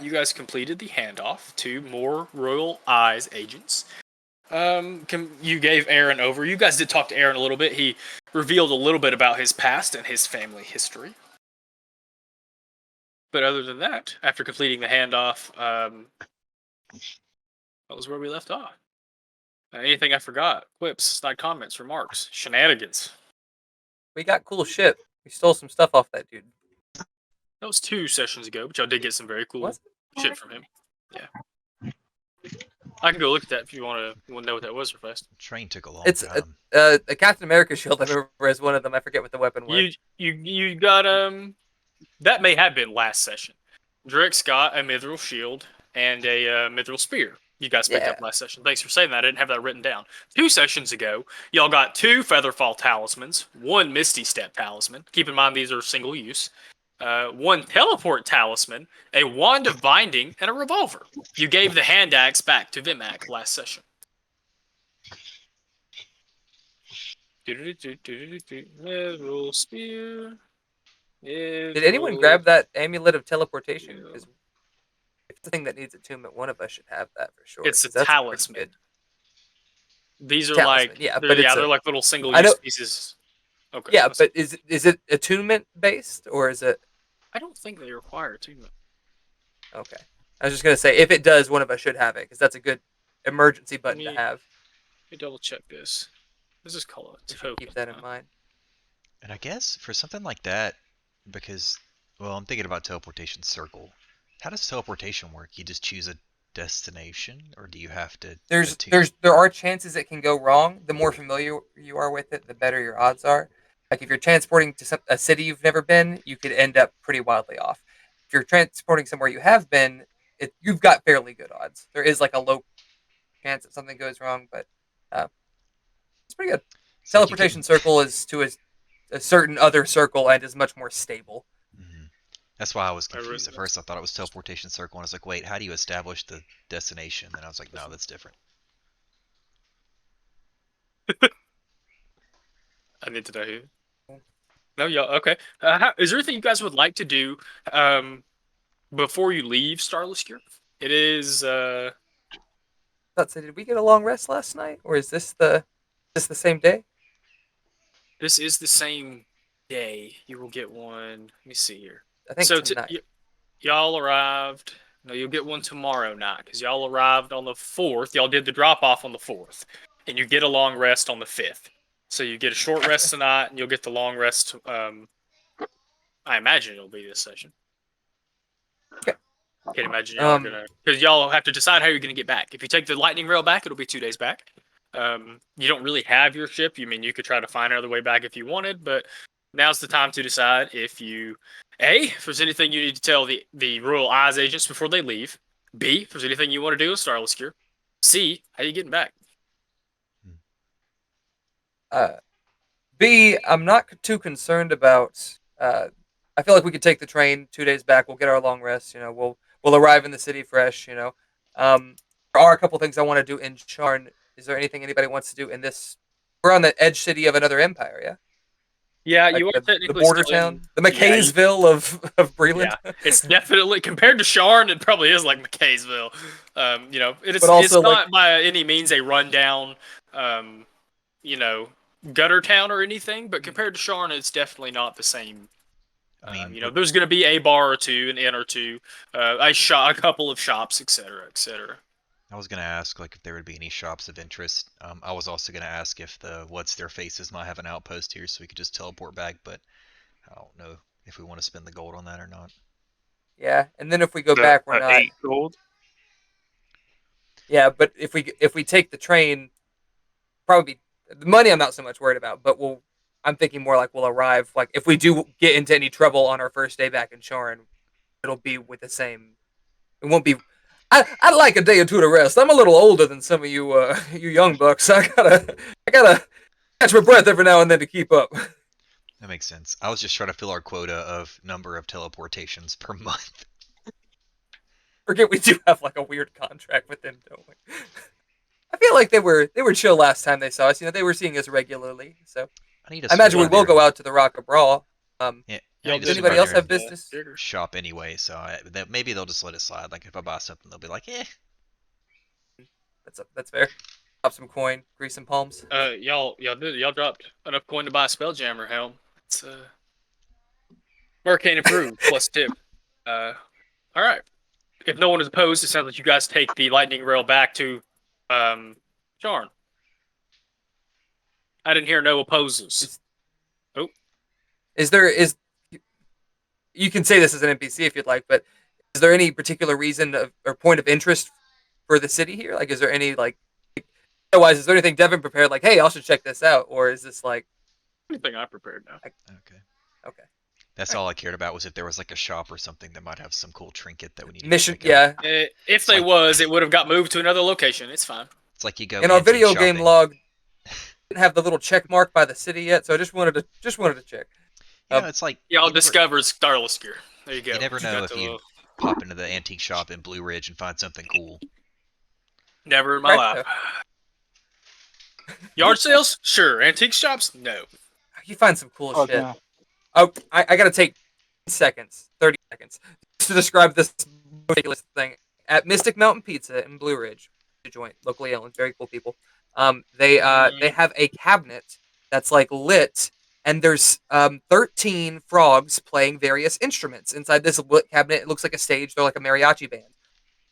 you guys completed the handoff to more Royal Eyes agents. You gave Aaron over. You guys did talk to Aaron a little bit. He revealed a little bit about his past and his family history. But other than that, after completing the handoff, that was where we left off. Anything I forgot? Quips, snide comments, remarks, shenanigans. We got cool shit. We stole some stuff off that dude. That was 2 sessions ago, but y'all did get some very cool shit from him. Yeah. I can go look at that if you want to know what that was real fast. Train took a long It's time. a Captain America shield. I remember as one of them. I forget what the weapon was. You got that may have been last session. Drix got a mithril shield and a mithril spear. You guys picked up last session. Thanks for saying that. I didn't have that written down. 2 sessions ago, y'all got 2 Featherfall talismans, 1 Misty Step talisman. Keep in mind these are single use. 1 teleport talisman, a wand of binding, and a revolver. You gave the hand axe back to Vimac last session. Mithril spear. Did anyone grab that amulet of teleportation? Because if the thing that needs attunement, one of us should have that for sure. It's a talisman. These are talisman, they're like little single-use pieces. Okay. Yeah, but is it attunement based or is it? I don't think they require attunement. Okay, I was just gonna say if it does, one of us should have it because that's a good emergency button to have. Let me double check this. This is called a token. Keep that in mind. And I guess for something like that, because I'm thinking about teleportation circle. How does teleportation work? You just choose a destination, or do you have to? There are chances it can go wrong. The more familiar you are with it, the better your odds are. Like if you're transporting to a city you've never been, you could end up pretty wildly off. If you're transporting somewhere you have been, you've got fairly good odds. There is like a low chance that something goes wrong, but it's pretty good. Teleportation circle is to a certain other circle and is much more stable. That's why I was confused at first. I thought it was teleportation circle, and I was like, wait, how do you establish the destination? And I was like, no, that's different. I need to know who. No, y'all, okay. Is there anything you guys would like to do before you leave Starless Cure? It is... Did we get a long rest last night? Or is this the same day? This is the same day. You will get one... Let me see here. I think so. Tonight. Y'all arrived. No, you'll get one tomorrow night because y'all arrived on the 4th. Y'all did the drop off on the 4th, and you get a long rest on the 5th. So you get a short rest tonight, and you'll get the long rest. I imagine it'll be this session. Okay. Can't imagine y'all gonna because y'all have to decide how you're gonna get back. If you take the lightning rail back, it'll be 2 days back. You don't really have your ship. You could try to find another way back if you wanted, but now's the time to decide if you. A, if there's anything you need to tell the Royal Eyes agents before they leave. B, if there's anything you want to do with Starless Cure. C, how are you getting back? B, I'm not too concerned about... I feel like we could take the train 2 days back. We'll get our long rest. We'll arrive in the city fresh. There are a couple things I want to do in Sharn. Is there anything anybody wants to do in this? We're on the edge city of another empire, yeah? Yeah, like you are technically the border town, the McKaysville of Breland. Yeah, it's definitely compared to Sharn. It probably is like McKaysville. It's not by any means a rundown, gutter town or anything. But compared to Sharn, it's definitely not the same. There's going to be a bar or two, an inn or two, a couple of shops, etc., etc. I was going to ask if there would be any shops of interest. I was also going to ask if the What's-Their-Faces might have an outpost here so we could just teleport back, but I don't know if we want to spend the gold on that or not. Yeah, and then if we go back, we're not... 8 gold? Yeah, but if we take the train, probably... The money I'm not so much worried about, but I'm thinking more like we'll arrive... Like, if we do get into any trouble on our first day back in Sharn, it'll be with the same... It won't be... I'd like a day or two to rest. I'm a little older than some of you you young bucks. I gotta catch my breath every now and then to keep up. That makes sense. I was just trying to fill our quota of number of teleportations per month. Forget we do have a weird contract with them, don't we? I feel like they were chill last time they saw us. They were seeing us regularly. So I imagine we will go out to the Rock of Brawl. Yeah, I mean, Does this is anybody right else there have in business? the shop anyway, so maybe they'll just let it slide. Like if I buy something, they'll be like, eh. That's fair. Drop some coin, grease some palms. Y'all dropped enough coin to buy a Spelljammer helm. It's Arcane approved plus tip. All right. If no one is opposed, it sounds like you guys take the lightning rail back to Sharn. I didn't hear no opposes. Is you can say this as an NPC if you'd like, but is there any particular reason or point of interest for the city here? Like, is there any otherwise, is there anything Devin prepared? Like, hey, I should check this out, or is this like Anything I prepared now? Okay. That's all I cared about was if there was like a shop or something that might have some cool trinket that we need mission? to check out. Yeah, If they was, it would have got moved to another location. It's fine. It's like you go in our antique video shopping. game log, didn't have the little check mark by the city yet, so I just wanted to check. Yeah, it's like Y'all discovered Starless Gear. There you go. You never know if you pop into the antique shop in Blue Ridge and find something cool. Never in my life. Yard sales? Sure. Antique shops? No. You find some cool shit. No. Oh, I gotta take 30 seconds just to describe this ridiculous thing. At Mystic Mountain Pizza in Blue Ridge, the joint, locally owned, very cool people. They have a cabinet that's like lit, and there's 13 frogs playing various instruments inside this lit cabinet. It looks like a stage. They're like a mariachi band.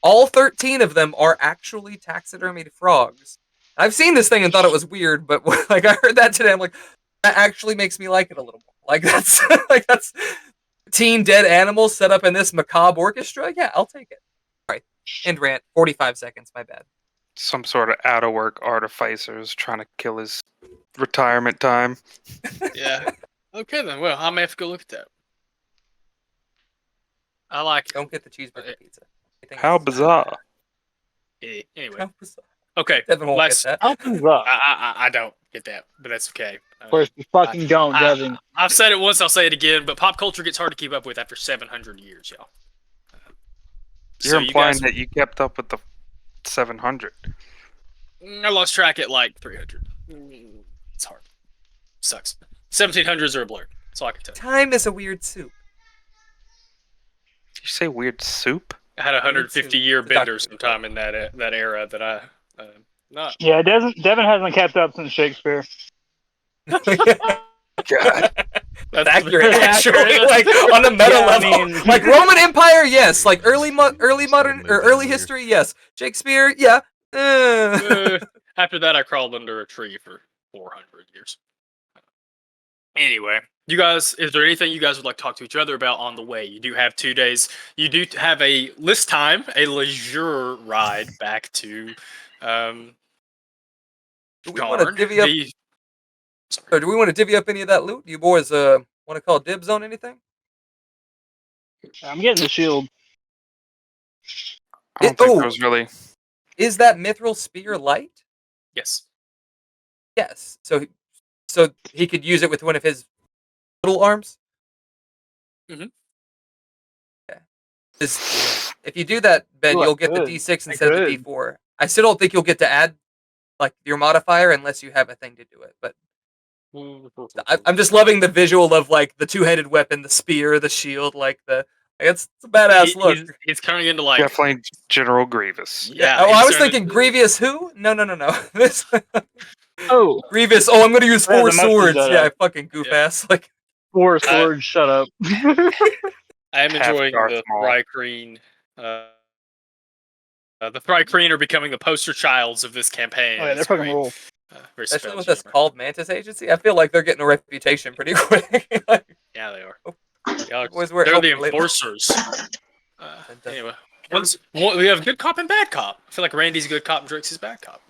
All 13 of them are actually taxidermied frogs. I've seen this thing and thought it was weird, but like I heard that today, I'm like, that actually makes me like it a little more. Like that's 13 dead animals set up in this macabre orchestra. Yeah, I'll take it. All right, end rant. 45 seconds. My bad. Some sort of out of work artificers trying to kill his retirement time. Yeah. Okay then. Well, I may have to go look at that. I like it. Don't get the cheeseburger pizza. How bizarre. Anyway. How bizarre. Okay. Devin won't get that. How bizarre. I don't get that, but that's okay. Of course, you fucking don't, Devin. I've said it once, I'll say it again, but pop culture gets hard to keep up with after 700 years, y'all. You're implying that you kept up with the 700. I lost track at like 300. It's hard. Sucks. 1700s are a blur. That's all I can tell you. Time is a weird soup. Did you say weird soup? I had a 150-year The bender doctor. sometime in that era that I not. Yeah, Devin hasn't kept up since Shakespeare. God. That's Accurate, very actually. accurate. Like on a meta Yeah, I level, mean- like Roman Empire, yes. Like early modern or early history, yes. Shakespeare, yeah. After that, I crawled under a tree for 400 years. Anyway, you guys, is there anything you guys would like to talk to each other about on the way? You do have 2 days. You do have a list time, a leisure ride back to Do we want to Sharn. divvy up? Or do we want to divvy up any of that loot? You boys want to call dibs on anything? I'm getting the shield. I don't think there was really. Is that mithril spear light? Yes. Yes. So he could use it with one of his little arms. Mhm. Okay. If you do that, Ben, Ooh, I you'll get the could. D6 I instead of the could. D4. I still don't think you'll get to add like your modifier unless you have a thing to do it. But I'm just loving the visual of like the two-headed weapon, the spear, the shield, like it's a badass look. He's coming into like Definitely General Grievous. yeah. Oh, he's I was starting thinking to- Grievous who? No. This Oh, Grievous. Oh, I'm going to use Yeah, 4 the mustard swords. got Yeah, up. I fucking goof ass. Like 4 swords, shut up. I am Half enjoying Darth the Maul. Thrycreen. The Thrycreen are becoming the poster childs of this campaign. Oh, yeah, they're It's fucking great. rule. Very especially with this Spelljammer. called Mantis Agency, I feel like they're getting a reputation pretty quick. Like, Yeah, they are. Oh. Yeah, boys, we're they're the helping lately. enforcers. Anyway, we have good cop and bad cop. I feel like Randy's good cop and Drake's his bad cop.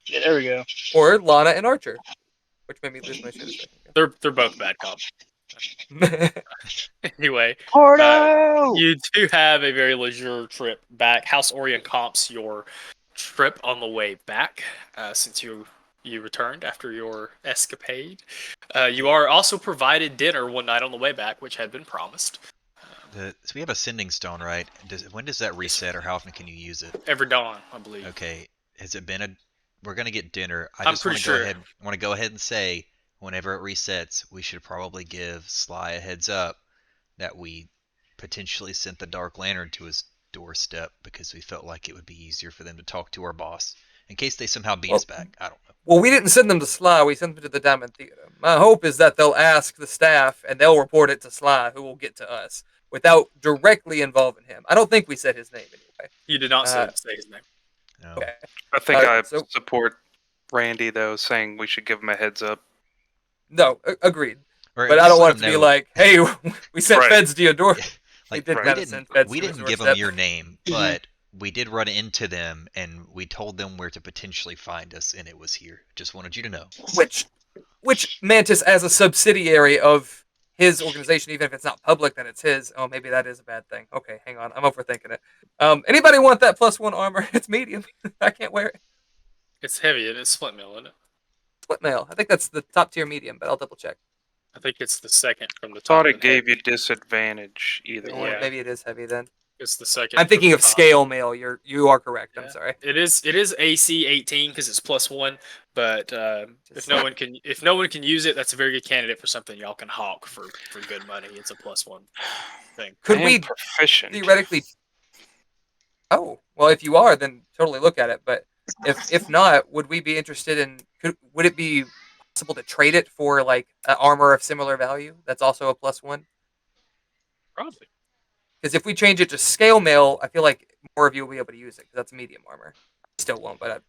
Yeah, there we go. Or Lana and Archer, which made me lose my shit. They're both bad cops. Anyway, Porto! you do have a very leisure trip back. House Orient comps your trip on the way back since you returned after your escapade. You are also provided dinner one night on the way back, which had been promised. So we have a sending stone, right? When does that reset, or how often can you use it? Every dawn, I believe. Okay, has it been a? We're gonna get dinner. I I'm just pretty want to sure. go ahead. Want to go ahead and say whenever it resets, we should probably give Sly a heads up that we potentially sent the Dark Lantern to his doorstep because we felt like it would be easier for them to talk to our boss in case they somehow beat us back. I don't know. Well, we didn't send them to Sly. We sent them to the Diamond Theater. My hope is that they'll ask the staff and they'll report it to Sly, who will get to us without directly involving him. I don't think we said his name anyway. You did not say his name. No. Okay. I think I so- support Randy though, saying we should give him a heads up. No, agreed. Or But at I don't least let want it them to be know- like, hey, we sent Right. feds to your door. like did we kinda didn't send feds we to his didn't give them doorstep. your name, but we did run into them and we told them where to potentially find us, and it was here. Just wanted you to know. Which Mantis, as a subsidiary of his organization, even if it's not public, then it's his. Oh, maybe that is a bad thing. Okay, hang on, I'm overthinking it. Anybody want that +1 armor? It's medium. I can't wear it. It's heavy and it's split mail, isn't it? Split mail. I think that's the top tier medium, but I'll double check. I think it's the second from the top. Thought it and gave heavy. you disadvantage either Yeah. way. Maybe it is heavy then. It's the second. I'm thinking from of the top. scale mail. You are correct. Yeah. I'm sorry. It is AC 18 because it's +1. But if no one can use it, that's a very good candidate for something y'all can hawk for good money. It's a +1 thing. Could I am we proficient? theoretically? Oh, well, if you are, then totally look at it. But if not, would we be interested in? Would it be possible to trade it for like an armor of similar value? That's also a +1. Probably. Because if we change it to scale mail, I feel like more of you will be able to use it because that's medium armor. Still won't, but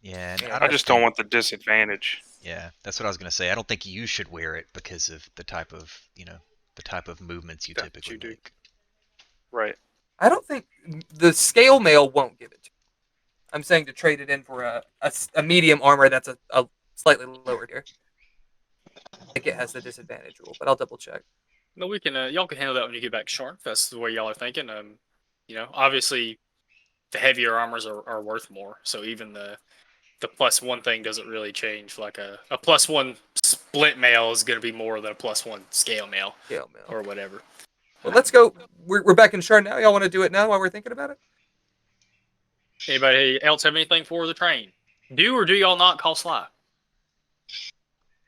Yeah, and Yeah, I just don't want the disadvantage. Yeah, that's what I was gonna say. I don't think you should wear it because of the type of movements you That typically you do. make. Right. I don't think the scale mail won't give it to you. I'm saying to trade it in for a medium armor that's a slightly lower tier. I think it has the disadvantage rule, but I'll double check. No, we can. Y'all can handle that when you get back to Sharn. If that's the way y'all are thinking. Obviously, the heavier armors are worth more. So even the +1 thing doesn't really change. Like a +1 split mail is going to be more than a +1 scale mail Scale mail. or whatever. Well, let's go. We're back in Sharn now. Y'all want to do it now while we're thinking about it? Anybody else have anything for the train? Do or do y'all not call Sly?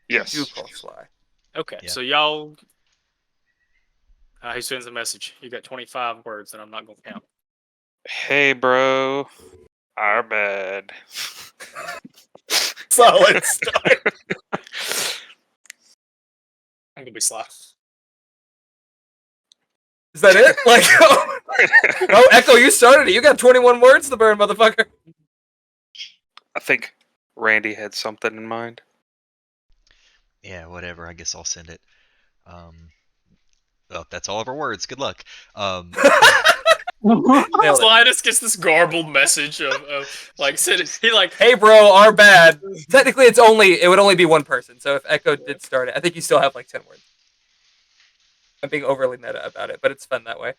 Yes. Do call Sly. Okay, Yeah. so y'all. He sends a message. You got 25 words, and I'm not going to count. Hey, bro. Our bad. Solid start. I'm going to be Sly. Is that it? Like, oh, Echo, you started it. You got 21 words to burn, motherfucker. I think Randy had something in mind. Yeah, whatever. I guess I'll send it. Well, that's all of our words. Good luck. Nailed it. Sly just gets this garbled message of like, he like, Hey, bro, our bad. Technically, it would only be one person. So if Echo did start it, I think you still have like 10 words. I'm being overly meta about it, but it's fun that way.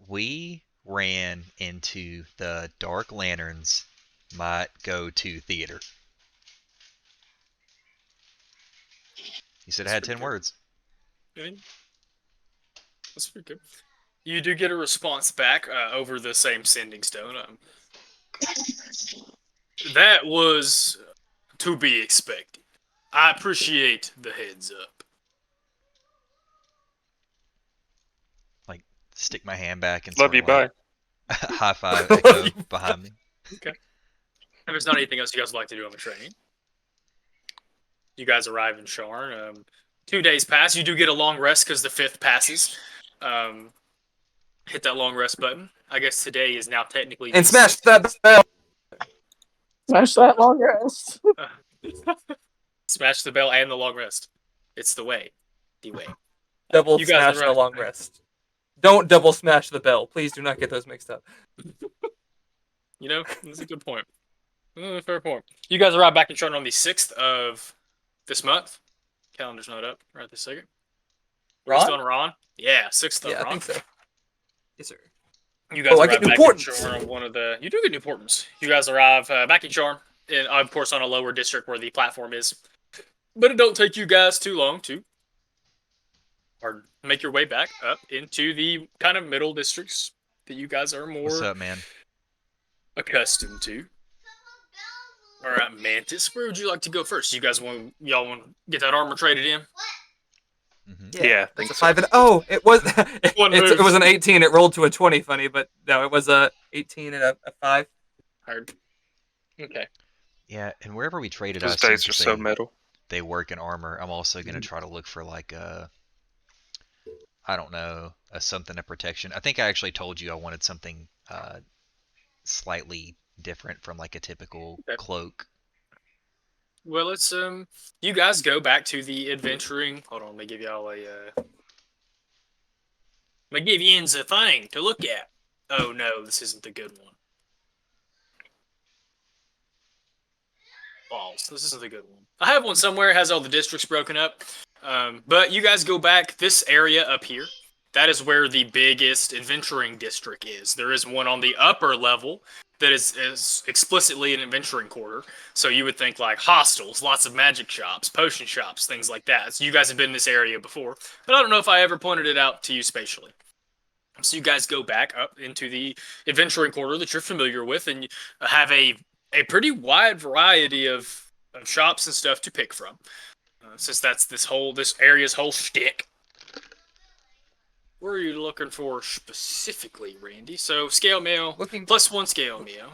We ran into the Dark Lanterns might go to theater. You said I had That's 10 pretty words. That's pretty good. You do get a response back over the same sending stone. That was to be expected. I appreciate the heads up. Stick my hand back and Love sort you, of bye. like high five Love Echo you, behind me. If there's not anything else you guys would like to do on the train, you guys arrive in Sharn. 2 days pass. You do get a long rest because the 5th passes. Hit that long rest button. I guess today is now technically And smash that bell. Smash that long rest. Smash the bell and the long rest. It's the way. The way. Double You guys smash the arrive- long rest. Don't double smash the bell. Please do not get those mixed up. That's a good point. Fair point. You guys arrive back in Sharn on the 6th of this month. Calendar's not up right this second. We're still Ron? on Ron? Yeah, 6th of Yeah, I Ron. think so. Yes, sir. You guys Oh, I arrive get new back portents. in Sharn on one of the. You do get new portents. You guys arrive back in Sharn, and of course on a lower district where the platform is. But it don't take you guys too long to, or make your way back up into the kind of middle districts that you guys are more What's up, man? accustomed to. All right, Mantis. Where would you like to go first? Y'all want to get that armor traded in? Yeah, I that's think a so. 5 and oh, it was it move. was an 18. It rolled to a 20. Funny, but no, it was a 18 and a 5. Heard. Okay. Yeah, and wherever we traded, I Those assume dice are so metal. they work in armor. I'm also gonna try to look for like I don't know, something of protection. I think I actually told you I wanted something slightly different from like a typical cloak. Well, let's you guys go back to the adventuring. Hold on, let me give y'all a. Let me give you a thing to look at. Oh no, this isn't the good one. Balls. This isn't the good one. I have one somewhere. It has all the districts broken up. But you guys go back. This area up here, that is where the biggest adventuring district is. There is one on the upper level that is explicitly an adventuring quarter. So you would think like hostels, lots of magic shops, potion shops, things like that. So you guys have been in this area before, but I don't know if I ever pointed it out to you spatially. So you guys go back up into the adventuring quarter that you're familiar with, and have a pretty wide variety of shops and stuff to pick from. Since that's this area's whole shtick. What are you looking for specifically, Randy? So scale mail, +1 scale mail.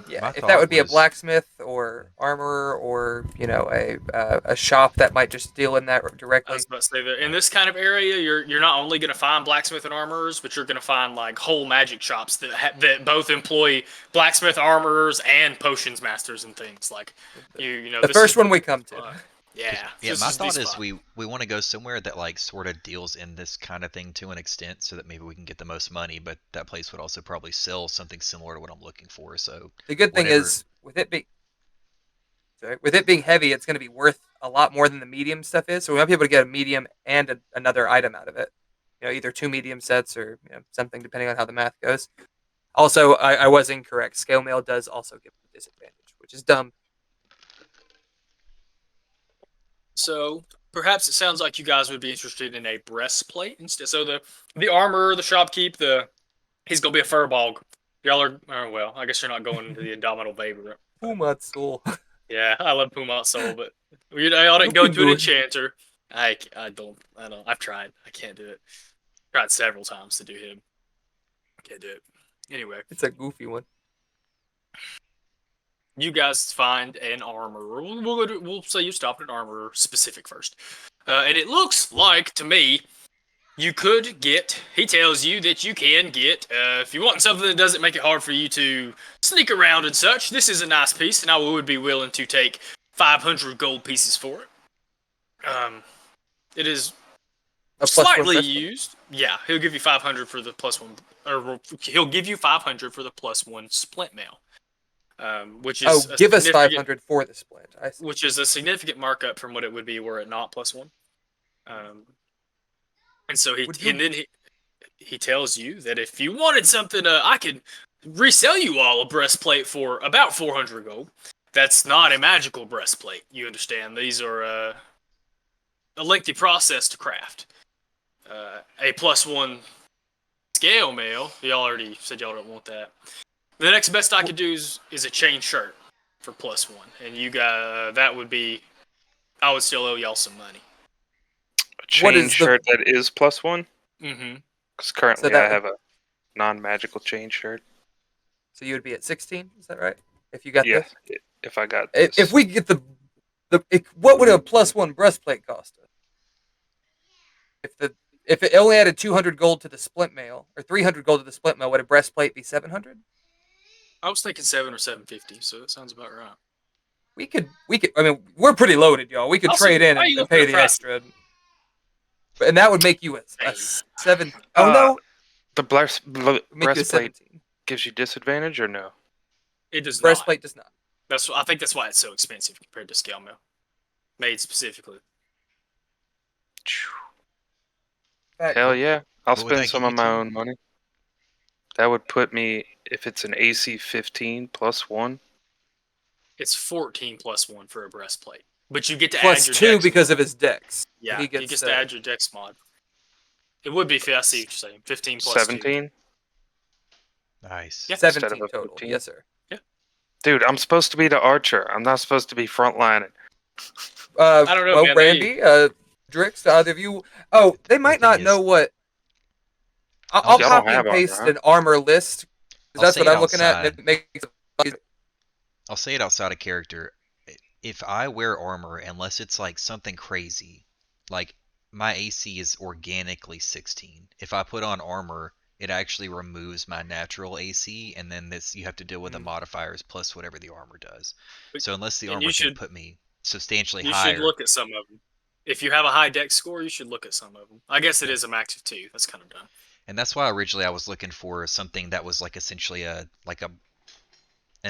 Yeah, if that would be a blacksmith or armorer or a shop that might just deal in that I directly. was about to say that in this kind of area, you're not only going to find blacksmith and armorers, but you're going to find like whole magic shops that both employ blacksmith, armorers, and potions masters and things like The first one we come to. Yeah. Yeah, my thought is we want to go somewhere that like sort of deals in this kind of thing to an extent, so that maybe we can get the most money. But that place would also probably sell something similar to what I'm looking for. So the good thing is with it being heavy, it's going to be worth a lot more than the medium stuff is. So we might be able to get a medium and another item out of it. Either 2 medium sets or something, depending on how the math goes. Also, I was incorrect. Scale mail does also give a disadvantage, which is dumb. So perhaps it sounds like you guys would be interested in a breastplate instead. So the armorer, the shopkeep, he's gonna be a furball. Y'all are well. I guess you're not going into the Indomitable Baby. Pumat Soul. Yeah, I love Pumat Soul, but y'all didn't go to an enchanter. I don't. I've tried. I can't do it. Tried several times to do him. Can't do it. Anyway, it's a goofy one. You guys find an armorer. We'll say you stopped at an armorer specific first. And it looks like, to me, you could get, he tells you that you can get, if you want something that doesn't make it hard for you to sneak around and such, this is a nice piece, and I would be willing to take 500 gold pieces for it. It is slightly used. Yeah, he'll give you 500 for the +1, or he'll give you 500 for the +1 splint mail. Which is give us 500 for the splint. I see. Which is a significant markup from what it would be were it not +1. And so he tells you that if you wanted something, I could resell you all a breastplate for about 400 gold. That's not a magical breastplate. You understand? These are a lengthy process to craft. A +1 scale mail. Y'all already said y'all don't want that. The next best I could do is a chain shirt for +1, and you got that would be. I would still owe y'all some money. A chain shirt that is +1. Mm-hmm. Because currently I have a non-magical chain shirt. So you would be at 16. Is that right? If you got this. If I got this. If we get what would a +1 breastplate cost us? If it only added 200 gold to the splint mail or 300 gold to the splint mail, would a breastplate be 700? I was thinking 7 or 750, so that sounds about right. We could. I mean, we're pretty loaded, y'all. We could trade in and pay the extra, and that would make you a 7. Oh no, the breastplate gives you disadvantage or no? It does. Breastplate does not. I think that's why it's so expensive compared to scale mail, made specifically. Hell yeah! I'll spend some of my own money. That would put me, if it's an AC 15 +1. It's 14 +1 for a breastplate. But you get to plus add your 2 dex because mod. of his dex. Yeah, he gets to add your dex mod. It would be, I see what you're saying, 15 + 17? 2. Nice. Yeah. 17 total. 15? Yes, sir. Yeah. Dude, I'm supposed to be the archer. I'm not supposed to be frontlining. I don't know, well, man. Randy, Drix, either of you. Oh, they might not know what. I'll just- copy and paste an armor list. I'll That's say what it I'm looking at. And outside. it makes I'll say it outside of character. If I wear armor, unless it's like something crazy, like my AC is organically 16. If I put on armor, it actually removes my natural AC, and then this you have to deal with the modifiers plus whatever the armor does. So unless the armor can put me substantially higher, you should look at some of them. If you have a high dex score, you should look at some of them. I guess it is a max of 2. That's kind of dumb. And that's why originally I was looking for something that was like essentially an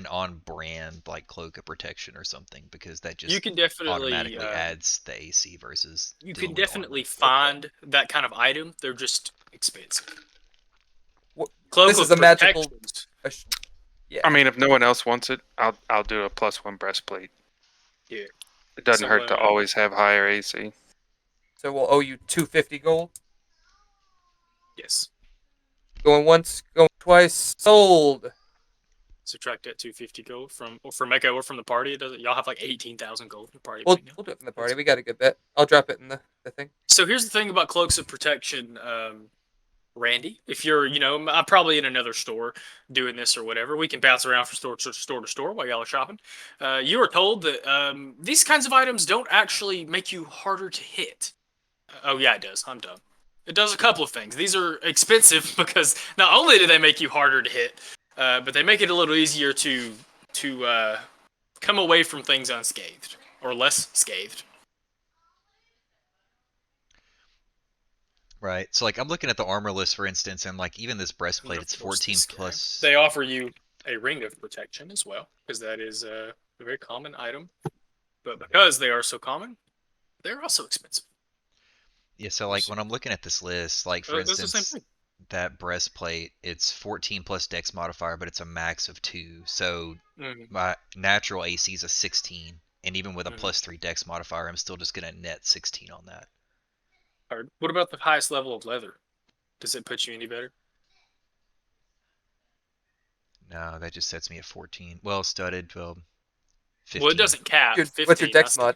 on-brand like cloak of protection or something, because that just you can definitely automatically adds the AC versus. You can definitely find that kind of item. They're just expensive. Cloak this is a magical. Yeah. I mean, if no one else wants it, I'll do a +1 breastplate. Yeah. It doesn't hurt to always have higher AC. So we'll owe you 250 gold. Yes. Going once, going twice. Sold. Subtract that 250 gold from Echo or from the party. It doesn't. Y'all have like 18,000 gold in the party. We'll do it from the party. We got a good bit. I'll drop it in the thing. So here's the thing about cloaks of protection, Randy. If you're, I'm probably in another store doing this or whatever. We can bounce around from store to store while y'all are shopping. You are told that these kinds of items don't actually make you harder to hit. Oh yeah, it does. I'm dumb. It does a couple of things. These are expensive because not only do they make you harder to hit, but they make it a little easier to come away from things unscathed or less scathed. Right. So like I'm looking at the armor list for instance, and like even this breastplate, it's 14 plus. They offer you a ring of protection as well, because that is a very common item. But because they are so common, they're also expensive. Yeah. So like when I'm looking at this list, like for instance, that breastplate, it's 14 plus dex modifier, but it's a max of 2. So my natural AC is a 16, and even with a +3 dex modifier, I'm still just gonna net 16 on that. What about the highest level of leather? Does it put you any better? No, that just sets me at 14. Well, studded, 15. Well, it doesn't cap. 15, what's your dex mod?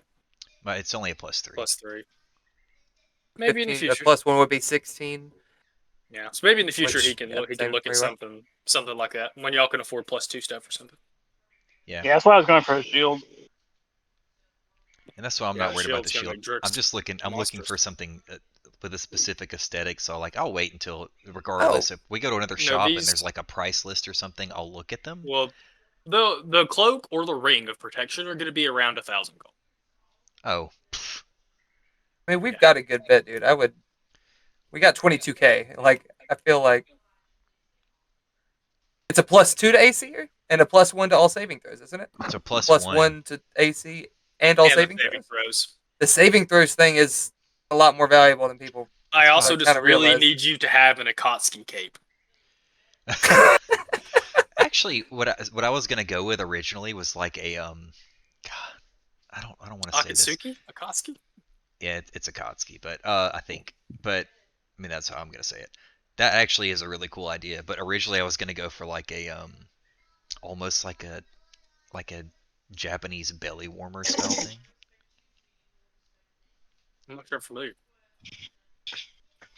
It's only a +3. +3. Maybe 15, in the future. +1 would be 16. Yeah, so maybe in the future he can look at something like that when y'all can afford +2 stuff or something. Yeah. Yeah, that's why I was going for a shield. And that's why I'm not worried about the shield. I'm just looking. I'm looking for something with a specific aesthetic. So like, I'll wait until, regardless, if we go to another shop and there's like a price list or something, I'll look at them. Well, the cloak or the ring of protection are going to be around 1,000 gold. Oh. I mean, we've got a good bit, dude. We got 22k. Like, I feel like it's a +2 to AC and a +1 to all saving throws, isn't it? It's a +1 to AC and all saving throws. The saving throws thing is a lot more valuable than people. I also just really need you to have an Akatsuki cape. Actually, what I was gonna go with originally was like a God, I don't want to say this. Akatsuki? Yeah, it's Akatsuki, but I mean that's how I'm gonna say it. That actually is a really cool idea. But originally I was gonna go for like a almost like a Japanese belly warmer style thing. I'm not sure I'm familiar.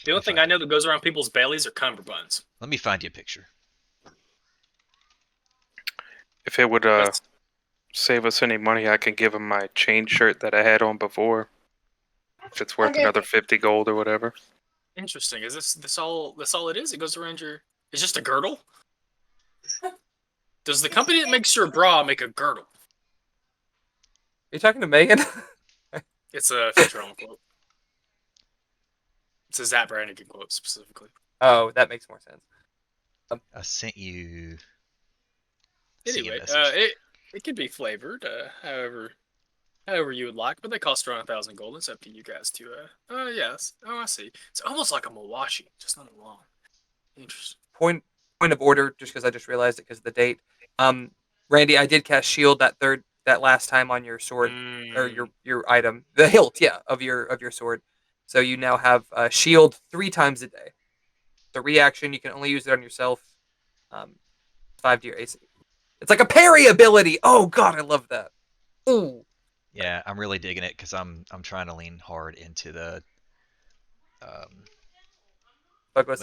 The only thing I know that goes around people's bellies are cummerbunds. Let me find you a picture. If it would save us any money, I can give him my chain shirt that I had on before. If it's worth another 50 gold or whatever. Interesting. Is this all it is? It goes around your... It's just a girdle? Does the company that makes your bra make a girdle? Are you talking to Megan? It's a feature on quote. It's a Zap Brannigan quote specifically. Oh, that makes more sense. I sent you. Anyway, it can be flavored however you would like, but they cost around 1,000 gold. It's up to you guys to yes. Oh, I see. It's almost like a Mawashi, just not long. Interesting. Point of order, just because I just realized it because of the date. Randy, I did cast shield that last time on your sword or your item, the hilt, of your sword. So you now have shield 3 times a day. The reaction, you can only use it on yourself. 5 to your AC. It's like a parry ability. Oh god, I love that. Ooh. Yeah, I'm really digging it because I'm trying to lean hard into the Samurai.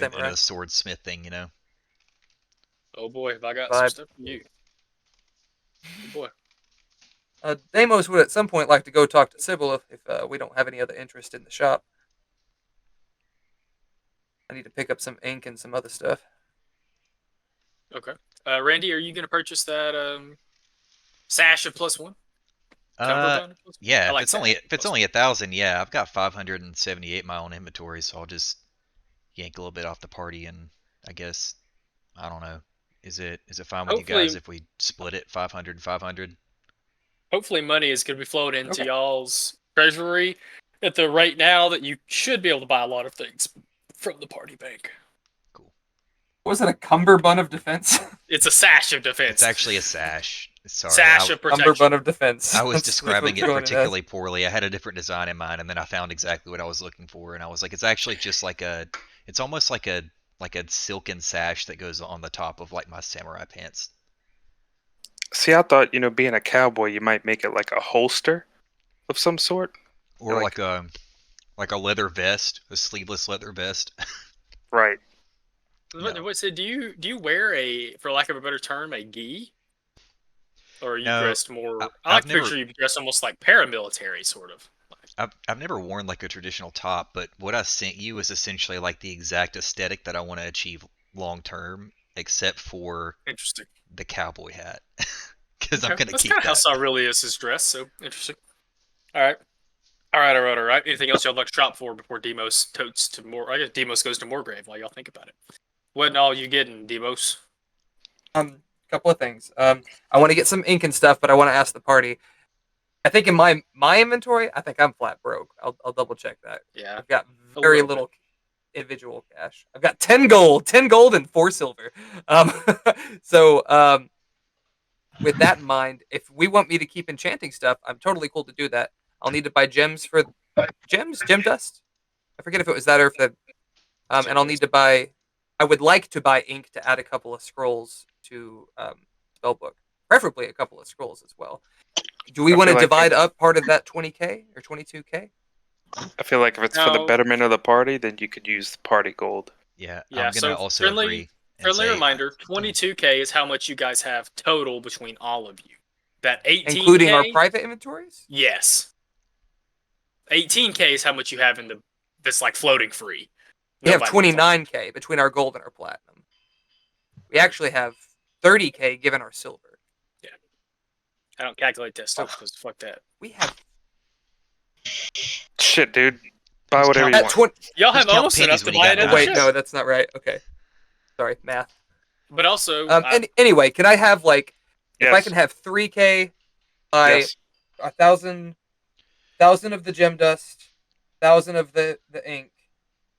into the swordsmith thing, you know. Oh boy, have I got some stuff for you. Oh boy. Deimos would at some point like to go talk to Sybil if we don't have any other interest in the shop. I need to pick up some ink and some other stuff. Okay. Randy, are you going to purchase that sash of +1? Yeah, like if it's only 1,000, yeah, I've got 578 my own inventory, so I'll just yank a little bit off the party, and I guess I don't know. Is it fine with you guys if we split it 500 and 500? Hopefully, money is going to be flowing into y'all's treasury at the rate now that you should be able to buy a lot of things from the party bank. Cool. Was it a cummerbund of defense? It's a sash of defense. It's actually a sash. Sorry, sash of protection. Cummerbund of defense. I was describing it particularly poorly. I had a different design in mind, and then I found exactly what I was looking for, and I was like, it's actually just like it's almost like a silken sash that goes on the top of like my samurai pants. See, I thought, being a cowboy, you might make it like a holster of some sort, or like a leather vest, a sleeveless leather vest. Right. No. So do you wear for lack of a better term, a gi? Or are you dressed more? I like to picture you dressed almost like paramilitary, sort of. I've never worn like a traditional top, but what I sent you is essentially like the exact aesthetic that I want to achieve long term, except for the cowboy hat, because I'm gonna keep that. That's kind of how Saurelius is dressed. So interesting. All right. Anything else y'all like to shop for before Demos totes to more? I guess Demos goes to Morgrave while y'all think about it. What all you getting, Demos? Couple of things. I want to get some ink and stuff, but I want to ask the party. I think in my inventory, I think I'm flat broke. I'll double check that. Yeah. I've got very little individual cash. I've got 10 gold and 4 silver. So with that in mind, if we want me to keep enchanting stuff, I'm totally cool to do that. I'll need to buy gem dust. I forget if it was that or if the and I'll need to buy. I would like to buy ink to add a couple of scrolls to spellbook, preferably a couple of scrolls as well. Do we want to divide up part of that 20k or 22k? I feel like if it's for the betterment of the party, then you could use the party gold. Yeah. I'm gonna also agree. Friendly reminder: 22k is how much you guys have total between all of you. That 18k, including our private inventories. Yes. 18k is how much you have in this like floating free. We have 29k between our gold and our platinum. We actually have 30k given our silver. Yeah. I don't calculate that stuff because fuck that. We have shit, dude. Buy whatever you want. Y'all have almost enough to buy it. Wait, no, that's not right. Okay. Sorry, math. But also, anyway, can I have like yes. if I can have 3k by 1,000 of the gem dust, 1,000 of the ink,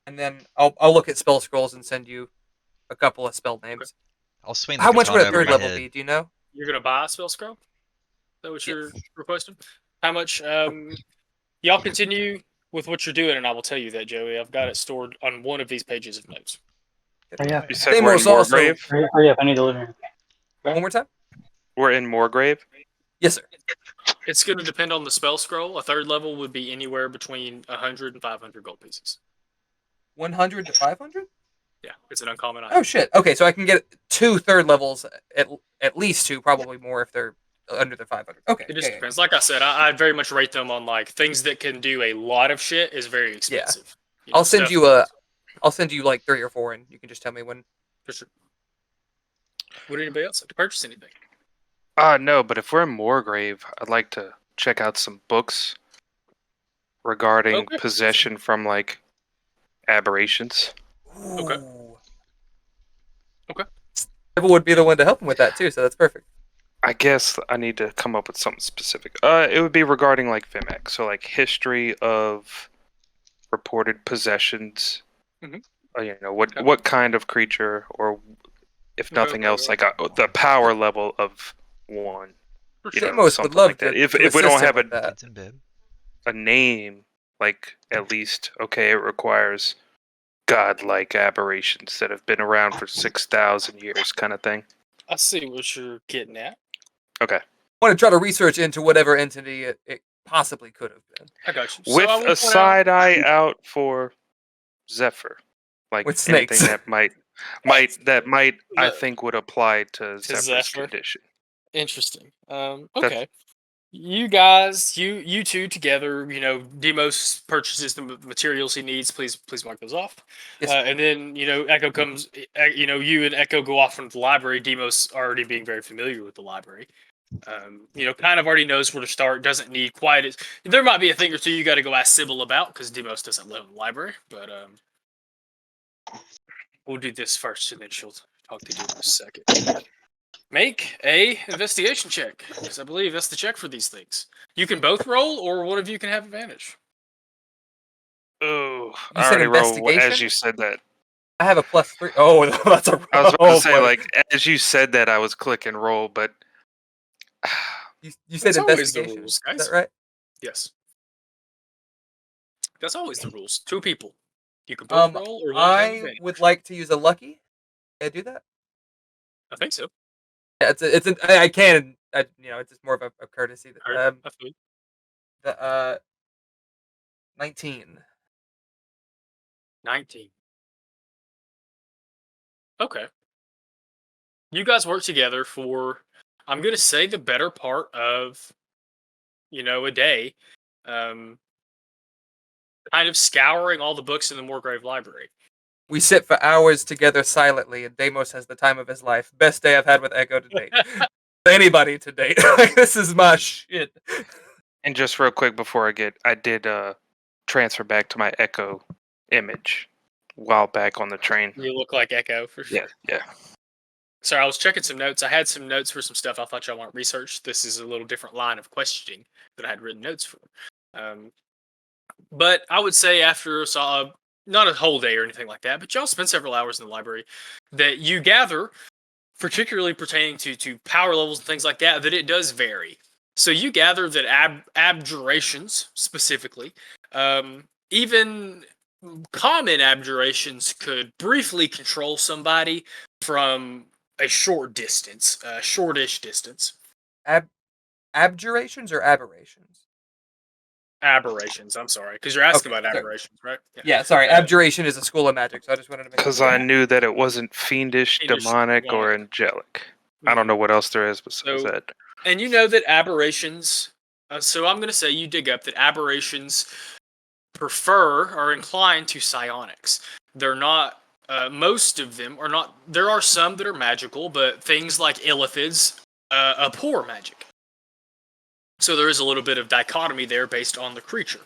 and then I'll look at spell scrolls and send you a couple of spell names. I'll swing. How much would a third level be? Do you know? You're gonna buy a spell scroll? Is that what you're requesting? How much? Y'all continue with what you're doing, and I will tell you that, Joey. I've got it stored on one of these pages of notes. Oh, yeah. You said we're in Morgrave? Hurry up, I need to live here. One more time? We're in Morgrave? Yes, sir. It's going to depend on the spell scroll. A third level would be anywhere between 100 and 500 gold pieces. 100 to 500? Yeah, it's an uncommon item. Oh, shit. Okay, so I can get 2 third levels, at least 2, probably more if they're under the 500. Okay. It just depends. Like I said, I very much rate them on like things that can do a lot of shit is very expensive. Yeah. I'll send you like 3 or 4, and you can just tell me when. For sure. Would anybody else like to purchase anything? No, but if we're in Morgrave, I'd like to check out some books regarding possession from like aberrations. Okay. Sybil would be the one to help him with that too, so that's perfect. I guess I need to come up with something specific. It would be regarding like Vimex, so like history of reported possessions. Mm-hmm. What kind of creature, or if nothing else, like the power level of one. Most would love like that. to. If we don't have a name, like at least it requires godlike aberrations that have been around for 6,000 years, kind of thing. I see what you're getting at. Okay. I want to try to research into whatever entity it possibly could have been. I got you. With so I will a point side eye out for Zephyr, like With anything snakes. that might I think would apply to Zephyr's Zephyr? condition. Interesting. Okay. You guys, you two together, Demos purchases the materials he needs. Please mark those off. Yes. And then, Echo comes, you and Echo go off from the library. Demos already being very familiar with the library. Kind of already knows where to start. Doesn't need quite as. There might be a thing or two you got to go ask Sybil about because Demos doesn't live in the library. But we'll do this first, and then she'll talk to you in a second. Make a investigation check, because I believe that's the check for these things. You can both roll, or one of you can have advantage. Oh, You I said already rolled investigation? as you said that. I have a +3. Oh, that's a. I was about oh, to say, boy. like, as you said that, I was clicking roll, but You said That's always the investigation. rules, guys. Is that right? Yes. That's always the rules. 2 people. You can both roll, or one have I advantage. would like to use a lucky. Can I do that? I think so. Yeah, I can. It's just more of a courtesy. I feel you. The 19. 19. Okay. You guys work together for, I'm going to say, the better part of, a day. Kind of scouring all the books in the Morgrave library. We sit for hours together silently, and Deimos has the time of his life. Best day I've had with Echo to date. Anybody to date. This is my shit. and just real quick before I did transfer back to my Echo image while back on the train. You look like Echo for sure. Yeah. Sorry, I was checking some notes. I had some notes for some stuff I thought y'all want researched. This is a little different line of questioning that I had written notes for. But I would say after not a whole day or anything like that, but y'all spend several hours in the library, that you gather, particularly pertaining to power levels and things like that it does vary. So you gather that abjurations, specifically, even common abjurations could briefly control somebody from a short distance, a shortish distance. Abjurations or aberrations? Aberrations, I'm sorry, because you're asking about aberrations, right? Yeah, sorry. Abjuration is a school of magic, so I just wanted to make Because I knew that it wasn't fiendish, demonic, or angelic. I don't know what else there is besides that. And you know that aberrations, so I'm going to say you dig up that aberrations are inclined to psionics. They're not, most of them are not, there are some that are magical, but things like illithids abhor magic. So there is a little bit of dichotomy there based on the creature.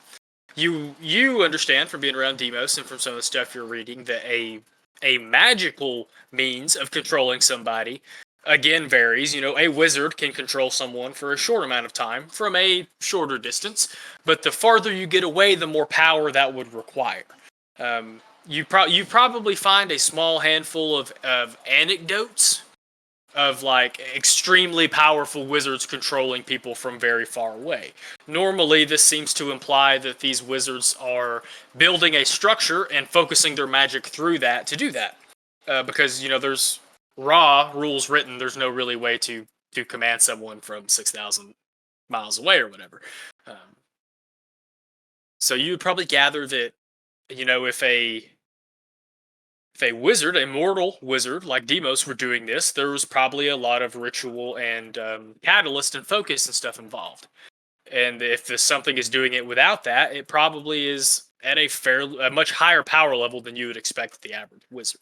You understand from being around Demos and from some of the stuff you're reading that a magical means of controlling somebody again varies. A wizard can control someone for a short amount of time from a shorter distance, but the farther you get away, the more power that would require. You probably find a small handful of anecdotes of like extremely powerful wizards controlling people from very far away. Normally, this seems to imply that these wizards are building a structure and focusing their magic through that to do that. Because, there's raw rules written, there's no really way to command someone from 6,000 miles away or whatever. So you would probably gather that, if a wizard, a mortal wizard like Demos were doing this, there was probably a lot of ritual and catalyst and focus and stuff involved. And if something is doing it without that, it probably is at a much higher power level than you would expect with the average wizard.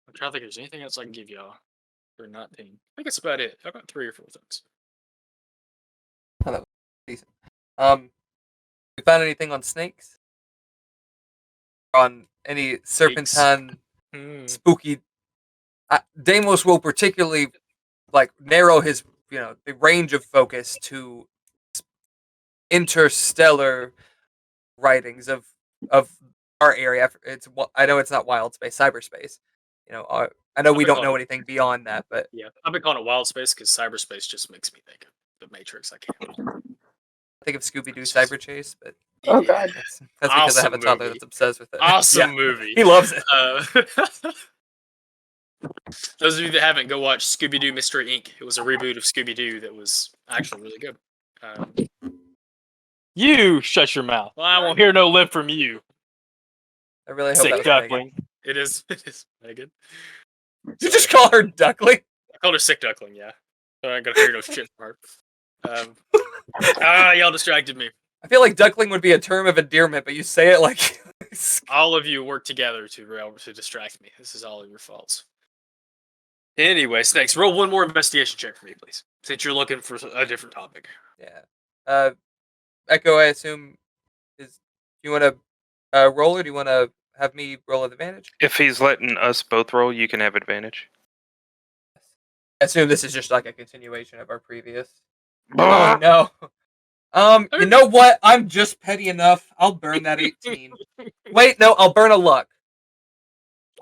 I'm trying to think if there's anything else I can give y'all for not being. I think that's about it. I've got 3 or 4 things. Oh, that was decent. We found anything on snakes? On any serpentine, spooky. Deimos will particularly narrow his, the range of focus to interstellar writings of our area. I know it's not wild space, cyberspace. I know we don't know anything beyond that, but yeah, I've been calling it wild space because cyberspace just makes me think of the Matrix. I can't. I think of Scooby Doo Cyber Chase, but Oh god. That's because I have a Awesome toddler movie. that's obsessed with it. Awesome Yeah. movie. He loves it. Those of you that haven't, go watch Scooby-Doo Mystery Inc. It was a reboot of Scooby-Doo that was actually really good. You shut your mouth. I won't hear no lip from you. I really hope Sick that was Megan. duckling. It is Megan. Did you just call her duckling? I called her sick duckling, yeah. So I ain't gonna hear no shit from her. Y'all distracted me. I feel like duckling would be a term of endearment, but you say it like All of you work together to distract me. This is all of your faults. Anyway, Snakes, roll one more investigation check for me, please. Since you're looking for a different topic. Yeah. Echo, I assume is. Do you want to roll, or do you want to have me roll at advantage? If he's letting us both roll, you can have advantage. I assume this is just like a continuation of our previous. Oh no. You know what? I'm just petty enough. I'll burn that 18. Wait, no, I'll burn a luck.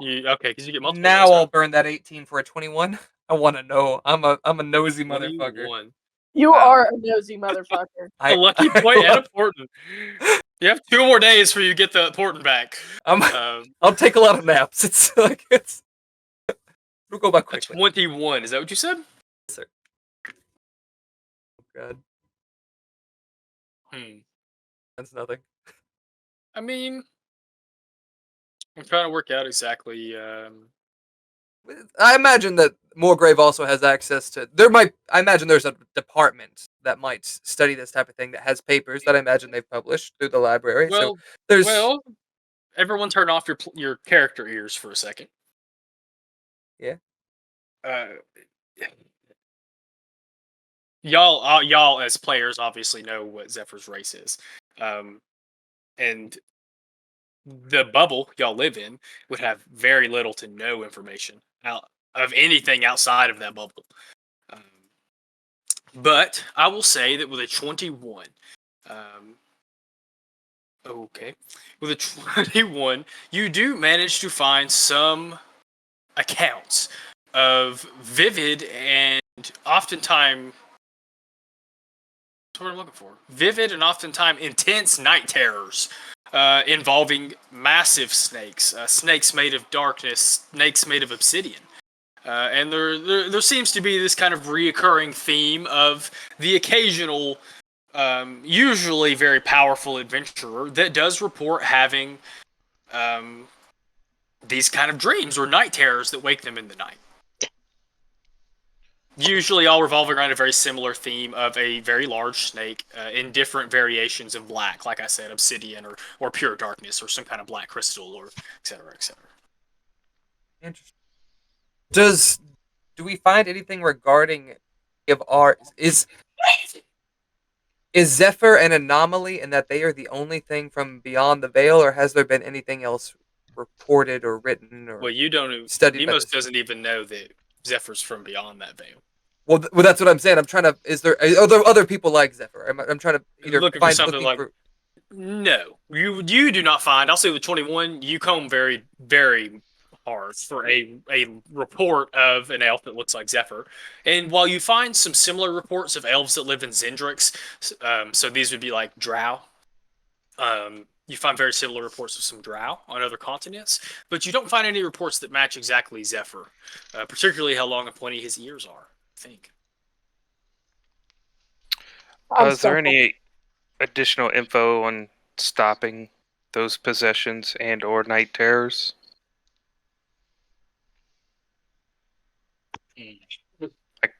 Okay, because you get multiple. Now rolls, I'll burn that 18 for a 21. I want to know. I'm a nosy motherfucker. 21. You Wow. are a nosy motherfucker. A lucky point and a Porton. You have 2 more days for you to get the Porton back. I'll take a lot of naps. It's like it'll go by A quickly. 21. Is that what you said? Yes, sir. Oh, God, that's nothing. I mean, I'm trying to work out exactly. I imagine that Morgrave also has access to. I imagine there's a department that might study this type of thing that has papers that I imagine they've published through the library. Well, so there's. well, everyone turn off your character ears for a second. Yeah. Y'all as players obviously know what Zephyr's race is, and the bubble y'all live in would have very little to no information out of anything outside of that bubble. But I will say that with a 21, okay, with a 21, you do manage to find some accounts of vivid and oftentimes, that's what I'm looking for. Vivid and oftentimes intense night terrors involving massive snakes, snakes made of darkness, snakes made of obsidian. And there seems to be this kind of reoccurring theme of the occasional, usually very powerful adventurer that does report having these kind of dreams or night terrors that wake them in the night. Usually all revolving around a very similar theme of a very large snake in different variations of black, like I said, obsidian or pure darkness or some kind of black crystal or et cetera, et cetera. Interesting. Do we find anything regarding of art? Is Zephyr an anomaly in that they are the only thing from beyond the veil, or has there been anything else reported or written or you don't studied? Demos doesn't even know that Zephyr's from beyond that veil. Well, that's what I'm saying. I'm trying to. Are there other people like Zephyr? I'm trying to either find something like. No, you do not find. I'll say with 21, you comb very, very hard for a report of an elf that looks like Zephyr. And while you find some similar reports of elves that live in Zendrix, so these would be like drow. You find very similar reports of some drow on other continents, but you don't find any reports that match exactly Zephyr, particularly how long and pointy his ears are. I think. Is there any additional info on stopping those possessions and or night terrors? Like,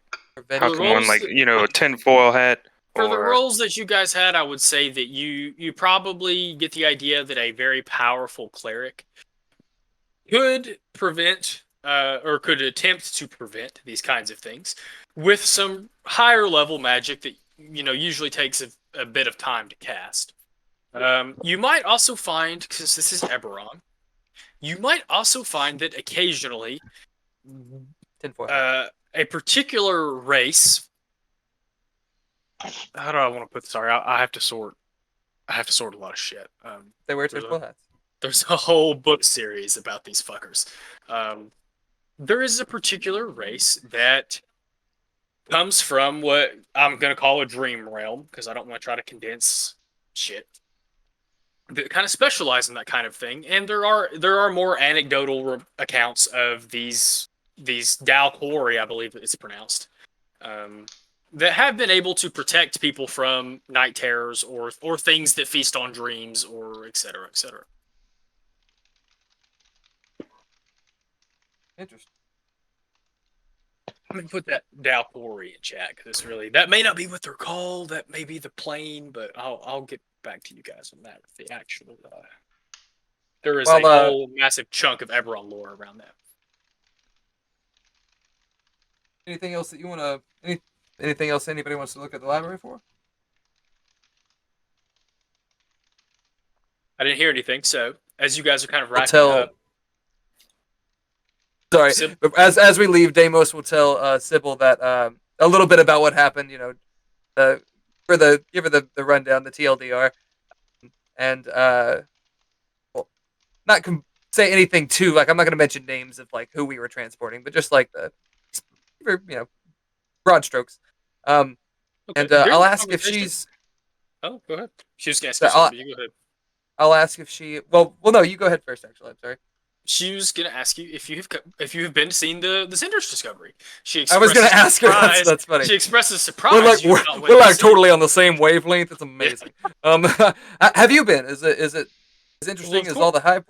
how can one, like, a tinfoil hat? For the roles that you guys had, I would say that you probably get the idea that a very powerful cleric could prevent or could attempt to prevent these kinds of things with some higher level magic that usually takes a bit of time to cast. You might also find, since this is Eberron, you might also find that occasionally a particular race. How do I want to put this? Sorry, I have to sort. I have to sort a lot of shit. They wear tinfoil hats. There's a whole book series about these fuckers. There is a particular race that comes from what I'm going to call a dream realm, because I don't want to try to condense shit. that kind of specialize in that kind of thing, and there are more anecdotal accounts of these Dalquari, I believe it's pronounced, that have been able to protect people from night terrors or things that feast on dreams, or etc. etc. Interesting. I'm gonna put that Dalquari in chat because that may not be what they're called. That may be the plane, but I'll get back to you guys on that with the actual. There is a whole massive chunk of Eberron lore around that. Anything else that you want to? Anything else anybody wants to look at the library for? I didn't hear anything, so as you guys are kind of wrapping up. Sorry, as we leave, Deimos will tell Sybil that a little bit about what happened. You know, give her the rundown, the TLDR, and not say anything too. Like, I'm not going to mention names of like who we were transporting, but just like broad strokes. Okay. And I'll ask if she's. Oh, go ahead. She was going to ask something. You go ahead. I'll ask if she. Well, no, you go ahead first. Actually, I'm sorry. She was going to ask you if you have been to seen the Cinder's discovery. I was going to ask her. That's funny. She expresses surprise. We're like totally on the same wavelength. It's amazing. Have you been? Is it as interesting as all the hype?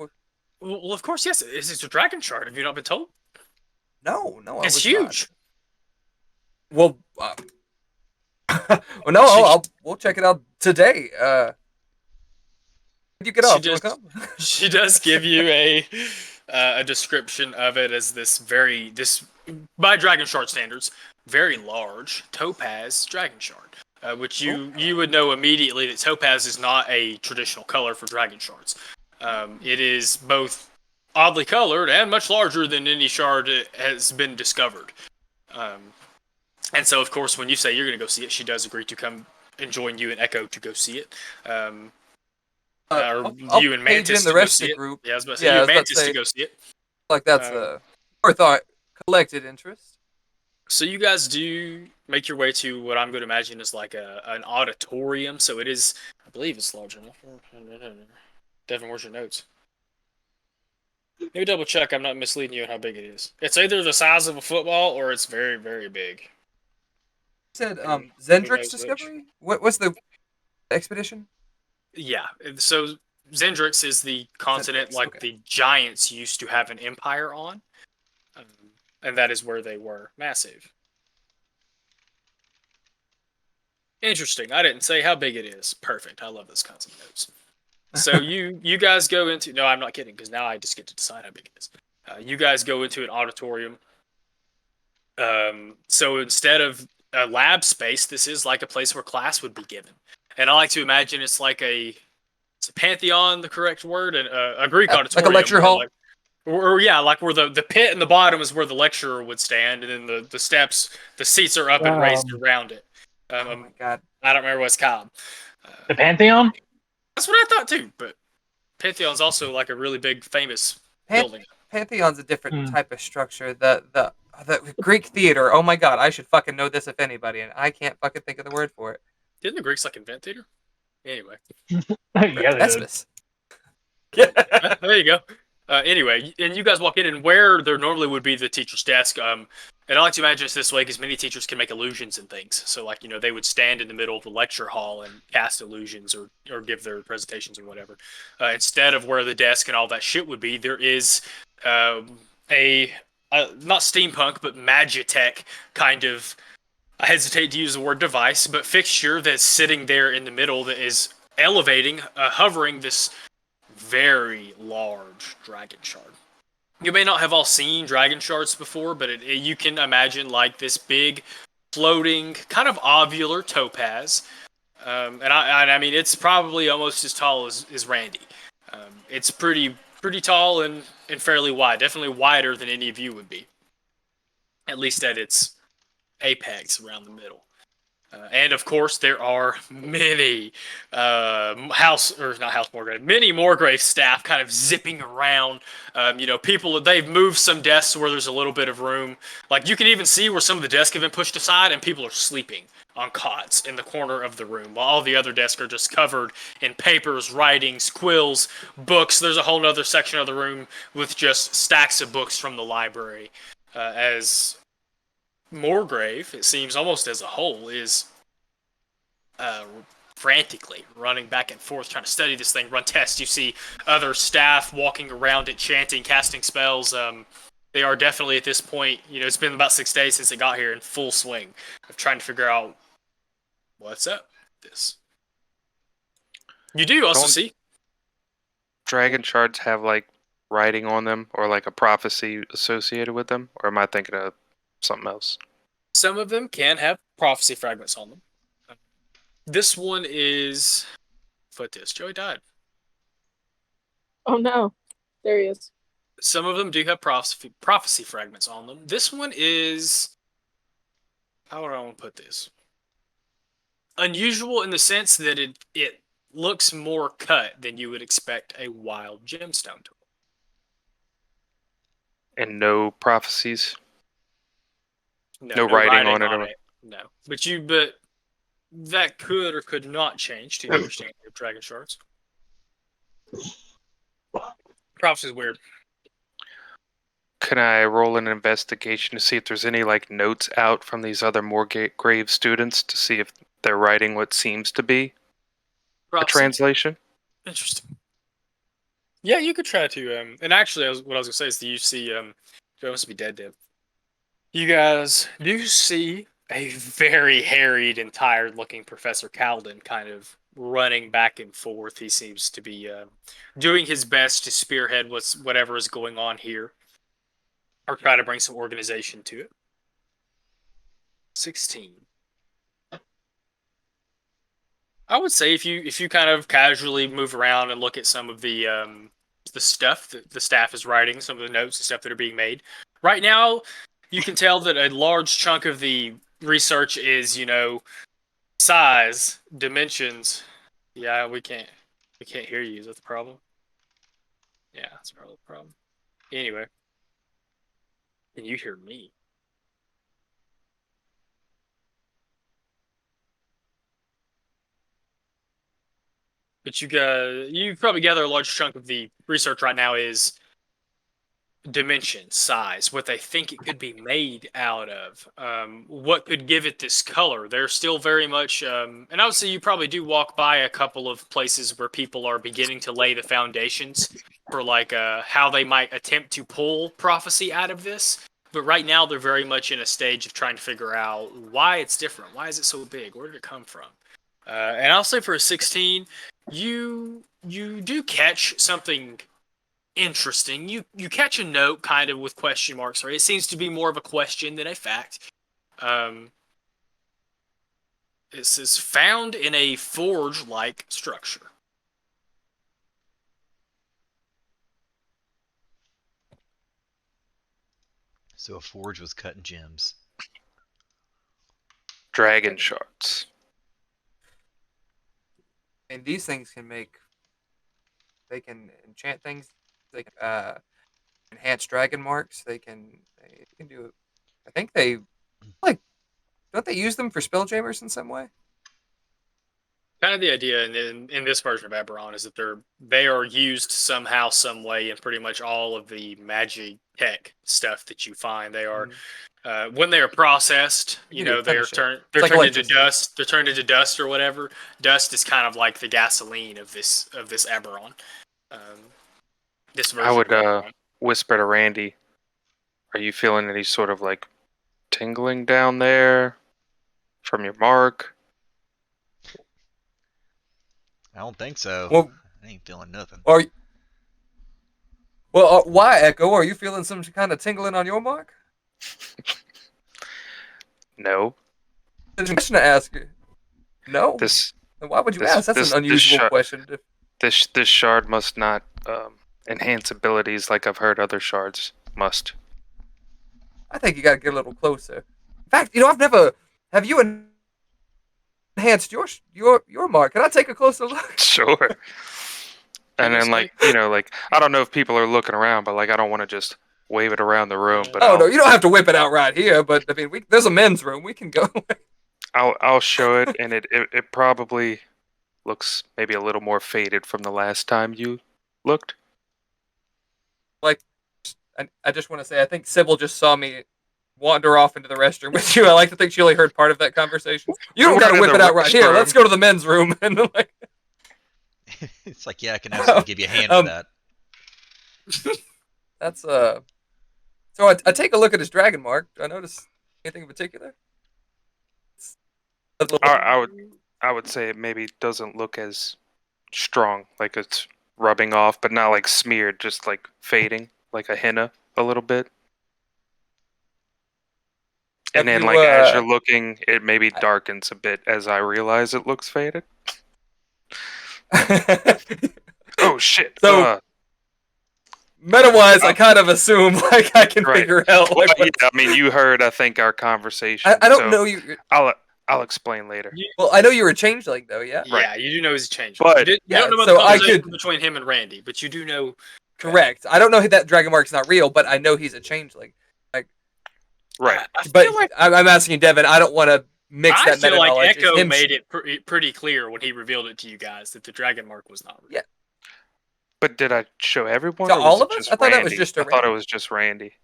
Well, of course, yes. It's a dragon shard. Have you not been told? No. It's huge. Not. Well, no. We'll check it out today. You get off. She does give you a description of it as this by dragon shard standards, very large topaz dragon shard, which you would know immediately that topaz is not a traditional color for dragon shards. It is both oddly colored and much larger than any shard that has been discovered. And so, of course, when you say you're going to go see it, she does agree to come and join you and Echo to go see it. You and Mantis in the rest of the group. Yeah, I was about to say you and Mantis to go see it. Like that's a collected interest. So you guys do make your way to what I'm going to imagine is like an auditorium. So it is, I believe it's large enough. Devin, where's your notes? Maybe double check I'm not misleading you on how big it is. It's either the size of a football or it's very, very big. You said Zendrik's discovery? What's the expedition? Yeah, so Zendrix is the continent the giants used to have an empire on, and that is where they were massive. Interesting. I didn't say how big it is. Perfect. I love those kinds of notes. So you guys go into... No, I'm not kidding, because now I just get to decide how big it is. You guys go into an auditorium. So instead of a lab space, this is like a place where class would be given. And I like to imagine it's like a pantheon, the correct word, and a Greek auditorium. Like a lecture hall? Like where the pit in the bottom is where the lecturer would stand, and then the steps, the seats are up and raised around it. Oh my god. I don't remember what it's called. The Pantheon? That's what I thought too, but Pantheon's also like a really big, famous building. Pantheon's a different type of structure. The Greek theater, oh my god, I should fucking know this if anybody, and I can't fucking think of the word for it. Didn't the Greeks invent theater? Anyway. Yeah, There you go. Anyway, and you guys walk in, and where there normally would be the teacher's desk, and I like to imagine it's this way because many teachers can make illusions and things. So, like, they would stand in the middle of the lecture hall and cast illusions or give their presentations or whatever. Instead of where the desk and all that shit would be, there is not steampunk, but magitech kind of... I hesitate to use the word device, but fixture that's sitting there in the middle that is elevating, hovering this very large dragon shard. You may not have all seen dragon shards before, but you can imagine like this big, floating, kind of ovular topaz. And I mean, it's probably almost as tall as Randy. It's pretty tall and fairly wide, definitely wider than any of you would be. At least at its apex around the middle. And of course, there are many many Morgrave staff kind of zipping around. People, they've moved some desks where there's a little bit of room. Like you can even see where some of the desks have been pushed aside, and people are sleeping on cots in the corner of the room, while all the other desks are just covered in papers, writings, quills, books. There's a whole other section of the room with just stacks of books from the library. As Morgrave, it seems almost as a whole, is frantically running back and forth trying to study this thing, run tests. You see other staff walking around it, chanting, casting spells. They are definitely at this point, it's been about 6 days since it got here, in full swing of trying to figure out what's up with this. You do also see dragon shards have like writing on them or like a prophecy associated with them, or am I thinking of something else? some of them can have prophecy fragments on them. This one is Joey died. Oh no, there he is. Some of them do have prophecy fragments on them. This one is, how would I want to put this? Unusual in the sense that it looks more cut than you would expect a wild gemstone to. And no prophecies? No writing on it. No. But that could or could not change to your understanding of dragon shards. Prophecy is weird. Can I roll an investigation to see if there's any like notes out from these other Morgrave students to see if they're writing what seems to be a translation? Interesting. Yeah, you could try to. And actually, what I was going to say is that you see, Joe must be dead. You guys do see a very harried and tired-looking Professor Calden kind of running back and forth. He seems to be doing his best to spearhead whatever is going on here, or try to bring some organization to it. 16. I would say if you kind of casually move around and look at some of the stuff that the staff is writing, some of the notes and stuff that are being made. Right now, you can tell that a large chunk of the research is, size, dimensions. Yeah, we can't hear you. Is that the problem? Yeah, that's probably the problem. Anyway, can you hear me? But you probably gather a large chunk of the research right now is dimension, size, what they think it could be made out of, what could give it this color. They're still very much, and I would say you probably do walk by a couple of places where people are beginning to lay the foundations for like how they might attempt to pull prophecy out of this. But right now they're very much in a stage of trying to figure out why it's different. Why is it so big? Where did it come from? And I'll say for a 16, you do catch something interesting. You catch a note kind of with question marks, right? It seems to be more of a question than a fact. It says found in a forge-like structure. So a forge was cutting gems. Dragon shards. And these things they can enchant things. They can enhance dragon marks. They can do. I think they don't they use them for spelljammers in some way? Kind of the idea in this version of Eberron is that they are used somehow, some way in pretty much all of the magic tech stuff that you find. They are when they are processed, they're turned into dust. They're turned into dust or whatever. Dust is kind of like the gasoline of this Eberron. This version. I would whisper to Randy, are you feeling any sort of like tingling down there from your mark? I don't think so. Well, I ain't feeling nothing. Why, Echo? Are you feeling some kind of tingling on your mark? No. There's a question to ask you. No? Why would you ask? That's an unusual question. This shard must not enhance abilities like I've heard other shards must. I think you gotta get a little closer. In fact, I've never... Have you enhanced your mark. Can I take a closer look? Sure. And then, like, I don't know if people are looking around, but, like, I don't want to just wave it around the room. But no, you don't have to whip it out right here. But I mean, there's a men's room. We can go. I'll show it, and it probably looks maybe a little more faded from the last time you looked. Like, I just want to say, I think Sybil just saw me wander off into the restroom with you. I like to think she only heard part of that conversation. You don't got to whip it out right here. Let's go to the men's room. And like, it's like, yeah, I can absolutely give you a hand with that. That's So I take a look at his dragon mark. Do I notice anything in particular? I would say it maybe doesn't look as strong, like it's rubbing off, but not like smeared, just like fading, like a henna a little bit. And then, like, as you're looking, it maybe darkens a bit as I realize it looks faded. Oh, shit. So, meta-wise, I kind of assume, like, I can figure out. Like, yeah, I mean, you heard, I think, our conversation. I don't know you. I'll explain later. Well, I know you were a changeling, though, yeah? Yeah, you do know he's a changeling. But, you don't know about the conversation between him and Randy, but you do know. Correct. I don't know that dragon mark's not real, but I know he's a changeling. Right. But like, I'm asking you, Devin, I don't want to mix that meta knowledge. I feel like Echo made it pretty clear when he revealed it to you guys that the dragon mark was not real. Yeah. But did I show everyone? To all of us? I thought that was just I thought it was just Randy.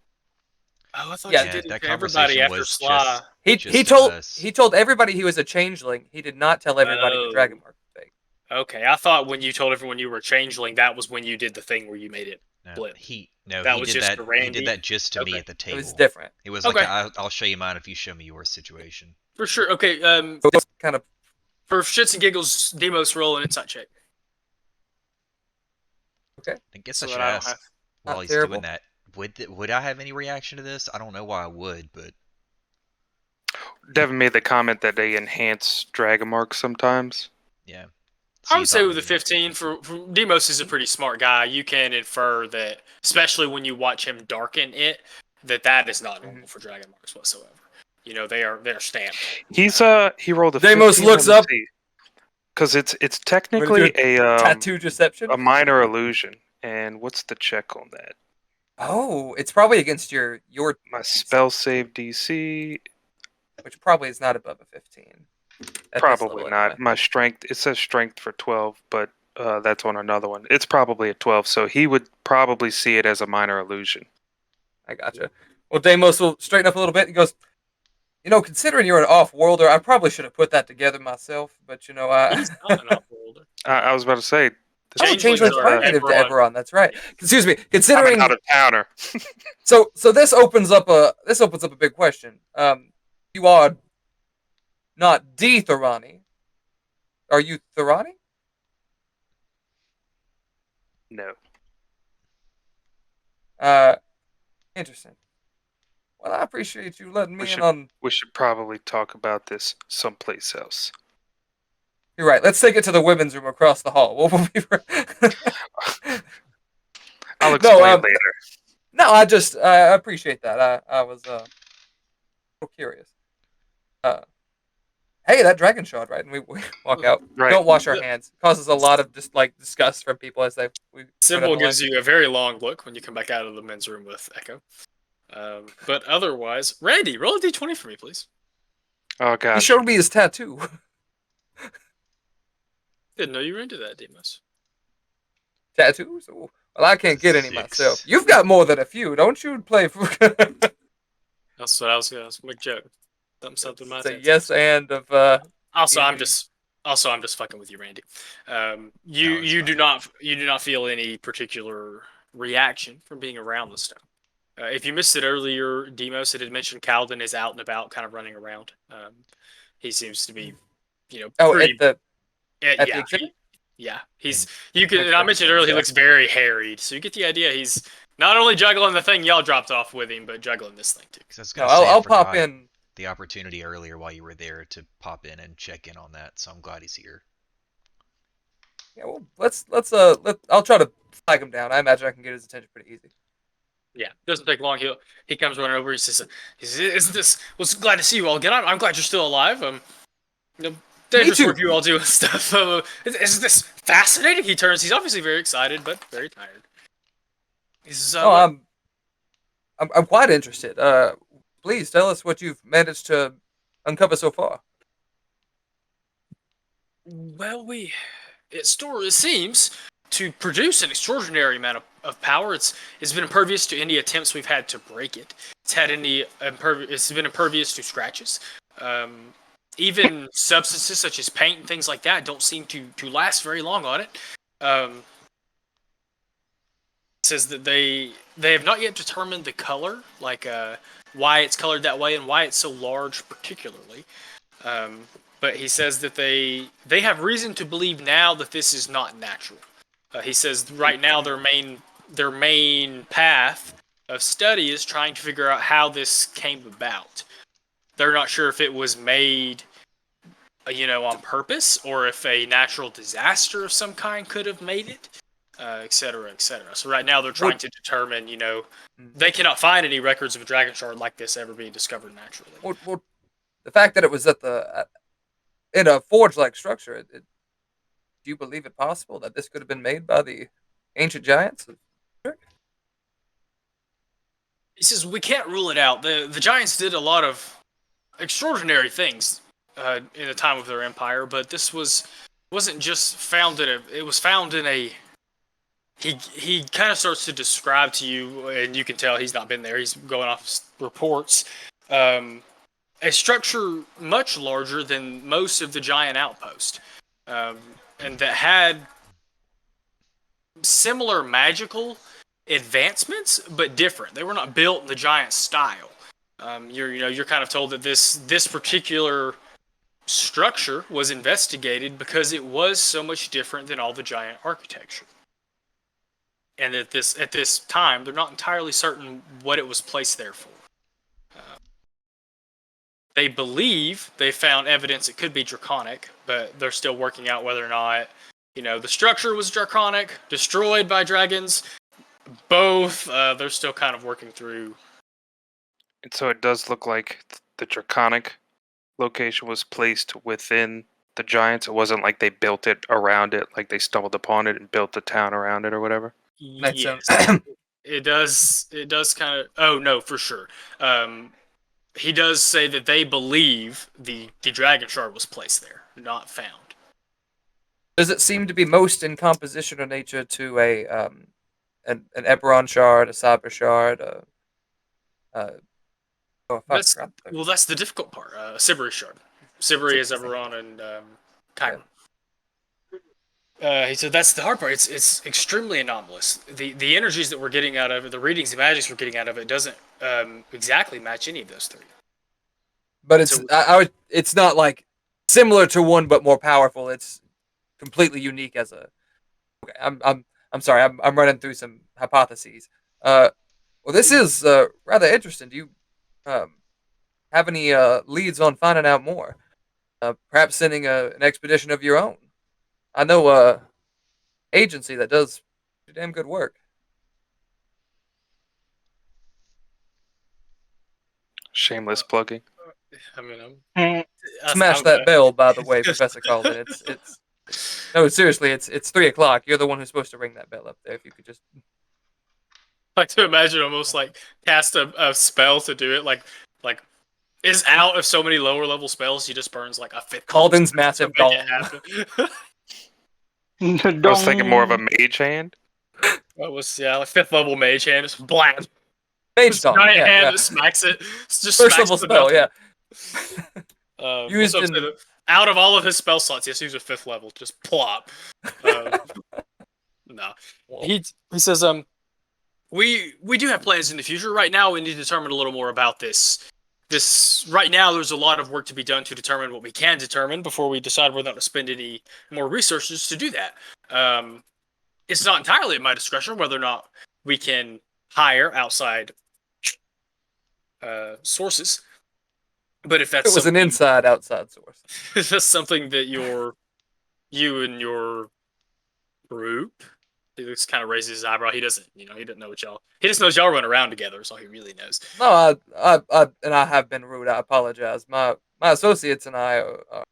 Oh, I thought you did it to everybody after Sly. He told everybody he was a changeling. He did not tell everybody the dragon mark was fake. Okay, I thought when you told everyone you were a changeling, that was when you did the thing where you made it blip. He did that just to me at the table. It was different. It was like, I'll show you mine if you show me your situation. For sure. Okay. Kind of. For shits and giggles, Demos, roll an insight check. Okay. I guess I should ask while he's doing that. Would I have any reaction to this? I don't know why I would, but Devin made the comment that they enhance dragon marks sometimes. Yeah. I would say with a 15, for Demos is a pretty smart guy. You can infer that, especially when you watch him darken it, that is not normal for dragon marks whatsoever. You know, they're stamped. He rolled a 15. Demos looks up because it's technically a tattoo deception, a minor illusion. And what's the check on that? Oh, it's probably against your my spell save DC, which probably is not above a 15. Probably not. My strength, it says strength for 12, but that's on another one. It's probably a 12, so he would probably see it as a minor illusion. I gotcha. Well, Deimos will straighten up a little bit. He goes, considering you're an off-worlder, I probably should have put that together myself, but, He's not an off-worlder. I was about to say... Changeling's quite native to Eberron, that's right. Excuse me, considering... I'm an out-of-towner. So this opens up a big question. You are... not D. Thorani. Are you Thorani? No. Interesting. Well, I appreciate you letting me in on... We should probably talk about this someplace else. You're right. Let's take it to the women's room across the hall. I'll explain later. No, I appreciate that. I was so curious. Hey, that dragon shard, right? And we walk out. Right. Don't wash our hands. It causes a lot of disgust from people as they. Sybil gives you a very long look when you come back out of the men's room with Echo. But otherwise, Randy, roll a d20 for me, please. Oh god. He showed me his tattoo. Didn't know you were into that, Demos. Tattoos? Well, I can't get any myself. You've got more than a few, don't you? Play for. That's what I was going to make a joke. Something my say yes and of. Also, I'm just fucking with you, Randy. You do not feel any particular reaction from being around the stone. If you missed it earlier, Demos had mentioned Calden is out and about, kind of running around. He seems to be, pretty, at the exhibit? Yeah, and I mentioned earlier he looks very harried, so you get the idea he's not only juggling the thing y'all dropped off with him, but juggling this thing too. I'll pop in. The opportunity earlier while you were there to pop in and check in on that, so I'm glad he's here. Yeah, well, I'll try to flag him down. I imagine I can get his attention pretty easy. Yeah, doesn't take long. He comes running over. He says, "Isn't this? Well, glad to see you all again. I'm glad you're still alive. dangerous too. work you all do and stuff. Isn't this fascinating? He turns. He's obviously very excited, but very tired. He says, Oh, I'm quite interested. Please tell us what you've managed to uncover so far. well, it seems to produce an extraordinary amount of power. It's been impervious to any attempts we've had to break it. It's been impervious to scratches. Even substances such as paint and things like that don't seem to last very long on it. It says that they have not yet determined the color, like why it's colored that way and why it's so large particularly. But he says that they have reason to believe now that this is not natural. He says right now their main path of study is trying to figure out how this came about. They're not sure if it was made, on purpose, or if a natural disaster of some kind could have made it, et cetera, et cetera. So right now they're trying to determine, they cannot find any records of a dragon shard like this ever being discovered naturally. Well, the fact that it was in a forge-like structure, do you believe it possible that this could have been made by the ancient giants? He says we can't rule it out. The giants did a lot of extraordinary things in the time of their empire, but this wasn't just found it was found in a. He kind of starts to describe to you, and you can tell he's not been there. He's going off reports. A structure much larger than most of the giant outpost, and that had similar magical advancements, but different. They were not built in the giant style. You're kind of told that this particular structure was investigated because it was so much different than all the giant architecture, and that at this time they're not entirely certain what it was placed there for. They believe they found evidence it could be draconic, but they're still working out whether or not, the structure was draconic, destroyed by dragons, both. They're still kind of working through. And so it does look like the draconic location was placed within the giants. It wasn't like they built it around it, like they stumbled upon it and built the town around it or whatever. Yes, it does kind of. Oh no, for sure. He does say that they believe the dragon shard was placed there, not found. Does it seem to be most in composition or nature to an Eberron shard, a Cyber shard? That's the difficult part. Siberi shard. Siberi is Eberron and Chiron. He said that's the hard part. It's extremely anomalous. The energies that we're getting out of it, the readings, the magics we're getting out of it, doesn't exactly match any of those three. But it's not like similar to one but more powerful. It's completely unique as a. Okay, I'm sorry. I'm running through some hypotheses. Well, this is rather interesting. Do you have any leads on finding out more? Perhaps sending an expedition of your own. I know a agency that does damn good work. Shameless plugging. I mean, Smash that bell, by the way, Professor Calden. It's no, seriously, it's 3:00. You're the one who's supposed to ring that bell up there. If you could just. I like to imagine almost like cast a spell to do it, like is out of so many lower level spells, he just burns like a fifth. Calden's massive gong. I was thinking more of a mage hand. It was like fifth level mage hand, just blam. Mage dong, giant hand yeah. that smacks it. Just First level spell, yeah. Used out of all of his spell slots, he has to use a fifth level. Just plop. No, he says we do have plans in the future. Right now, we need to determine a little more about this. Right now, there's a lot of work to be done to determine what we can determine before we decide whether or not to spend any more resources to do that. It's not entirely at my discretion whether or not we can hire outside sources. But if that's it was an inside-outside source. If that's something that you and your group, he just kind of raises his eyebrow. He doesn't know what y'all. He just knows y'all run around together. That's all he really knows. No, I have been rude. I apologize. My associates and I are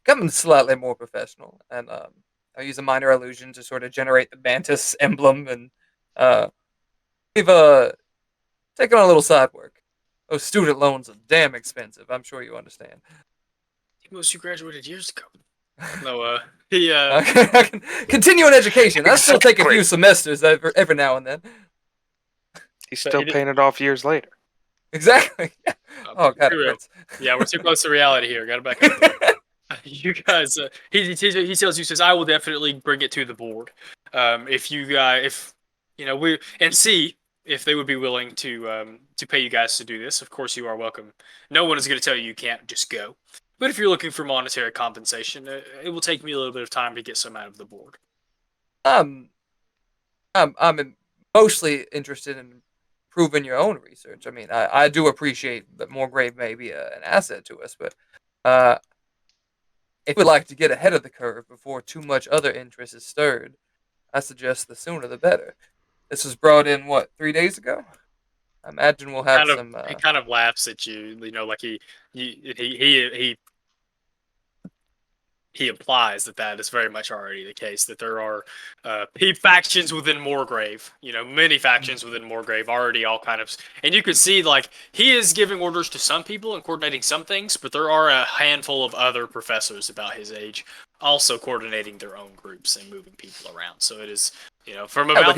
becoming slightly more professional, and I'll use a minor illusion to sort of generate the mantis emblem, and we've taken on a little side work. Those student loans are damn expensive. I'm sure you understand. Most you graduated years ago. No, he continuing education. I still take a few semesters every now and then. He's still paying it off years later. Exactly. Oh god, it hurts. Yeah, we're too close to reality here. Got to back up. You guys, he tells you, says, I will definitely bring it to the board. If you guys, if you know, we and see if they would be willing to pay you guys to do this. Of course, you are welcome. No one is going to tell you can't just go. But if you're looking for monetary compensation, it will take me a little bit of time to get some out of the board. I'm mostly interested in proving your own research. I mean, I do appreciate that Morgrave may be an asset to us, but if we'd like to get ahead of the curve before too much other interest is stirred, I suggest the sooner the better. This was brought in, 3 days ago? I imagine we'll have some... He kind of laughs at you, like he implies that is very much already the case, that there are factions within Morgrave, many factions within Morgrave already all kind of, and you can see like he is giving orders to some people and coordinating some things, but there are a handful of other professors about his age also coordinating their own groups and moving people around. So it is, from about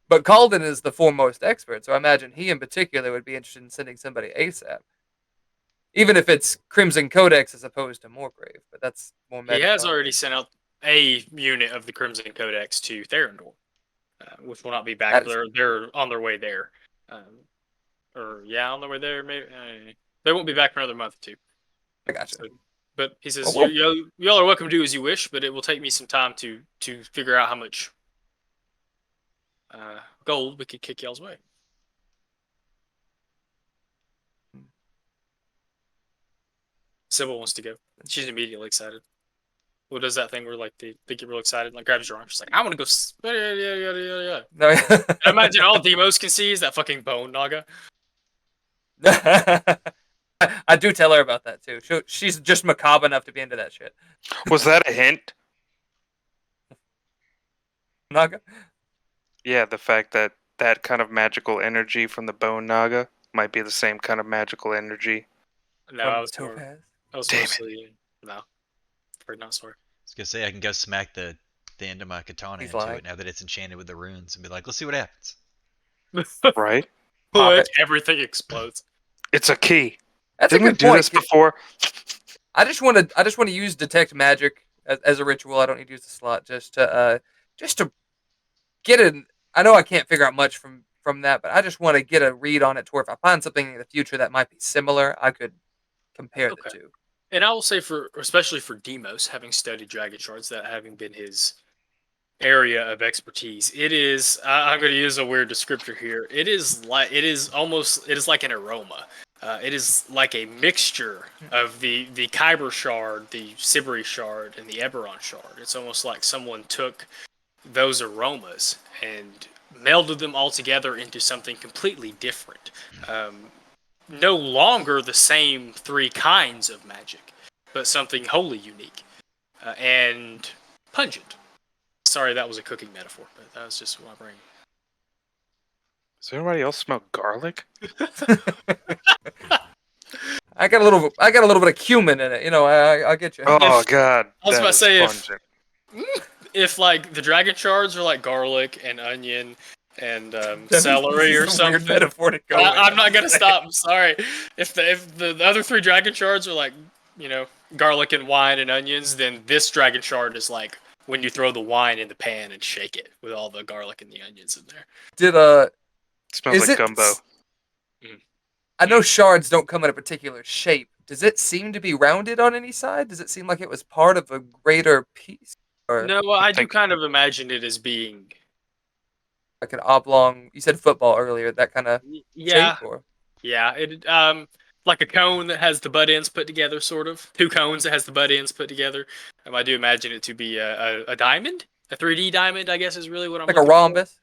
But Calden is the foremost expert, so I imagine he in particular would be interested in sending somebody ASAP. Even if it's Crimson Codex as opposed to Morgrave, but that's more He has already sent out a unit of the Crimson Codex to Therendor, which will not be back. They're on their way there. On their way there. Maybe they won't be back for another month or two. I gotcha. But he says, y'all are welcome to do as you wish, but it will take me some time to figure out how much gold we could kick y'all's way. Sybil wants to go. She's immediately excited. Well, does that thing where like they get real excited, like grabs your arm. She's like, "I want to go." Yeah. No. I imagine all Demos can see is that fucking bone naga. I do tell her about that too. She's just macabre enough to be into that shit. Was that a hint? Naga? Yeah, the fact that that kind of magical energy from the bone naga might be the same kind of magical energy. No, I was mostly no. Afraid not, sorry. I was gonna say I can go smack the end of my katana into it now that it's enchanted with the runes and be like, let's see what happens. Right? Everything explodes. It's a key. That's Didn't a we good do point. this before? I just want to use detect magic as a ritual. I don't need to use the slot just to get an. I know I can't figure out much from that, but I just want to get a read on it to where if I find something in the future that might be similar, I could compare the two. And I will say, especially for Demos, having studied Dragon Shards, that having been his area of expertise, it is. I'm going to use a weird descriptor here. It is like an aroma. It is like a mixture of the Kyber Shard, the Sibri Shard, and the Eberron Shard. It's almost like someone took those aromas and melded them all together into something completely different. No longer the same three kinds of magic, but something wholly unique and pungent. Sorry, that was a cooking metaphor, but that was just my brain. Does anybody else smell garlic? I got a little bit of cumin in it. I get you. Oh god! I was about to say if like the dragon shards are like garlic and onion and celery or something. Weird metaphor to go I'm not gonna stop. I'm sorry. If the other three dragon shards are like garlic and wine and onions, then this dragon shard is like when you throw the wine in the pan and shake it with all the garlic and the onions in there. It smells like gumbo. I know shards don't come in a particular shape. Does it seem to be rounded on any side? Does it seem like it was part of a greater piece? No, I do kind of imagine it as being like an oblong. You said football earlier. That kind of shape, or? Yeah. It like a cone that has the butt ends put together, sort of. Two cones that has the butt ends put together. I do imagine it to be a diamond, a 3D diamond. I guess is really what I'm like a rhombus.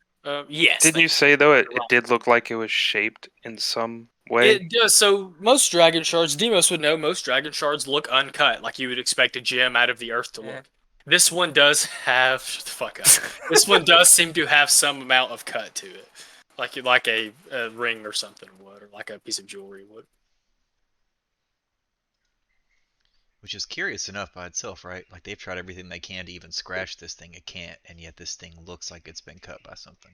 Yes. Didn't you say though it did look like it was shaped in some way? It does. So most dragon shards, Demos would know, most dragon shards look uncut, like you would expect a gem out of the earth to Yeah. look. This one does have shut the fuck up. This one does seem to have some amount of cut to it, like a ring or something would, or like a piece of jewelry would. Which is curious enough by itself, right? Like they've tried everything they can to even scratch this thing. It can't, and yet this thing looks like it's been cut by something.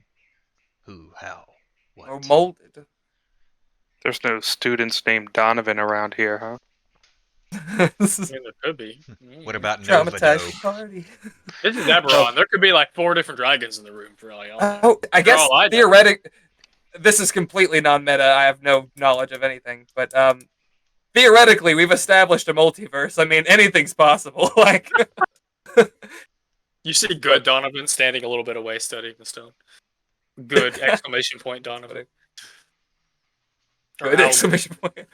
Who? How? What? Or molded. There's no students named Donovan around here, huh? This I is mean, there could be. What about Nova? traumatized party. This is Eberron. There could be like 4 different dragons in the room for all I know. Oh, I guess all I know. theoretic. This is completely non-meta. I have no knowledge of anything, but theoretically, we've established a multiverse. I mean, anything's possible. Like, You see good Donovan standing a little bit away studying the stone. Good exclamation point, Donovan. Or good owl. exclamation point.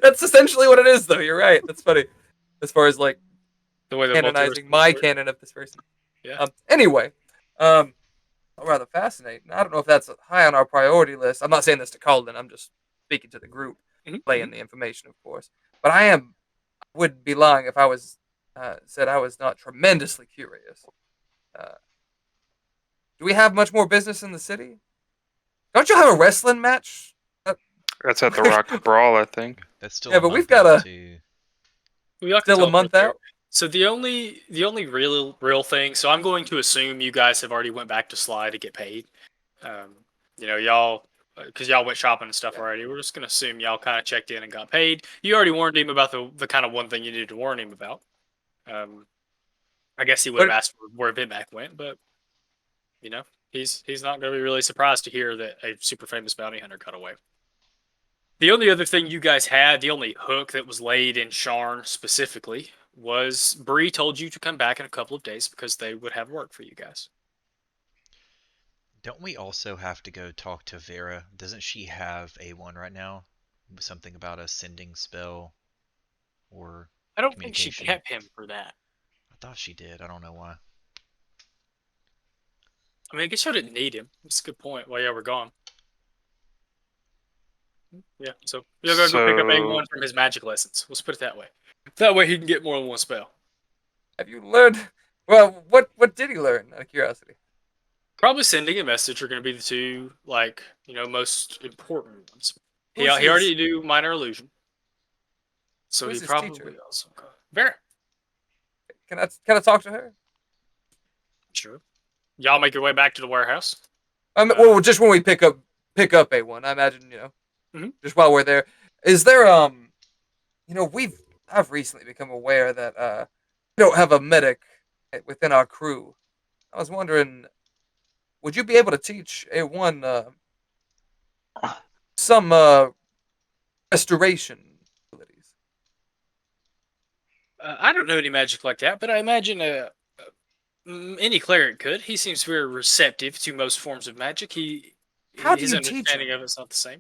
That's essentially what it is, though. You're right. That's funny. As far as like The way the canonizing multiverse my works. canon of this person. Yeah. Anyway, rather fascinating. I don't know if that's high on our priority list. I'm not saying this to Colin. I'm just speaking to the group, Mhm. laying the information, of course. But I would be lying if I was said I was not tremendously curious. Do we have much more business in the city? Don't you have a wrestling match? That's at the Rock Brawl, I think. That's still Yeah, a but we've month got out, a- too. We all can Still a talk month right there. out? So the only real thing. So I'm going to assume you guys have already went back to Sly to get paid. Y'all, because y'all went shopping and stuff already. We're just gonna assume y'all kind of checked in and got paid. You already warned him about the kind of one thing you needed to warn him about. I guess he would have But- asked where Bitmac went, but he's not gonna be really surprised to hear that a super famous bounty hunter got away. The only other thing you guys had, the only hook that was laid in Sharn specifically, was Bree told you to come back in a couple of days because they would have work for you guys. Don't we also have to go talk to Vera? Doesn't she have A1 right now? Something about a sending spell or I don't think she communication. kept him for that. I thought she did. I don't know why. I mean, I guess y'all didn't need him. That's a good point while y'all were gone. Yeah, so you're going to go pick up A1 from his magic lessons. Let's put it that way. That way he can get more than one spell. Have you learned? Well, what did he learn? Out of curiosity. Probably sending a message are going to be the two, most important ones. He Who's his- already knew minor illusion. So Who's he his probably teacher? also got Vera. Can I talk to her? Sure. Y'all make your way back to the warehouse. Well, just when we pick up A1, I imagine Mhm. just while we're there. Is there I've recently become aware that we don't have a medic within our crew. I was wondering, would you be able to teach A1 some restoration abilities? I don't know any magic like that, but I imagine any cleric could. He seems very receptive to most forms of magic. How do his you teach understanding him? of it's not the same.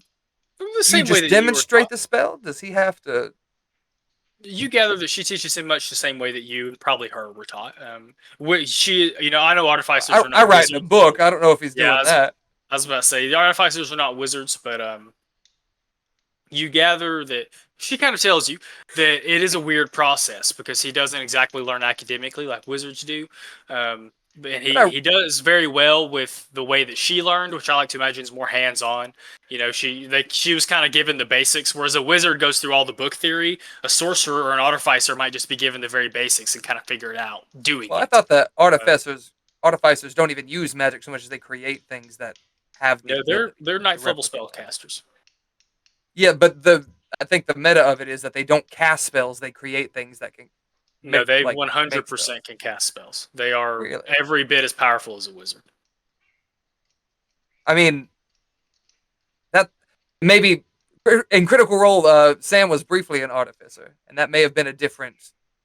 The Do you same way just that you were demonstrate taught. the spell? Does he have to? You gather that she teaches him much the same way that you and probably her were taught. I know artificers are not I write in a wizards. book. I don't know if he's Yeah, doing that. I was about to say the artificers are not wizards, but you gather that she kind of tells you that it is a weird process because he doesn't exactly learn academically like wizards do. And he does very well with the way that she learned, which I like to imagine is more hands-on. She was kind of given the basics, whereas a wizard goes through all the book theory. A sorcerer or an artificer might just be given the very basics and kind of figure it out doing Well, I it. thought that artificers don't even use magic so much as they create things that have the No, ability they're to ninth level replicate that. spellcasters. Yeah, but I think the meta of it is that they don't cast spells; they create things that can. No, make- they like, 100% make can cast spells. They are Really? every bit as powerful as a wizard. I mean, that maybe in Critical Role, Sam was briefly an artificer, and that may have been a different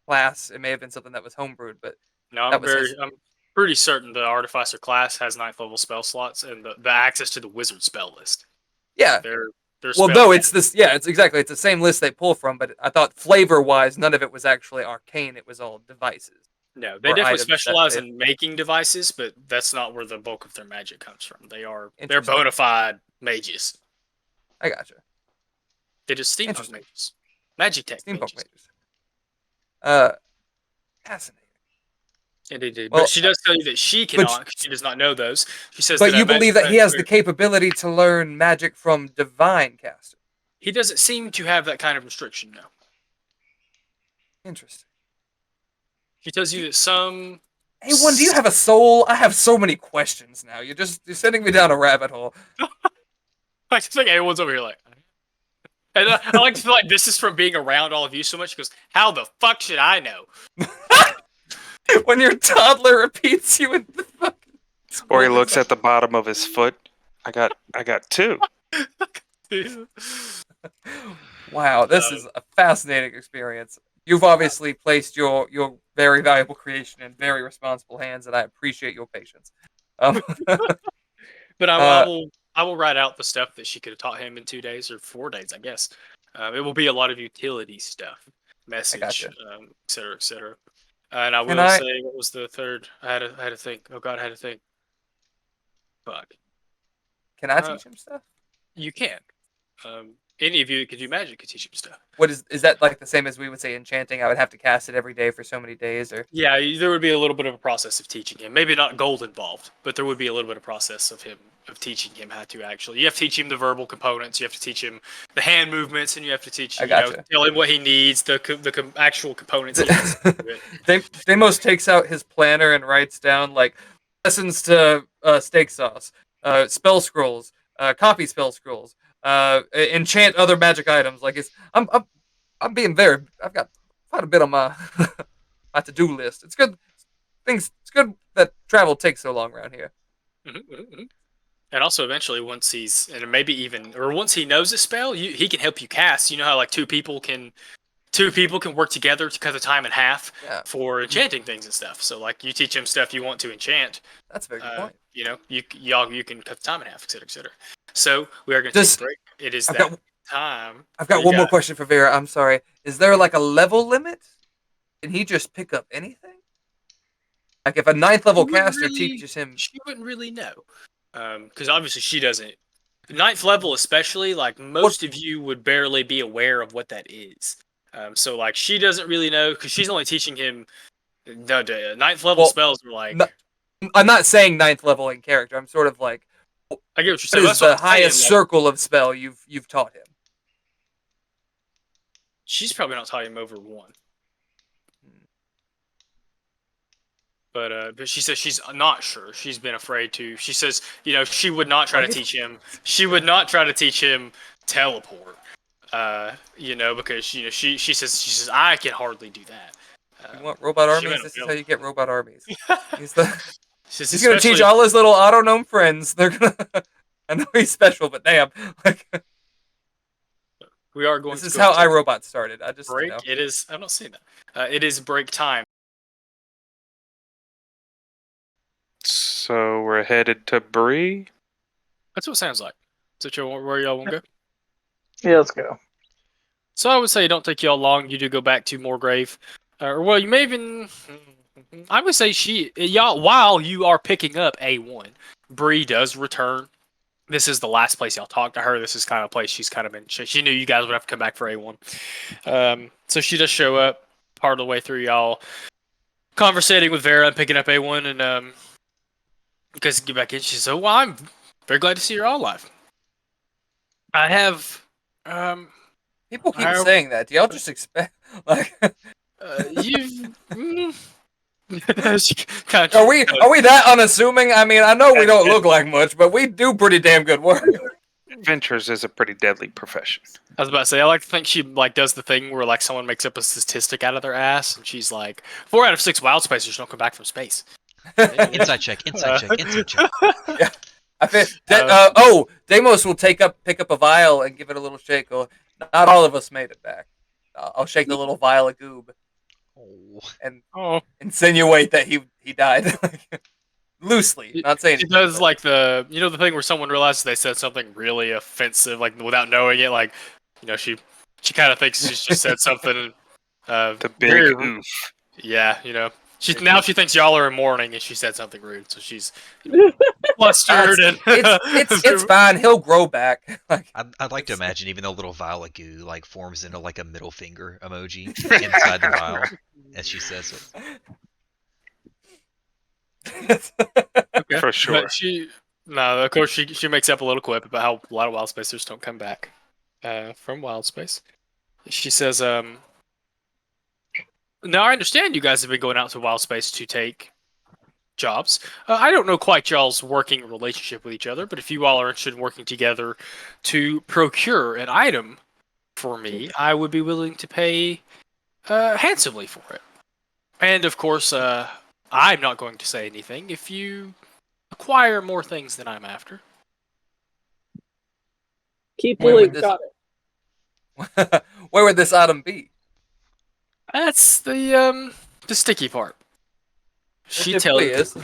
class. It may have been something that was homebrewed, but No, That was his- I'm pretty certain the artificer class has ninth level spell slots and the access to the wizard spell list. yeah. They're Well, spell no, it's this. Yeah, it's exactly. It's the same list they pull from, but I thought flavor-wise, none of it was actually arcane. It was all devices. No, they or definitely items that specialize they- in making devices, but that's not where the bulk of their magic comes from. They're Interesting. bona fide mages. I gotcha. It is steampunk Interesting. mages. Magic tech Steampunk mages. mages. Fascinating. Indeed. Well, But she does tell you that she cannot. She does not know those. She says but that you believe that he has the magic- capability to learn magic from divine caster. He doesn't seem to have that kind of restriction, no. Interesting. She tells you that some. A1, do you have a soul? I have so many questions now. You're sending me down a rabbit hole. I just think everyone's over here like. And I like to feel like this is from being around all of you so much. She goes, how the fuck should I know? When your toddler repeats you in the fucking Or he looks at the bottom of his foot. I got 2. Wow, this is a fascinating experience. You've obviously placed your very valuable creation in very responsible hands, and I appreciate your patience. But I will write out the stuff that she could have taught him in 2 days or 4 days, I guess. It will be a lot of utility stuff, message, gotcha. et cetera, et cetera. And I will Can say, what was the third? I had to think. Oh God, I had to think. Fuck. Can I teach him stuff? You can. Any of you that could do magic could teach him stuff. What is that like the same as we would say enchanting? I would have to cast it every day for so many days, or Yeah, there would be a little bit of a process of teaching him. Maybe not gold involved, but there would be a little bit of process of teaching him how to actually. You have to teach him the verbal components. You have to teach him the hand movements, and you have to teach him, tell him what he needs, the actual components. He needs to do it. Deimos takes out his planner and writes down like lessons to steak sauce, spell scrolls, copy spell scrolls, enchant other magic items. Like I'm being very. I've got quite a bit on my my to-do list. It's good. It's good that travel takes so long around here. And also, eventually, once he knows a spell, he can help you cast. You know how like two people can work together to cut the time in half for enchanting things and stuff. So like you teach him stuff you want to enchant. That's a very good point. You know, you can cut the time in half, et cetera, et cetera. So we are going to take a break. It is time. I've got one more question for Vera. I'm sorry. Is there like a level limit? Can he just pick up anything? Like if a 9th level caster teaches him, she wouldn't really know, because obviously she doesn't. 9th level, especially, like most of you would barely be aware of what that is. So like she doesn't really know because she's only teaching him. No, 9th level spells are like. I'm not saying 9th level in character. I'm sort of like. I get what you're saying. What is the highest circle of spell you've taught him? She's probably not taught him over 1. But she says she's not sure. She's been afraid to. She says, she would not try to teach him. She would not try to teach him teleport. Because she says I can hardly do that. You want robot armies? This is how you get robot armies. He's gonna teach all his little auto gnome friends. They're gonna. I know he's special, but damn, we are going. This is how iRobot started. I just break. It is. I'm not saying that. It is break time. So we're headed to Bree? That's what it sounds like. Is that where y'all want to go? Yeah, let's go. So I would say it don't take y'all long. You do go back to Morgrave. You may even... I would say while you are picking up A1, Bree does return. This is the last place y'all talk to her. This is kind of a place she's kind of been... She knew you guys would have to come back for A1. So she does show up part of the way through y'all conversating with Vera and picking up A1 and... Because get back in, she says, "Oh, well, I'm very glad to see you're all alive. I have, people keep saying that. Do y'all just expect like you've? Are we that unassuming? I mean, I know we don't look like much, but we do pretty damn good work. Adventures is a pretty deadly profession. I was about to say, I like to think she like does the thing where like someone makes up a statistic out of their ass, and she's like, 4 out of 6 Wildspacers don't come back from space. Inside check. Yeah. I think Deimos will pick up a vial and give it a little shake. Not all of us made it back. I'll shake the little vial of goob and insinuate that he died. Loosely, not saying it does like the thing where someone realizes they said something really offensive, like without knowing it, like she kind of thinks she's just said something. The big oof. Yeah, she thinks y'all are in mourning and she said something rude, so she's flustered and It's fine. He'll grow back. I'd like to imagine even the little vial of goo like forms into like a middle finger emoji inside the vial as she says it. Okay. For sure. But of course, she makes up a little quip about how a lot of Wildspacers don't come back from Wildspace. She says, now I understand you guys have been going out to Wildspace to take jobs. I don't know quite y'all's working relationship with each other, but if you all are interested in working together to procure an item for me, I would be willing to pay handsomely for it. And of course, I'm not going to say anything if you acquire more things than I'm after. Keep Where would Lily got it. Where would this item be? That's the sticky part. She tells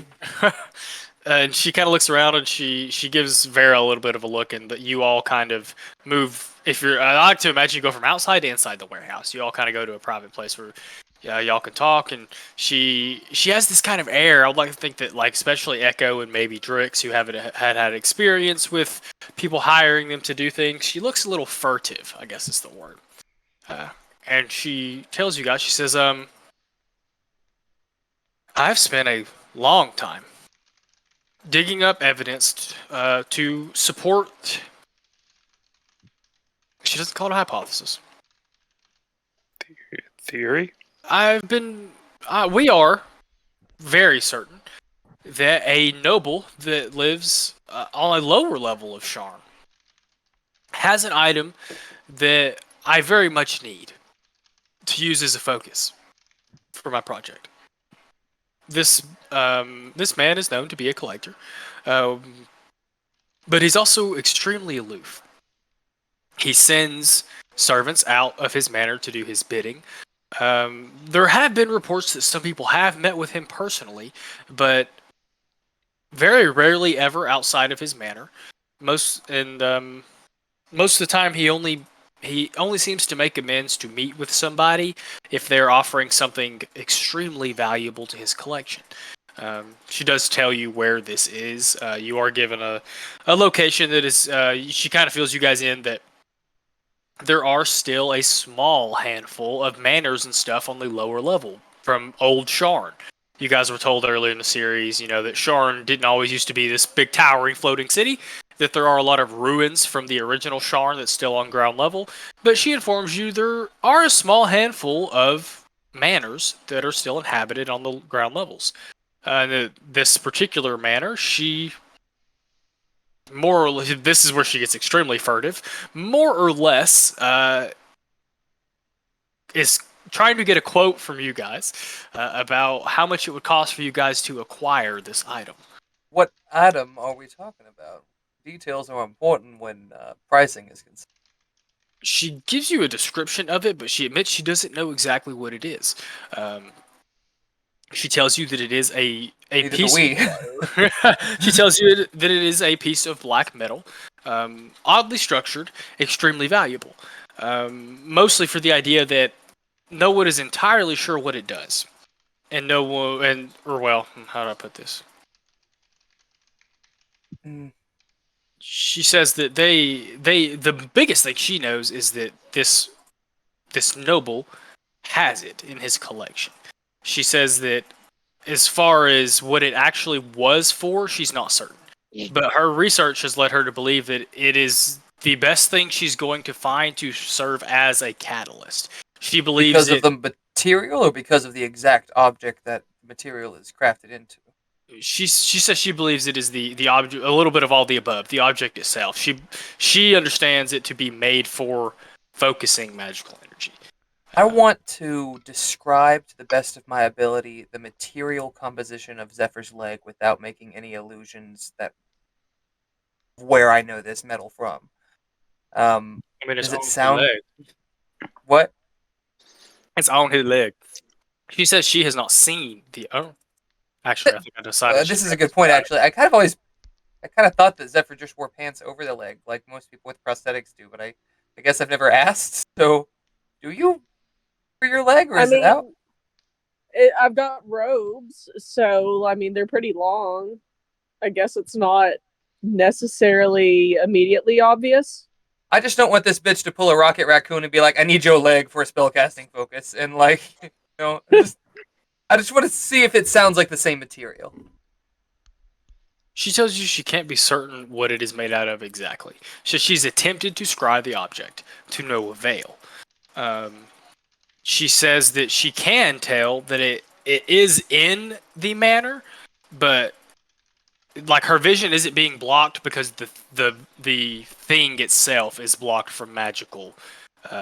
and she kind of looks around and she gives Vera a little bit of a look, and that you all kind of move. If you're, I like to imagine you go from outside to inside the warehouse. You all kind of go to a private place where y'all can talk, and she has this kind of air. I would like to think that, like, especially Echo and maybe Drix, who haven't had experience with people hiring them to do things, she looks a little furtive, I guess is the word. And she tells you guys, she says, I've spent a long time digging up evidence to support. She doesn't call it a hypothesis. Theory? We are very certain that a noble that lives on a lower level of Sharn has an item that I very much need to use as a focus for my project. This man is known to be a collector, but he's also extremely aloof. He sends servants out of his manor to do his bidding. There have been reports that some people have met with him personally, but very rarely ever outside of his manor. Most of the time, he only seems to make amends to meet with somebody if they're offering something extremely valuable to his collection. She does tell you where this is. You are given a location that is. She kind of fills you guys in that there are still a small handful of manors and stuff on the lower level from old Sharn. You guys were told earlier in the series, that Sharn didn't always used to be this big towering floating city, that there are a lot of ruins from the original Sharn that's still on ground level, but she informs you there are a small handful of manors that are still inhabited on the ground levels. This particular manor, this is where she gets extremely furtive, more or less is trying to get a quote from you guys about how much it would cost for you guys to acquire this item. What item are we talking about? Details are important when pricing is considered. She gives you a description of it, but she admits she doesn't know exactly what it is. She tells you that it is a piece. She tells you that it is a piece of black metal, oddly structured, extremely valuable. Mostly for the idea that no one is entirely sure what it does, and how do I put this? She says that the biggest thing she knows is that this noble has it in his collection. She says that as far as what it actually was for, she's not certain. But her research has led her to believe that it is the best thing she's going to find to serve as a catalyst. She believes because of the material, or because of the exact object that material is crafted into. She says she believes it is the object, a little bit of all the above. The object itself, she understands it to be made for focusing magical energy. I want to describe to the best of my ability the material composition of Zephyr's leg without making any allusions that where I know this metal from. Does it sound? What? It's on his leg. She says she has not seen the. Oh, actually, I think I decided. This is a good point. Actually, I kind of thought that Zephyr just wore pants over the leg, like most people with prosthetics do. But I guess I've never asked. So, do you for your leg, or is it out? I've got robes, so they're pretty long. I guess it's not necessarily immediately obvious. I just don't want this bitch to pull a Rocket Raccoon and be like, I need your leg for a spellcasting focus. And like, I just want to see if it sounds like the same material. She tells you she can't be certain what it is made out of exactly. So she's attempted to scry the object to no avail. She says that she can tell that it is in the manor, but like her vision isn't being blocked because the thing itself is blocked from magical.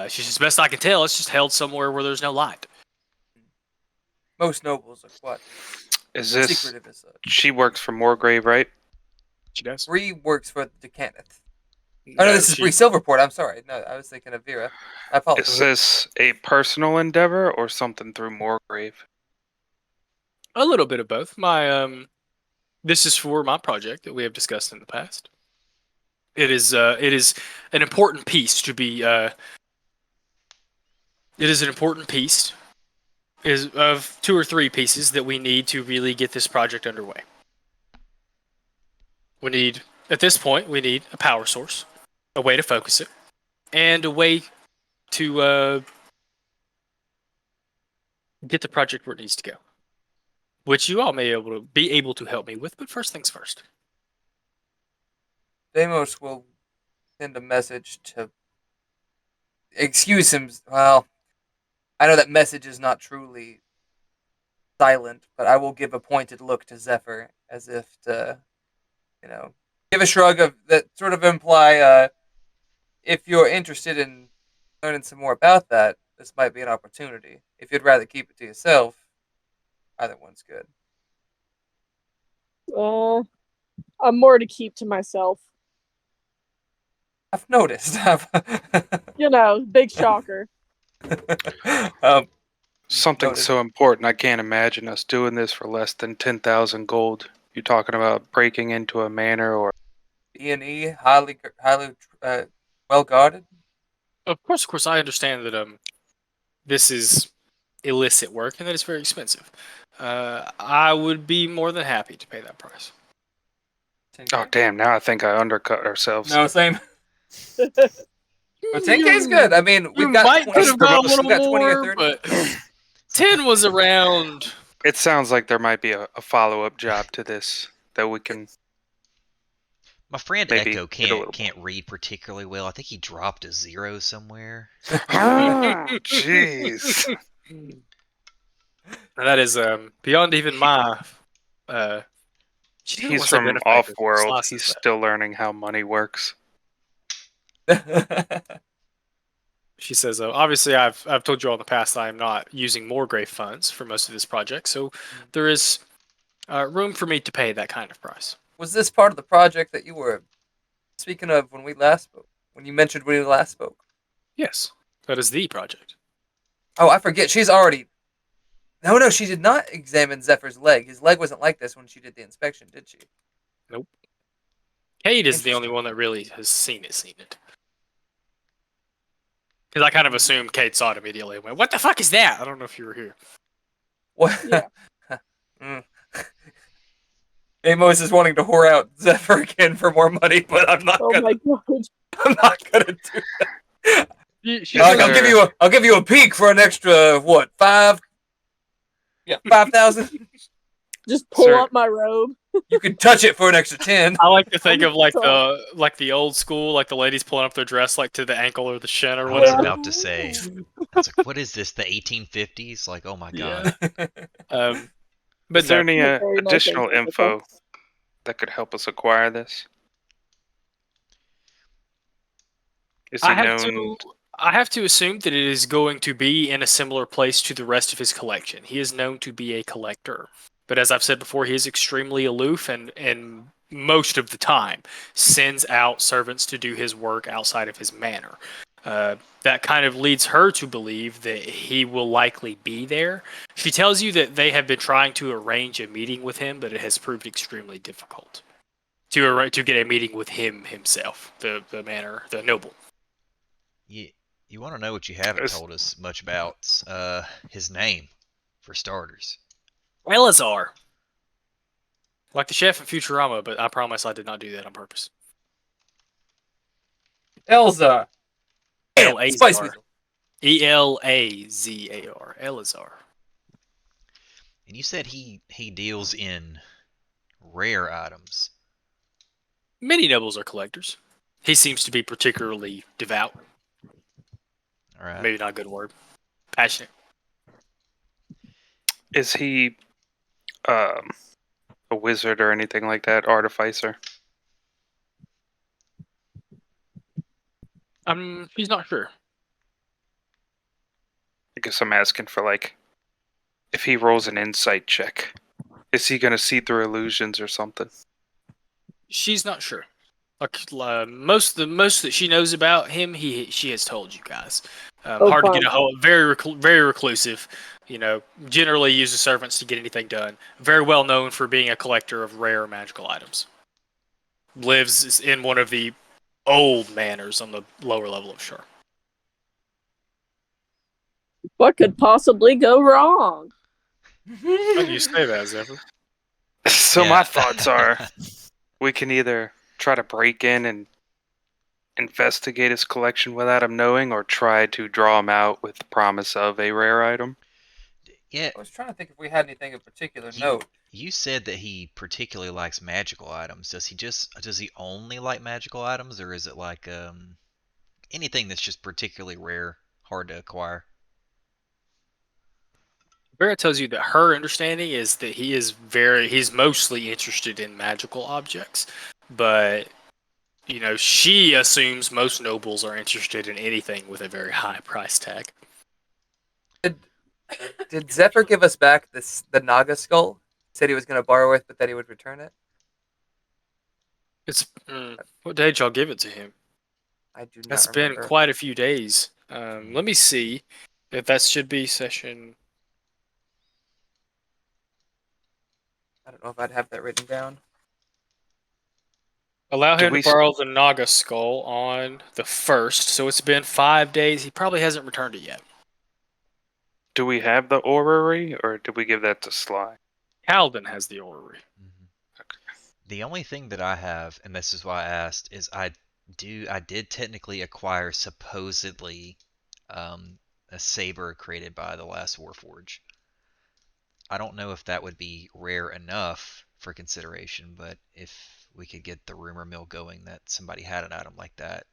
She says, best I can tell, it's just held somewhere where there's no light. Most nobles are what? Is this? Secretive as such. She works for Morgrave, right? She does. Bree works for the Decaneth. Oh no, this is Bree Silverport. I'm sorry. No, I was thinking of Vera. I apologize. Is this a personal endeavor or something through Morgrave? A little bit of both. This is for my project that we have discussed in the past. It is an important piece to be. It is an important piece. Is of 2 or 3 pieces that we need to really get this project underway. At this point, we need a power source, a way to focus it, and a way to get the project where it needs to go. Which you all may be able to help me with, but first things first. Deimos will send a message to excuse him. Well, I know that message is not truly silent, but I will give a pointed look to Zephyr as if to, give a shrug of that sort of imply, if you're interested in learning some more about that, this might be an opportunity. If you'd rather keep it to yourself, either one's good. I'm more to keep to myself. I've noticed. Big shocker. Something so important, I can't imagine us doing this for less than 10,000 gold. You talking about breaking into a manor or E&E, highly well guarded? Of course, I understand that this is illicit work and that it's very expensive. I would be more than happy to pay that price. Oh damn! Now I think I undercut ourselves. No, same. But 10K is good. I mean, we've got might 20, could have got a little 20 more, or 30. but 10 was around. It sounds like there might be a follow-up job to this that we can. My friend maybe Echo get a little can't read particularly well. I think he dropped a 0 somewhere. Jeez. That is beyond even my. He's from off-world. He's still learning how money works. She says, obviously, I've told you all in the past that I am not using Morgrave funds for most of this project, so there is room for me to pay that kind of price. Was this part of the project that you were speaking of when we last spoke? When you mentioned when we last spoke? Yes, that is the project. Oh, I forget. She's already... No, she did not examine Zephyr's leg. His leg wasn't like this when she did the inspection, did she? Nope. Kate is the only one that really has seen it. Because I kind of assumed Kate saw it immediately and went, what the fuck is that? I don't know if you were here. What? Yeah. Amos is wanting to whore out Zephyr again for more money, but I'm not gonna. My God. I'm not gonna do that. I'll give you a peek for an extra what, 5? Yeah, 5,000. Just pull up my robe. You can touch it for an extra 10. I like to think of like the old school, like the ladies pulling up their dress like to the ankle or the shin or whatever. I was about to say, I was like, what is this? The 1850s? Like, oh my god. But is there any additional info that could help us acquire this? Is he known? I have to assume that it is going to be in a similar place to the rest of his collection. He is known to be a collector. But as I've said before, he is extremely aloof and most of the time sends out servants to do his work outside of his manor. That kind of leads her to believe that he will likely be there. She tells you that they have been trying to arrange a meeting with him, but it has proved extremely difficult to get a meeting with him himself, the noble. You want to know what you haven't told us much about? His name, for starters. Elazar. Like the chef in Futurama, but I promise I did not do that on purpose. Elza. Damn, Spice Elazar. Weasel. Elazar. Elazar. And you said he deals in rare items. Many nobles are collectors. He seems to be particularly devout. All right. Maybe not a good word. Passionate. Is he a wizard or anything like that? Artificer? She's not sure. I guess I'm asking for, like, if he rolls an insight check, is he going to see through illusions or something? She's not sure. Like most that she knows about him, she has told you guys. Hard to fine. get a hold. Very reclusive. You know, generally uses servants to get anything done. Very well known for being a collector of rare magical items. Lives in one of the old manors on the lower level of Sharn. What could possibly go wrong? How do you say that, Zephyr? So Yeah. my thoughts are, we can either try to break in and investigate his collection without him knowing, or try to draw him out with the promise of a rare item. Yeah, I was trying to think if we had anything of particular note. you said that he particularly likes magical items. Does he only like magical items, or is it like anything that's just particularly rare, hard to acquire? Vera tells you that her understanding is that he's mostly interested in magical objects, but you know, she assumes most nobles are interested in anything with a very high price tag. Did Zephyr give us back the Naga skull? Said he was going to borrow it, but that he would return it. It's what day did y'all give it to him? I do not That's remember. been quite a few days. Let me see if that should be session. I don't know if I'd have that written down. Allow Do him we to borrow the Naga skull on the 1st, so it's been 5 days. He probably hasn't returned it yet. Do we have the orrery, or did we give that to Sly? Halden has the orrery. The only thing that I have, and this is why I asked, is I did technically acquire supposedly a saber created by the last Warforge. I don't know if that would be rare enough for consideration, but if we could get the rumor mill going that somebody had an item like that,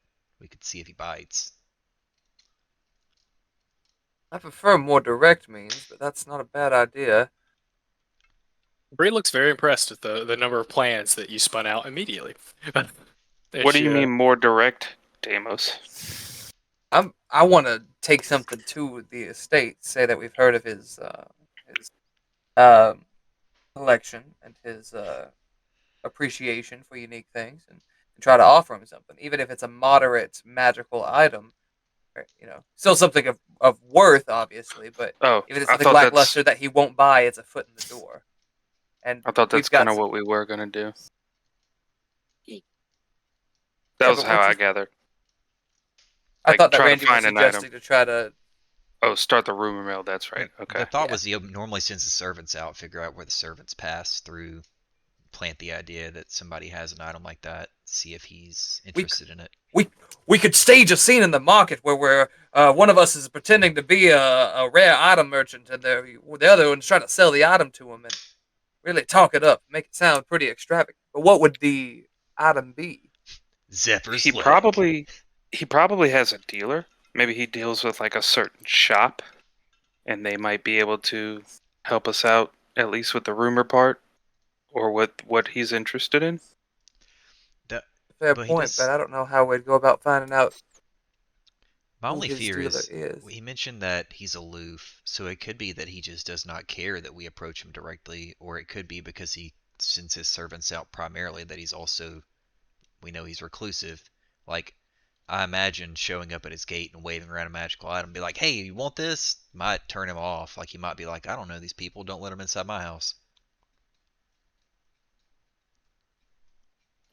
we could see if he bites. I prefer more direct means, but that's not a bad idea. Bree looks very impressed at the number of plans that you spun out immediately. What do you mean more direct, Deimos? I want to take something to the estate. Say that we've heard of his collection and his appreciation for unique things, and try to offer him something, even if it's a moderate magical item. You know, still something of worth, obviously, but Oh, if it's I something thought lackluster that he won't buy, it's a foot in the door. And I thought that's we've got kind of some- what we were gonna do. Yeah, That was but how once I you- gathered. I Like, thought that try to Randy was find an item. suggesting to try to. Oh, start the rumor mill. That's right. Okay. The thought Yeah. was he normally sends the servants out, figure out where the servants pass through, plant the idea that somebody has an item like that, see if he's interested in it. We could stage a scene in the market where one of us is pretending to be a rare item merchant, and the other one's trying to sell the item to him, and really talk it up, make it sound pretty extravagant. But what would the item be? Zephyr's He leg. probably has a dealer. Maybe he deals with like a certain shop, and they might be able to help us out at least with the rumor part, or with what he's interested in. Fair But he point, does- but I don't know how we'd go about finding out. My who only his fear dealer is he mentioned that he's aloof, so it could be that he just does not care that we approach him directly, or it could be because he sends his servants out primarily that we know he's reclusive. Like, I imagine showing up at his gate and waving around a magical item, be like, "Hey, you want this?" Might turn him off. Like, he might be like, "I don't know these people. Don't let them inside my house."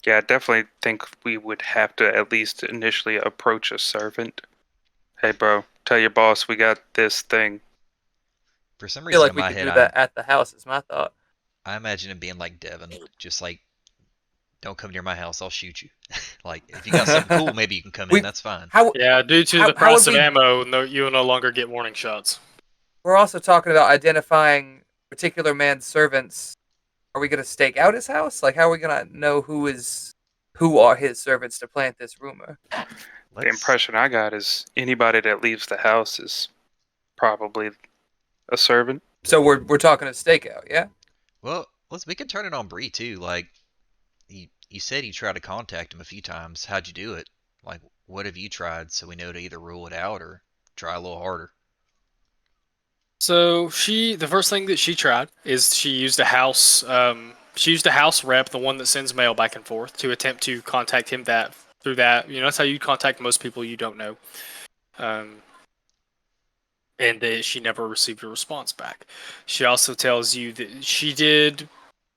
Yeah, I definitely think we would have to at least initially approach a servant. Hey, bro, tell your boss we got this thing. For some I feel reason like in we my could head, do that at the house. Is my thought. I imagine it being like Devin, just like, don't come near my house, I'll shoot you. Like, if you got something cool, maybe you can come in. We- That's fine. How Yeah, due to How- the how price would of we- ammo, you will no longer get warning shots. we're also talking about identifying particular man's servants. Are we going to stake out his house? Like, how are we going to know who are his servants to plant this rumor? The impression I got is anybody that leaves the house is probably a servant. So we're talking a stakeout, yeah? Well, we could turn it on Bree too. Like, you said you tried to contact him a few times. How'd you do it? Like, what have you tried so we know to either rule it out or try a little harder? So the first thing that she tried is she used a house rep, the one that sends mail back and forth, to attempt to contact him through that. That's how you contact most people you don't know. And she never received a response back. She also tells you that she did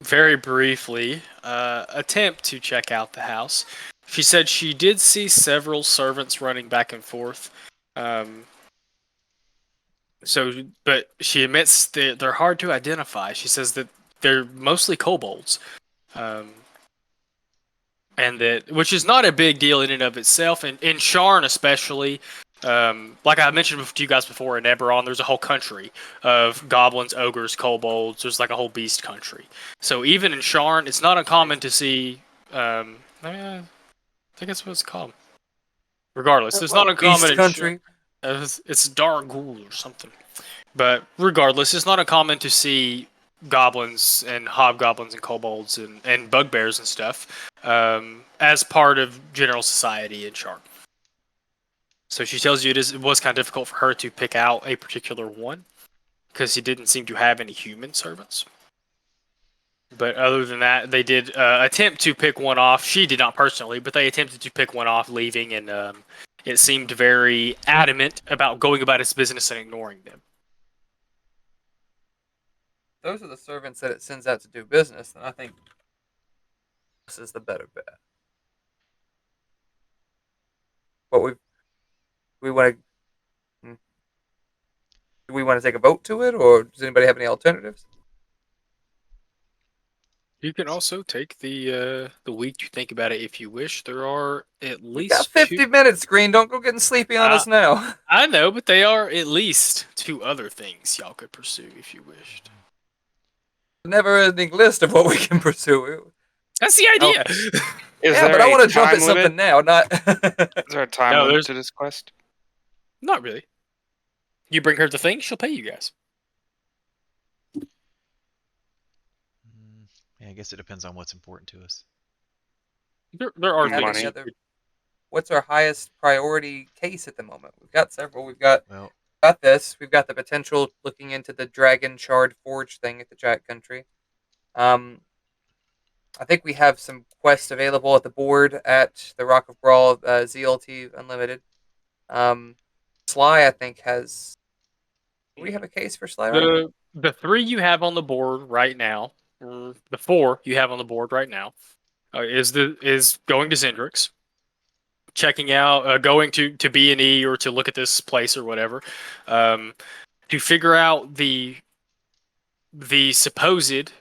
very briefly attempt to check out the house. She said she did see several servants running back and forth. But she admits that they're hard to identify. She says that they're mostly kobolds, and which is not a big deal in and of itself. And in Sharn, especially, like I mentioned to you guys before, in Eberron, there's a whole country of goblins, ogres, kobolds. There's like a whole beast country. So even in Sharn, it's not uncommon to see. I think that's what it's called. Regardless, it's not uncommon. Beast country. It's dark ghoul or something. But regardless, it's not uncommon to see goblins and hobgoblins and kobolds and bugbears and stuff as part of general society in Sharn. So she tells you it was kind of difficult for her to pick out a particular one because he didn't seem to have any human servants. But other than that, they did attempt to pick one off. She did not personally, but they attempted to pick one off, leaving, and it seemed very adamant about going about its business and ignoring them. Those are the servants that it sends out to do business, and I think this is the better bet. But we want to. Do we want to take a vote to it, or does anybody have any alternatives? You can also take the week to think about it if you wish. There are at We least got 50 minutes, Green. Don't go getting sleepy on us now. I know, but they are at least 2 other things y'all could pursue if you wished. Never-ending list of what we can pursue. That's the idea. Yeah, but I want to jump at something now, not. Is there a time No, limit to this quest? Not really. You bring her the thing, she'll pay you guys. Yeah, I guess it depends on what's important to us. There are Have things. any other- What's our highest priority case at the moment? We've got several. We've got this. We've got the potential looking into the Dragon Shard Forge thing at the Giant Country. I think we have some quests available at the board at the Rock of Brawl, ZLT Unlimited. Sly, I think, has. Do we have a case for Sly right now? The 3 you have on the board right now, or the 4 you have on the board right now, is going to Zendrix, checking out, going to B&E or to look at this place or whatever, to figure out the supposed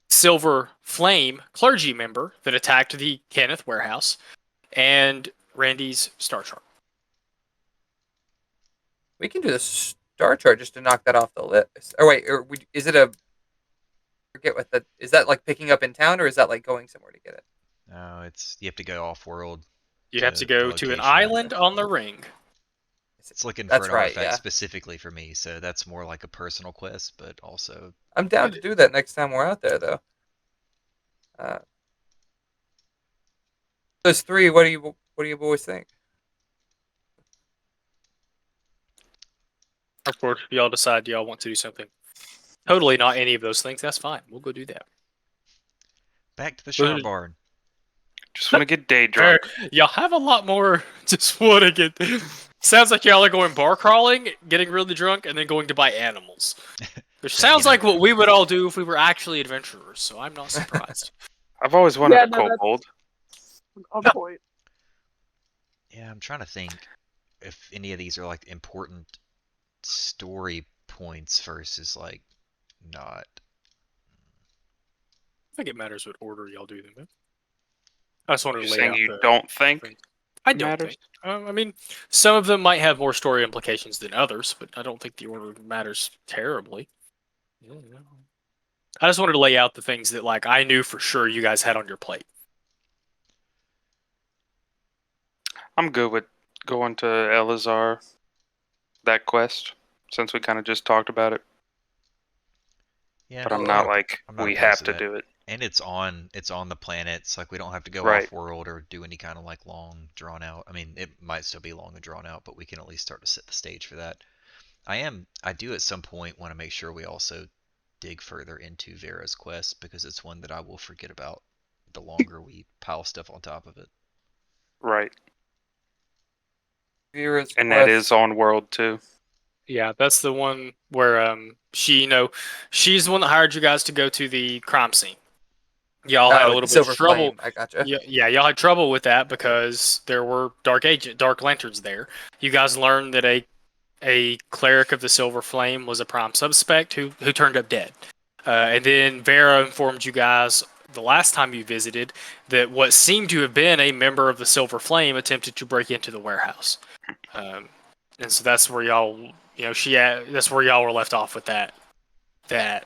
Silver Flame clergy member that attacked the Kenneth warehouse, and Randy's star chart. We can do the star chart just to knock that off the list. Or wait, is it a? Forget what that is. That like picking up in town, or is that like going somewhere to get it? No, you have to go off world. You have to go to an island on the ring. It's looking for That's an right, artifact yeah. specifically for me, so that's more like a personal quest, but also. I'm down to do that next time we're out there, though. Those 3. What do you boys think? Of course, if y'all decide y'all want to do something totally not any of those things, that's fine. We'll go do that. Back to the Sharn barn. Just want to get day drunk. Y'all have a lot more. Just want to get. Sounds like y'all are going bar crawling, getting really drunk, and then going to buy animals. Which sounds like what we would all do if we were actually adventurers. So I'm not surprised. I've always wanted a kobold. On point. Yeah, I'm trying to think if any of these are like important story points versus like not. I think it matters what order y'all do them in. I just wanted You're to lay saying out you the don't think? things. I don't matters? think. I mean, some of them might have more story implications than others, but I don't think the order matters terribly. I just wanted to lay out the things that, like, I knew for sure you guys had on your plate. I'm good with going to Elazar, that quest, since we kind of just talked about it. Yeah, But I'm not we have opposed to that. do it. And it's on the planets. Like we don't have to go Right. off world or do any kind of like long drawn out. I mean, it might still be long and drawn out, but we can at least start to set the stage for that. I do at some point want to make sure we also dig further into Vera's quest because it's one that I will forget about the longer we pile stuff on top of it. Right. Vera's And quest. that is on world too. Yeah, that's the one where she's the one that hired you guys to go to the crime scene. Y'all had a little bit Silver of trouble. Flame. I gotcha. Yeah, y'all had trouble with that because there were dark lanterns there. You guys learned that a cleric of the Silver Flame was a prime suspect who turned up dead. And then Vera informed you guys the last time you visited that what seemed to have been a member of the Silver Flame attempted to break into the warehouse. And so that's where y'all, that's where y'all were left off with that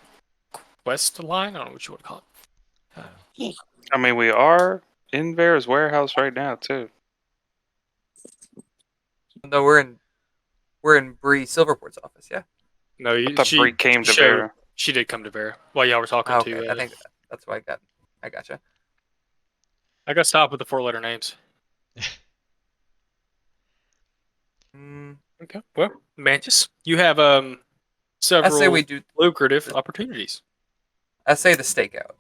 quest line. I don't know what you want to call it. I mean, we are in Vera's warehouse right now too. No, we're in Bree Silverport's office. Yeah. No, I thought Bree came to Vera. She did come to Vera while y'all were talking Okay, to. I think that's why I gotcha. I got stopped with the 4-letter names. Okay. Well, Mantis, you have I several say we do. lucrative opportunities. I say the stakeout.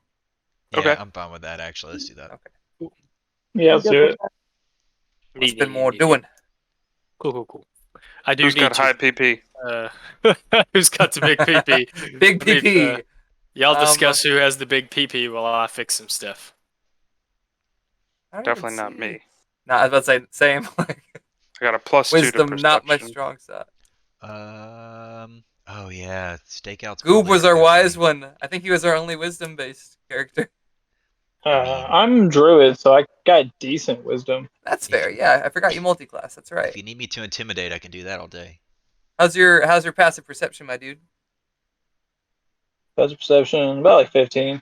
Yeah, Okay. I'm fine with that actually. Let's do that. Okay. Yeah, let's do it. What's been more doing? Cool. I do Who's need got high PP? who's got the big PP? Big PP. Y'all discuss who has the big PP while I fix some stuff. I don't Definitely even not see- me. No, I was about to say same. I got a +2 to Wisdom, perception. not my strong side. Oh yeah, stakeouts. Goob was our wise one. I think he was our only wisdom-based character. I'm druid, so I got decent wisdom. That's fair. Yeah, I forgot you multi-class. That's right. If you need me to intimidate, I can do that all day. How's your passive perception, my dude? Passive perception, about like 15.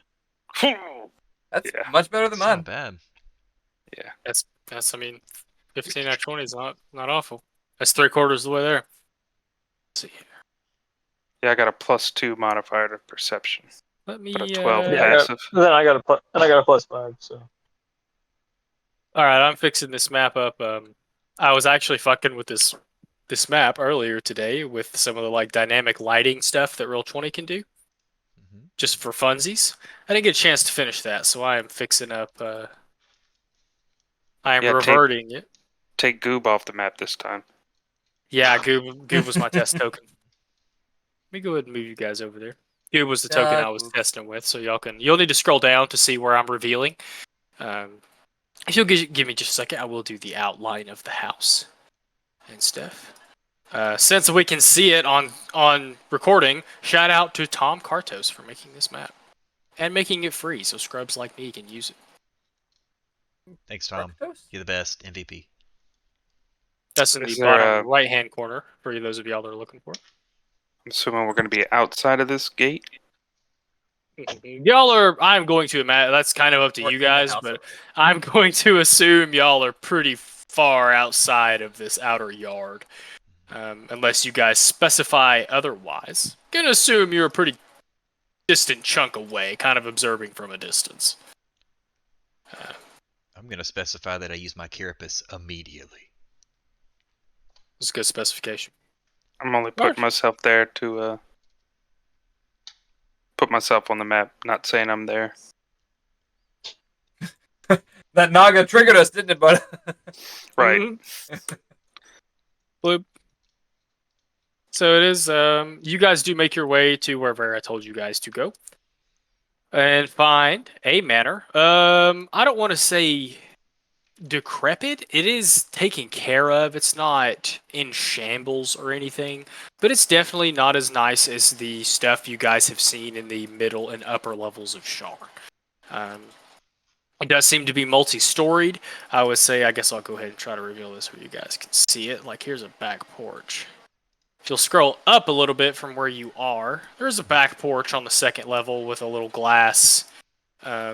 That's Yeah. much better than It's not mine. bad. Yeah. That's I mean, 15 out of 20 is not awful. That's 3/4 of the way there. Let's see. Yeah, I got a +2 modifier to perception, Let me. but a 12 Yeah, passive. Then I got a +5. So All right, I'm fixing this map up. I was actually fucking with this map earlier today with some of the like dynamic lighting stuff that Roll20 can do, just for funsies. I didn't get a chance to finish that, so I am fixing up. I am reverting it. Take Goob off the map this time. Yeah, Goob was my test token. Let me go ahead and move you guys over there. Goob was the token I was Goob. testing with, so you'll need to scroll down to see where I'm revealing. If you'll give me just a second, I will do the outline of the house and stuff. Since we can see it on recording, shout out to Tom Kartos for making this map and making it free, so scrubs like me can use it. Thanks, Tom. You're the best MVP. That's in the Is there bottom right-hand corner for those of y'all that are looking for it. I'm assuming we're going to be outside of this gate. Y'all are. I'm going to imagine that's kind of up to Or you in the guys, house. but I'm going to assume y'all are pretty far outside of this outer yard, unless you guys specify otherwise. Gonna assume you're a pretty distant chunk away, kind of observing from a distance. I'm gonna specify that I use my carapace immediately. It's a good specification. I'm only putting myself there to put myself on the map, not saying I'm there. That Naga triggered us, didn't it, bud? Right. Bloop. So it is. You guys do make your way to wherever I told you guys to go, and find a manor. I don't want to say decrepit. It is taken care of. It's not in shambles or anything, but it's definitely not as nice as the stuff you guys have seen in the middle and upper levels of Sharn. It does seem to be multi-storied. I would say, I guess I'll go ahead and try to reveal this where you guys can see it. Like, here's a back porch. If you'll scroll up a little bit from where you are, there's a back porch on the second level with a little glass. I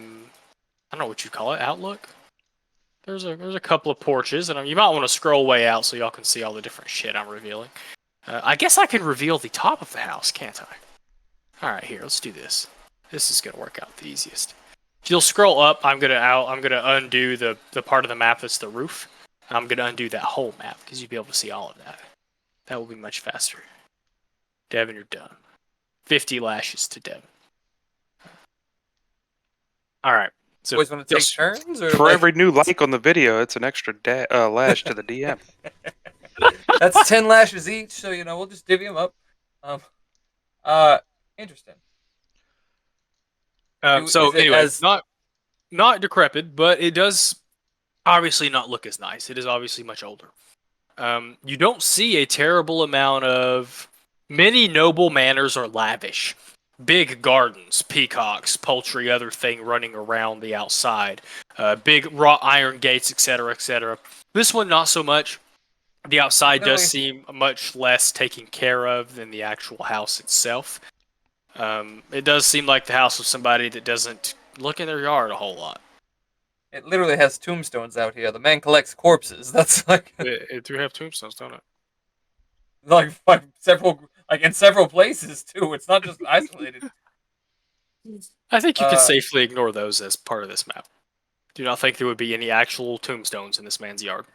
don't know what you call it. Outlook. There's a couple of porches, and you might want to scroll way out so y'all can see all the different shit I'm revealing. I guess I can reveal the top of the house, can't I? All right, here. Let's do this. This is gonna work out the easiest. If you'll scroll up, I'm gonna undo the part of the map that's the roof. I'm gonna undo that whole map because you'll be able to see all of that. That will be much faster. Devin, you're done. 50 lashes to Devin. All right. So Always want to take turns, or For every new like on the video, it's an extra lash to the DM. that's 10 lashes each. So we'll just divvy them up. Interesting. So anyway, not decrepit, but it does obviously not look as nice. It is obviously much older. You don't see a terrible amount of many noble manors are lavish. Big gardens, peacocks, poultry, other thing running around the outside. Big wrought iron gates, etc., etc. This one, not so much. The outside does seem much less taken care of than the actual house itself. It does seem like the house of somebody that doesn't look in their yard a whole lot. It literally has tombstones out here. The man collects corpses. That's like It do have tombstones, don't it? like in several places too. It's not just isolated. I think you can safely ignore those as part of this map. Do not think there would be any actual tombstones in this man's yard.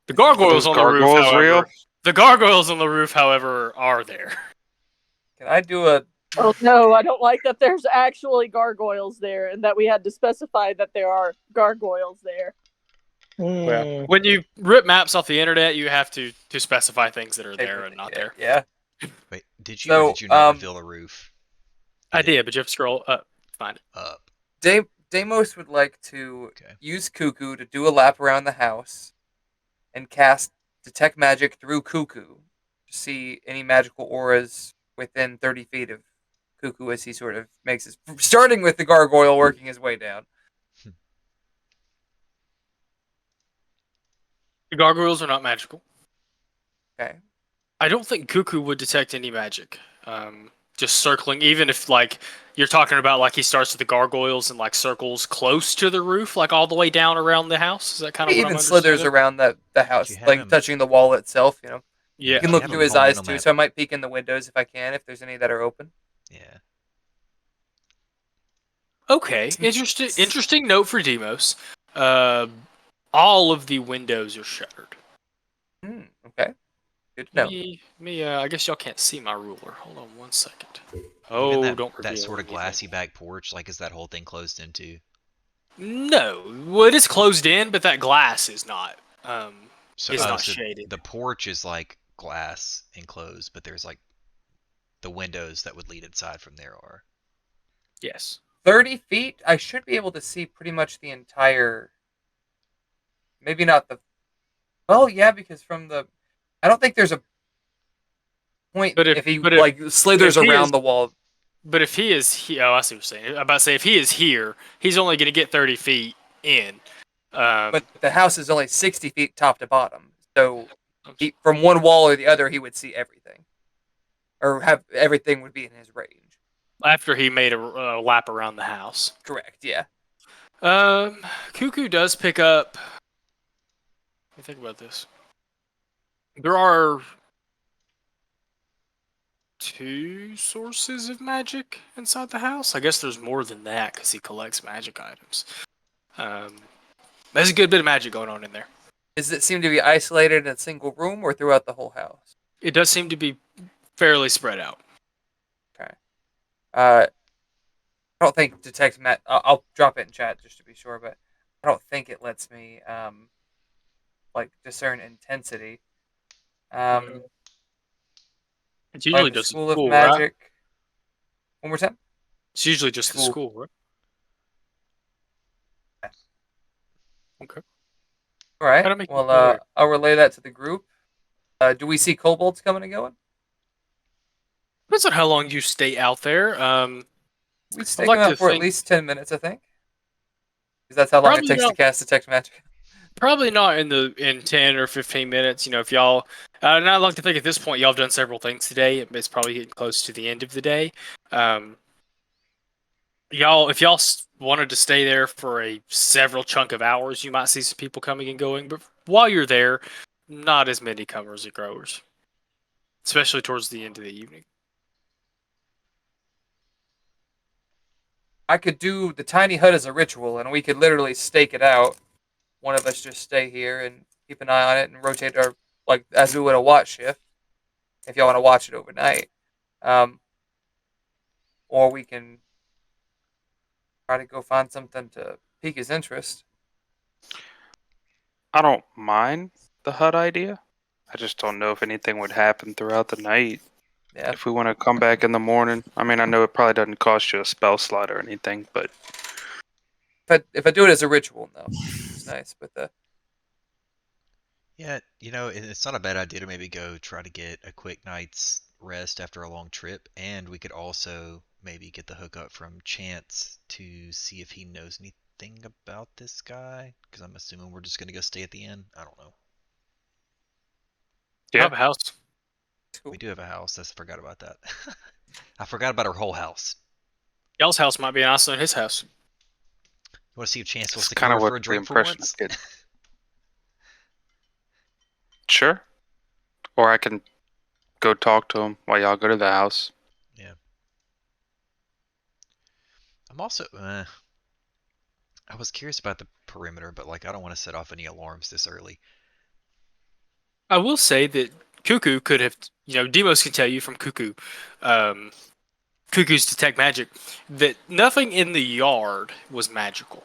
The gargoyles on the roof, however, real? The gargoyles on the roof, however, are there. Can I do a? Oh no, I don't like that there's actually gargoyles there and that we had to specify that there are gargoyles there. Well, when you rip maps off the internet, you have to specify things that are there and not there. Yeah. Wait, did you or did you not reveal the roof? I did, but you have to scroll up to find it. Up. Deimos would like to use Cuckoo to do a lap around the house and cast Detect Magic through Cuckoo to see any magical auras within 30 feet of Cuckoo as he sort of makes his... Starting with the gargoyle, working his way down. The gargoyles are not magical. Okay. I don't think Cuckoo would detect any magic. Just circling, even if you're talking about he starts with the gargoyles and circles close to the roof, all the way down around the house. Is that kind of what I'm slithers around the house, touching the wall itself. Yeah. You can look through his eyes too, so I might peek in the windows if I can, if there's any that are open. Yeah. Okay, interesting note for Deimos. All of the windows are shuttered. Okay. Good to know. I guess y'all can't see my ruler. Hold on one second. That sort of glassy back porch, is that whole thing closed into? No, well, it is closed in, but that glass is not. It's not shaded. The porch is glass enclosed, but there's the windows that would lead inside from there are. Yes. 30 feet, I should be able to see pretty much the entire. Maybe not the. Well, yeah, because from the. I don't think there's a point if he slithers around the wall. But if he is, I see what you're saying. I'm about to say if he is here, he's only going to get 30 feet in. But the house is only 60 feet top to bottom, so from one wall or the other, he would see everything, or everything would be in his range. After he made a lap around the house. Correct. Yeah. Cuckoo does pick up. Let me think about this. There are 2 sources of magic inside the house. I guess there's more than that because he collects magic items. There's a good bit of magic going on in there. Does it seem to be isolated in a single room or throughout the whole house? It does seem to be fairly spread out. Okay. I don't think detect I'll drop it in chat just to be sure, but I don't think it lets me discern intensity. It's usually just School of Magic. Right? One more time. It's usually just the school, right? Yeah. Okay. All right. Gotta make it Well, clear. I'll relay that to the group. Do we see kobolds coming and going? Depends on how long you stay out there. We I'd stake like them to out for at think least 10 minutes, I think. Because that's how long it probably takes to not. cast Detect Magic. Probably not in 10 or 15 minutes. You know, if y'all, and I'd like to think at this point y'all have done several things today. It's probably getting close to the end of the day. Y'all, if y'all wanted to stay there for a several chunk of hours, you might see some people coming and going. But while you're there, not as many comers or growers, especially towards the end of the evening. I could do the tiny hut as a ritual, and we could literally stake it out. One of us just stay here and keep an eye on it and rotate our, like, as we would a watch shift, if y'all want to watch it overnight. Or we can try to go find something to pique his interest. I don't mind the hut idea. I just don't know if anything would happen throughout the night. Yeah. If we want to come back in the morning, I mean, I know it probably doesn't cost you a spell slot or anything, but If I do it as a ritual, no, it's nice. But Yeah, it's not a bad idea to maybe go try to get a quick night's rest after a long trip, and we could also maybe get the hookup from Chance to see if he knows anything about this guy, because I'm assuming we're just gonna go stay at the inn. I don't know. I Yeah. have a house. We do have a house. I forgot about that. I forgot about our whole house. Y'all's house might be nicer than his house. You want to see if Chance wants it's to kind come of over for what a the drink for impression I once? get. Sure. Or I can go talk to him while y'all go to the house. Yeah. I'm also, I was curious about the perimeter, but like I don't want to set off any alarms this early. I will say that Cuckoo could have, Demos can tell you from Cuckoo, Cuckoo's detect magic, that nothing in the yard was magical.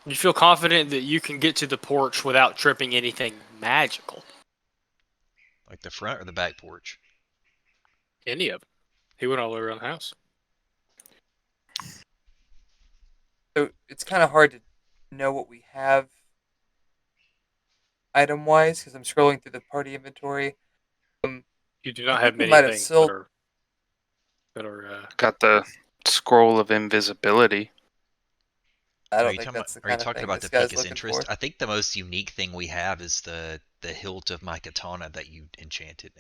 You feel confident that you can get to the porch without tripping anything magical. Like the front or the back porch? Any of it. He went all the way around the house. so it's kind of hard to know what we have item wise because I'm scrolling through the party inventory. You do I not think have we many might have things sold- that are Got the scroll of invisibility. I Are don't you think talking that's the about, are you kind of talking thing about this the guy's pick his looking interest? for. I think the most unique thing we have is the hilt of my katana that you enchanted.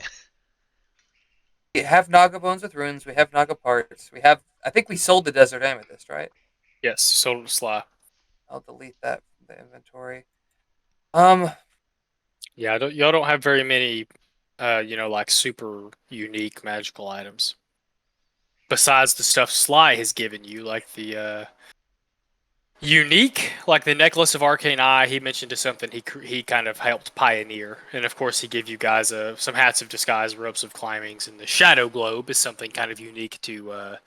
We have Naga bones with runes. We have Naga parts. We have. I think we sold the desert amethyst, right? yes, sold it to Sly. I'll delete that from the inventory. Yeah, y'all don't have very many, like super unique magical items. Besides the stuff Sly has given you, like the unique, like the necklace of arcane eye. He mentioned is something he kind of helped pioneer, and of course he gave you guys some hats of disguise, ropes of climbings, and the shadow globe is something kind of unique to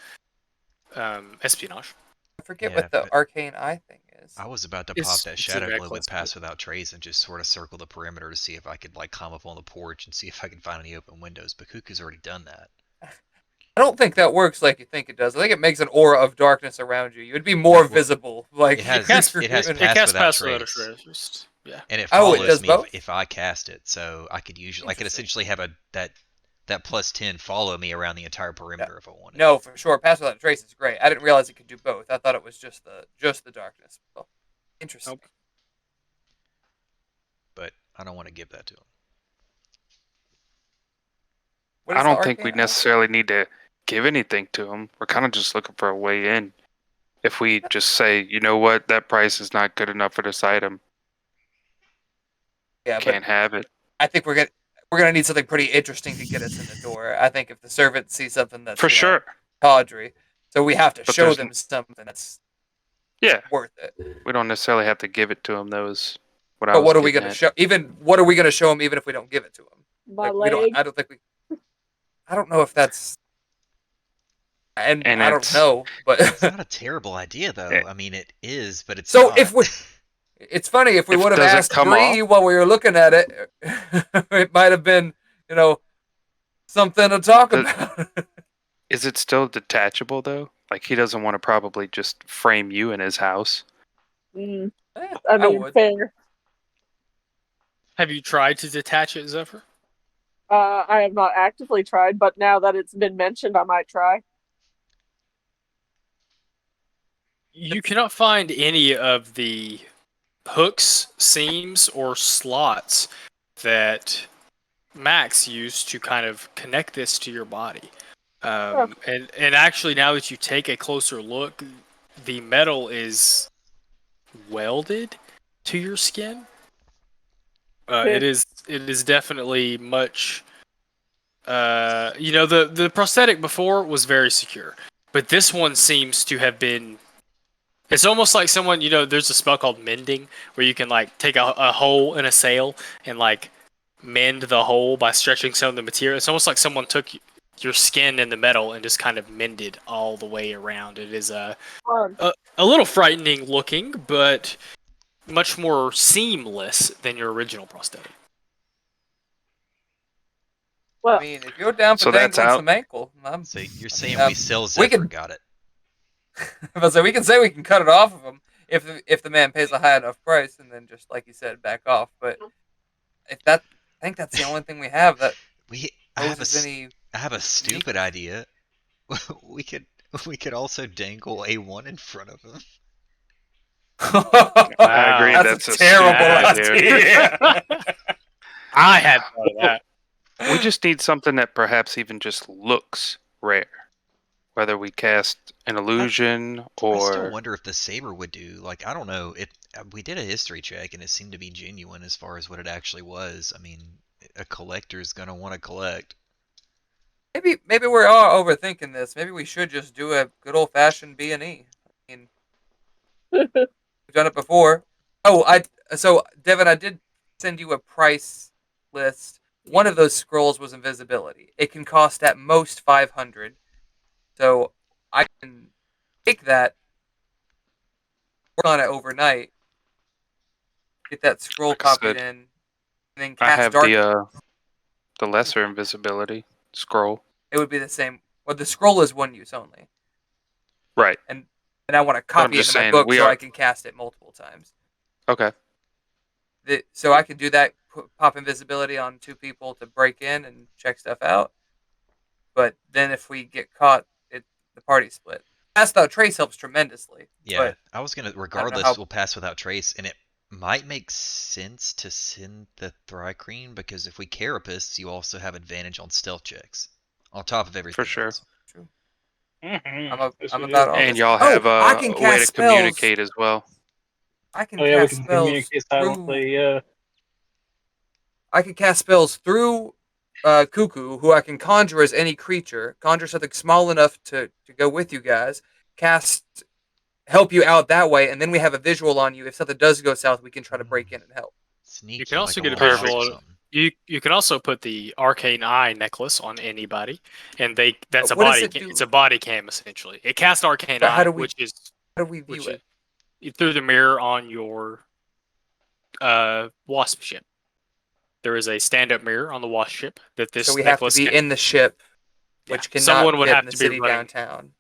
espionage. I forget Yeah, what the but- arcane eye thing is. I was about to It's- pop that it's a shadow globe necklace, with Pass Without Trace and just sort of circle the perimeter to see if I could like climb up on the porch and see if I could find any open windows. But Cuckoo's already done that. I don't think that works like you think it does. I think it makes an aura of darkness around you. You'd be more Well, visible. Like it has- it has It Pass casts Without Pass Without a Trace. Trace. Yeah. And it Oh, it follows does me both? if I cast it, so I could usually Interesting. essentially have that plus 10 follow me around the entire perimeter if I wanted. No, for sure. Pass without a trace is great. I didn't realize it could do both. I thought it was just the darkness. Well, interesting. Nope. But I don't want to give that to him. What I is the don't think we arcane eye? necessarily need to give anything to him. We're kind of just looking for a way in. If we just say, you know what, that price is not good enough for this item, Yeah, but can't have it. I think we're gonna need something pretty interesting to get us in the door. I think if the servants see something that's For sure. tawdry, so we have to But show there's them something that's Yeah, worth it. we don't necessarily have to give it to him. That was what I But was what are we getting gonna at. show? What are we gonna show them even if we don't give it to them? My We don't. leg. I don't think we. I don't know if that's. And And I don't it's- know, but It's not a terrible idea though. Yeah. I mean, it is, but it's so not. if we, it's funny if we If it would have doesn't asked come Bree while we were looking at it, it might have been something to talk The- about. Is it still detachable though? Like he doesn't want to probably just frame you in his house. Mm. I I mean, would. fair. Have you tried to detach it, Zephyr? I have not actively tried, but now that it's been mentioned, I might try. You cannot find any of the hooks, seams, or slots that Max used to kind of connect this to your body. And actually, now that you take a closer look, the metal is welded to your skin. It is definitely much. The prosthetic before was very secure, but this one seems to have been. It's almost like someone, there's a spell called mending where you can like take a hole in a sail and like mend the hole by stretching some of the material. It's almost like someone took your skin and the metal and just kind of mended all the way around. It is a little frightening looking, but much more seamless than your original prosthetic. Well, I mean, if you're down for So that's dangling out? some ankle, So you're saying we sell we Zephyr could- got it. so we can say we can cut it off of him if the man pays a high enough price, and then just like you said, back off. But I think that's the only thing we have that I have poses any. I have a stupid idea. We could also dangle A1 in front of him. I agree. That's That's a terrible stupid idea. idea. I had thought of that. We just need something that perhaps even just looks rare. Whether we cast an illusion I still or wonder if the saber would do. Like, I don't know. We did a history check and it seemed to be genuine as far as what it actually was. I mean, a collector's gonna want to collect. Maybe we're all overthinking this. Maybe we should just do a good old fashioned B&E. I mean, we've done it before. So Devin, I did send you a price list. One of those scrolls was invisibility. It can cost at most 500. So I can take that, work on it overnight, get that scroll Like I copied said, in, and then I cast have dark. the lesser invisibility scroll. It would be the same. Well, the scroll is one use only, Right. and I want to copy it just in my saying, book we so are- I can cast it multiple times. Okay. So I can do that, pop invisibility on 2 people to break in and check stuff out. But then if we get caught, the party split. Pass without trace helps tremendously. Yeah, But I was gonna. know Regardless, how- we'll pass without trace, and it might make sense to send the Thrycreen because if we carapace, you also have advantage on stealth checks on top of everything. sure. else. Yes, I'm we do. about all And this. y'all Oh, have I can a way cast to spells. communicate as well. I can Oh yeah, we cast can spells communicate through. silently. Yeah. I can cast spells through Cuckoo, who I can conjure as any creature. Conjure something small enough to go with you guys. Help you out that way, and then we have a visual on you. If something does go south, we can try to break in and help. Sneaky. You can also like get a mouse or visual. something. You can also put the arcane eye necklace on anybody, and that's a What does body. it do? It's a body cam essentially. It casts arcane But how eye, do we- which is How do we view it? through the mirror on your wasp ship. There is a stand-up mirror on the wasp ship that this So we have to necklace be can- in the ship, Yeah, which cannot someone would fit have in the to be city running. downtown.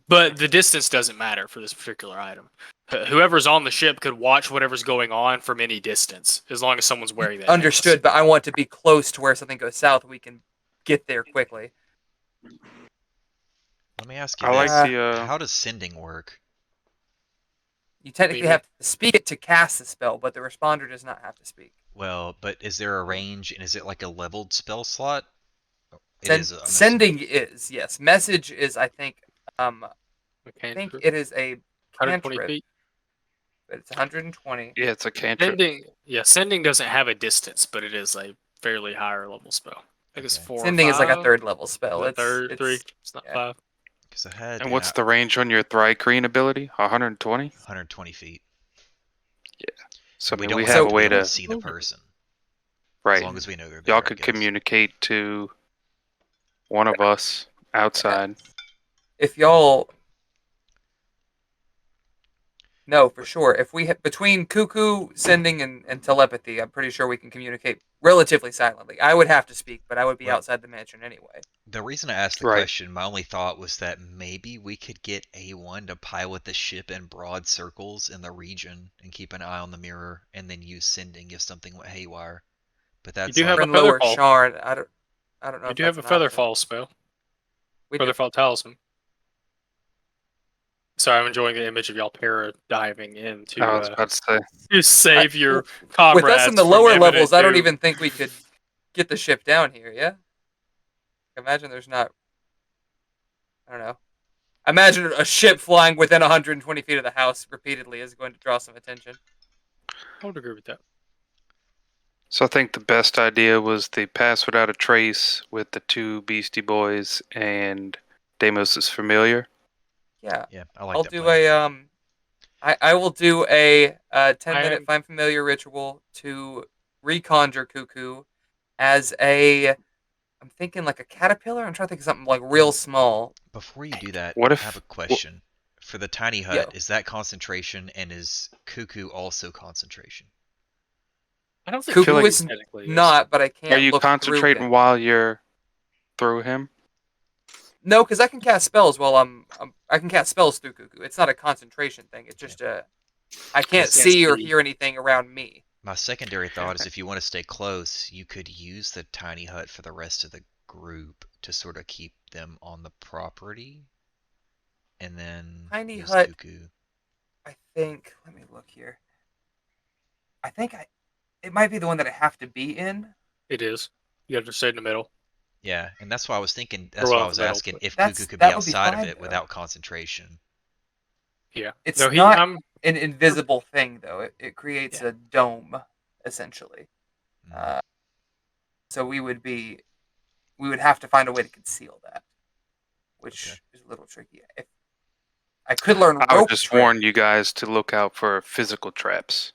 But the distance doesn't matter for this particular item. Whoever's on the ship could watch whatever's going on from any distance, as long as someone's wearing that. Understood, but I want to be close to where something goes south. We can get there quickly. Let me ask you I like this: the How does sending work? You technically Maybe. have to speak it to cast the spell, but the responder does not have to speak. Well, but is there a range, and is it like a leveled spell slot? It Send- is. I'm assuming. sending is, yes. Message is, I think Okay. it is a 120 cantrip, feet. but it's 120. Yeah, it's a cantrip. Sending doesn't have a distance, but it is a fairly higher level spell. I think it's Okay. 4 or Sending is like a 5. 3rd level spell. Is it third, It's 3. It's not yeah. 5. Because I had. And what's the range on your Thrycreen ability? 120? 120 feet? So I we mean, don't we have have to a way be able to see the person. right. As long as we know where Y'all it could goes. communicate to one of us outside. if y'all. No, for sure. If we between cuckoo, sending, and telepathy, I'm pretty sure we can communicate relatively silently. I would have to speak, but I would be Right. outside the mansion anyway. The reason I asked the Right. question, my only thought was that maybe we could get A1 to pilot the ship in broad circles in the region and keep an eye on the mirror, and then use sending if something went haywire. But that's do have We're a in lower featherfall. Sharn. I don't know. You if do have a that's an option. featherfall spell. We do. Featherfall talisman. Sorry, I'm enjoying the image of y'all para diving into I was about to say. to save your With comrades. us in the from lower imminent levels, I don't doom. even think we could get the ship down here. Yeah. Imagine there's not. I don't know. Imagine a ship flying within 120 feet of the house repeatedly is going to draw some attention. I would agree with that. So I think the best idea was the pass without a trace with the 2 Beastie Boys and Deimos' familiar. Yeah. yeah, I like I'll that do plan. I will do a 10-minute I- find familiar ritual to reconjure Cuckoo as a. I'm thinking like a caterpillar. I'm trying to think of something like real small. Before you do that, What I if- have a question. For the tiny hut, Yo. is that concentration, and is Cuckoo also concentration? I don't think Cuckoo like is technically is. not, but I can't. Are you look through concentrating him. while you're through him? No, because I can cast spells while I can cast spells through Cuckoo. It's not a concentration thing. It's just I can't Can't see or see. hear anything around me. My secondary thought is if you want to stay close, you could use the tiny hut for the rest of the group to sort of keep them on the property, and then Tiny use hut. Cuckoo. I think. Let me look here. I think it might be the one that I have to be in. It is. You have to stay in the middle. Yeah, and that's why I was thinking. That's well, why I was middle, asking but if that Cuckoo could be would be outside of fine, it though. without concentration. Yeah. It's No, not I'm an invisible thing though. It creates a dome essentially. Mm. So we would have to find a way to conceal that, which Okay. is a little tricky. If I could learn I would rope just trick. warn you guys to look out for physical traps.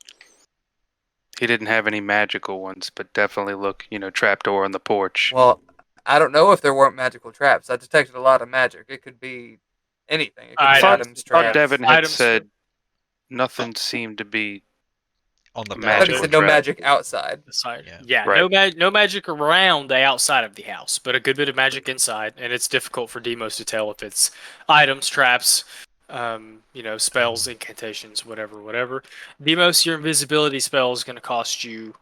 He didn't have any magical ones, but definitely look, trapdoor on the porch. Well, I don't know if there weren't magical traps. I detected a lot of magic. It could be anything. It could I be thought- items, thought traps. Devin had Items- said nothing seemed to be On the I thought magical he said property. no trap. magic outside. the side. Yeah. Yeah. Right. No magic around the outside of the house, but a good bit of magic inside, and it's difficult for Demos to tell if it's items, traps, spells, incantations, whatever. Demos, your invisibility spell is going to cost you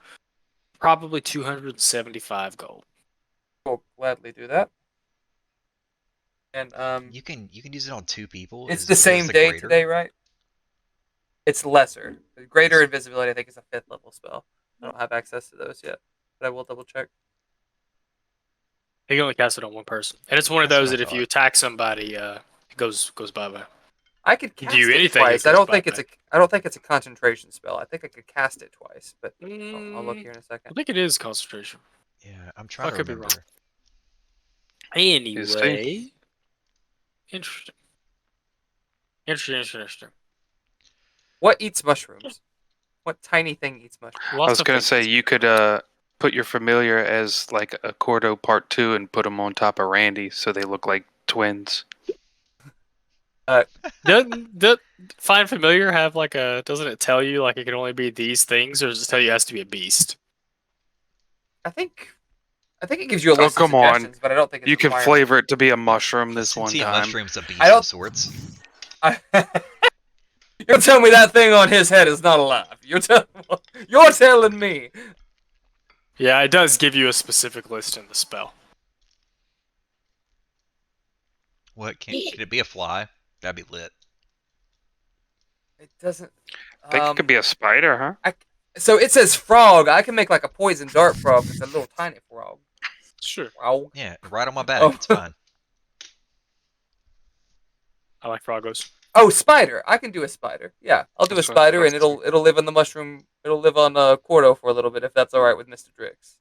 probably 275 gold. We'll gladly do that. And You can use it on 2 people. it's Is- the is same the day greater? today, right? It's lesser. Greater invisibility, I think, is a 5th level spell. I don't have access to those yet, but I will double check. You can only cast it on one person, and it's one of That's those what I that if you thought. attack somebody, it goes bye bye. I could Do cast you it anything, twice. it I goes don't think it's bye-bye. I don't think it's a concentration spell. I think I could cast it twice, but I'll look Mm, here in a I second. think it is concentration. Yeah, I'm trying I to could be wrong. remember. Anyway, interesting. What eats mushrooms? What tiny thing eats mushrooms? I was going to say you could put your familiar as like a Cordo Part 2 and put them on top of Randy so they look like twins. Doesn't Find Familiar have like a? Doesn't it tell you like it can only be these things, or does it tell you it has to be a beast? I think it gives you a Oh, list of come on. suggestions, but I don't think it's You can requirement. flavor it to be a mushroom this Since one he a time. mushroom's a beast I don't- of sorts. You're telling me that thing on his head is not alive. You're telling me. Yeah, it does give you a specific list in the spell. What can it be? A fly? That'd be lit. It doesn't. I think it could be a spider, huh? So it says frog. I can make like a poison dart frog. It's a little tiny frog. Sure, Frog. Yeah, right on my back. Oh. It's fine. I like Frogos. Oh, spider. I can do a spider. Yeah, I'll do That's a what I spider, and thought. it'll live on the mushroom. It'll live on Cordo for a little bit if that's all right with Mr. Drix.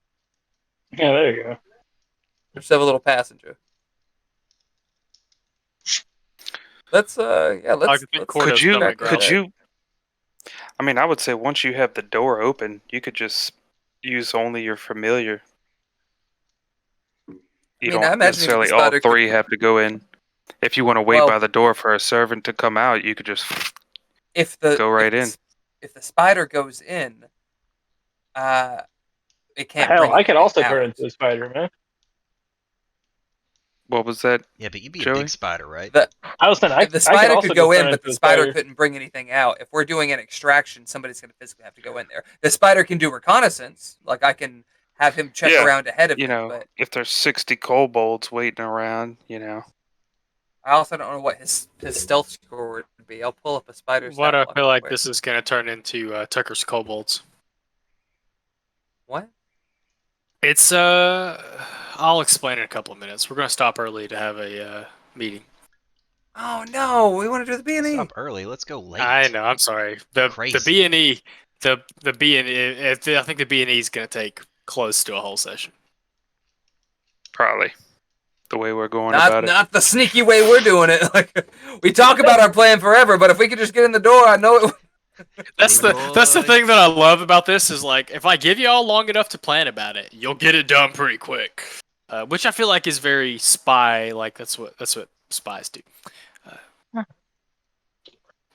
Yeah, there you go. Just have a little passenger. Let's let's think let's Cordo's Could you? stomach crack Could that. you? I mean, I would say once you have the door open, you could just use only your familiar. You I don't imagine necessarily the all spider three could- have to go in. If you want to wait Well- by the door for a servant to come out, you could just. If the Go right if the in. s- If the spider goes in, it can't. Hell, bring I could anything also out. turn into a spider, man. What was that? Yeah, but you'd be Joey? a big spider, right? I was saying, The spider also could go just in, turn but into the a spider couldn't bring anything out. If we're doing an extraction, somebody's going to physically have to go in there. The spider can do reconnaissance. Like I can have him check Yeah, around ahead of You me, know, but if there's 60 kobolds waiting around, you know. I also don't know what his stealth score would be. I'll pull up a spider. What I stat block feel real like quick. this is going to turn into Tucker's kobolds. What? It's I'll explain in a couple of minutes. We're going to stop early to have a meeting. Oh no, we want to do the B&E. Stop early. Let's go late. I know. I'm sorry. The Crazy. B&E, the B&E. I think the B&E is going to take close to a whole session. Probably. The way we're going about it. Not the sneaky way we're doing it. Like we talk about our plan forever, but if we could just get in the door, I know it. That's the thing that I love about this is like if I give you all long enough to plan about it, you'll get it done pretty quick. Which I feel like is very spy. Like that's what spies do.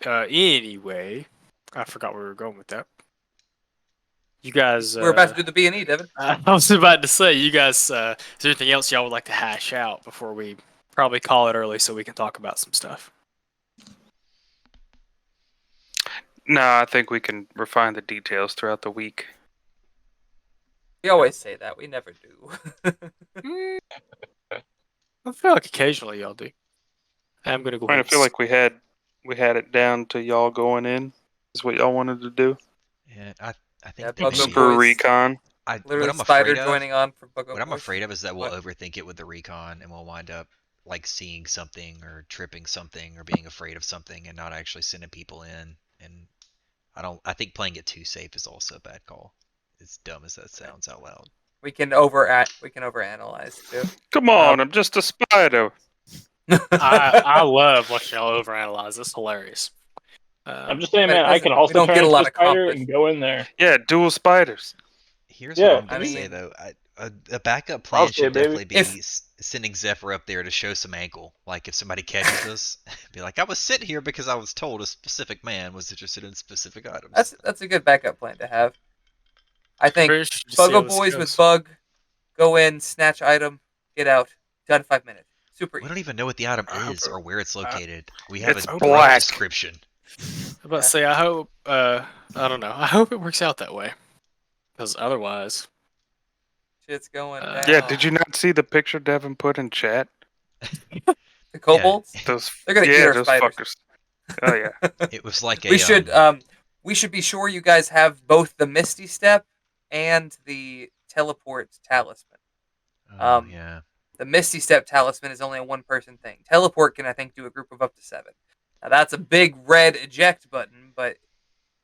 Anyway, I forgot where we were going with that. You guys, We're about to do the B&E, Devin. I was about to say, you guys, is there anything else y'all would like to hash out before we probably call it early so we can talk about some stuff? No, I think we can refine the details throughout the week. We always say that. We never do. I feel like occasionally y'all do. I'm gonna go. I feel like we had it down to y'all going in. Is what y'all wanted to do. Yeah, I think Yeah, that Buggo maybe- For Boys. recon. Literally, what I'm spider afraid of, joining on for Buggo what I'm Boys. afraid of is that we'll What? overthink it with the recon and we'll wind up like seeing something or tripping something or being afraid of something and not actually sending people in. And I think playing it too safe is also a bad call. As dumb as that sounds out loud. We can overanalyze too. Come on, I'm just a spider. I love watching y'all overanalyze. It's hilarious. I'm just saying, But it man, I can doesn't- we also don't turn get a into lot a of spider conflict. and go in there. Yeah, dual spiders. Here's Yeah, what I'm gonna I say mean- though. A backup plan I'll say, should baby. definitely be sending Zephyr up there to show some ankle. Like if somebody catches us, be like, I was sent here because I was told a specific man was interested in specific items. That's a good backup plan to have. I think Very interested to see how Buggo this Boys goes. with Bug, go in, snatch item, get out, done 5 minutes. Super We easy. don't even know what the item I hope is it- or where it's located. We have It's a black. brief description. I'm about to say, I hope. I don't know. I hope it works out that way, because otherwise, Shit's going down. Yeah, did you not see the picture Devin put in chat? The kobolds? Those They're gonna eat our those spiders. fuckers. Oh yeah. It was like a. We should be sure you guys have both the Misty Step and the Teleport Talisman. Oh, um, yeah. The Misty Step Talisman is only a one-person thing. Teleport can, I think, do a group of up to 7. Now that's a big red eject button, but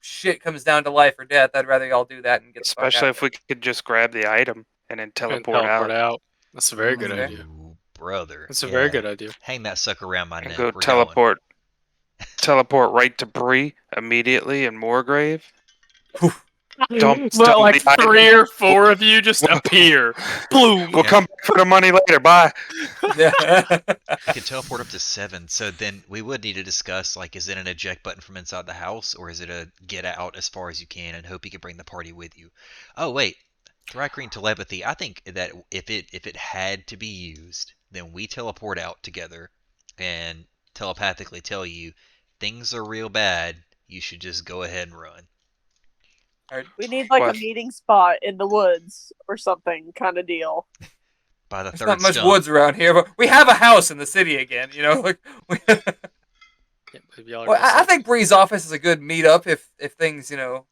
shit comes down to life or death. I'd rather y'all do that and get the fuck Especially out if we could just grab the item and then and teleport out. That's a very good Okay. idea. Ooh, brother. That's a very good idea. Hang that sucker around my And neck. go We're going. teleport right to Bree immediately in Morgrave. Dump But like the item. 3 or 4 of you just appear. Boom. We'll come back for the money later. Bye. there. We can teleport up to 7, so then we would need to discuss, like, is it an eject button from inside the house, or is it a get out as far as you can and hope you can bring the party with you? Oh, wait. Thrycreen telepathy. I think that if it had to be used, then we teleport out together and telepathically tell you, things are real bad, you should just go ahead and run. We need like What? a meeting spot in the woods or something kind of deal. By the There's third not much stump. woods around here, but we have a house in the city again. You know, like Can't believe y'all are well, gonna I say- think Bree's office is a good meetup if things, you know.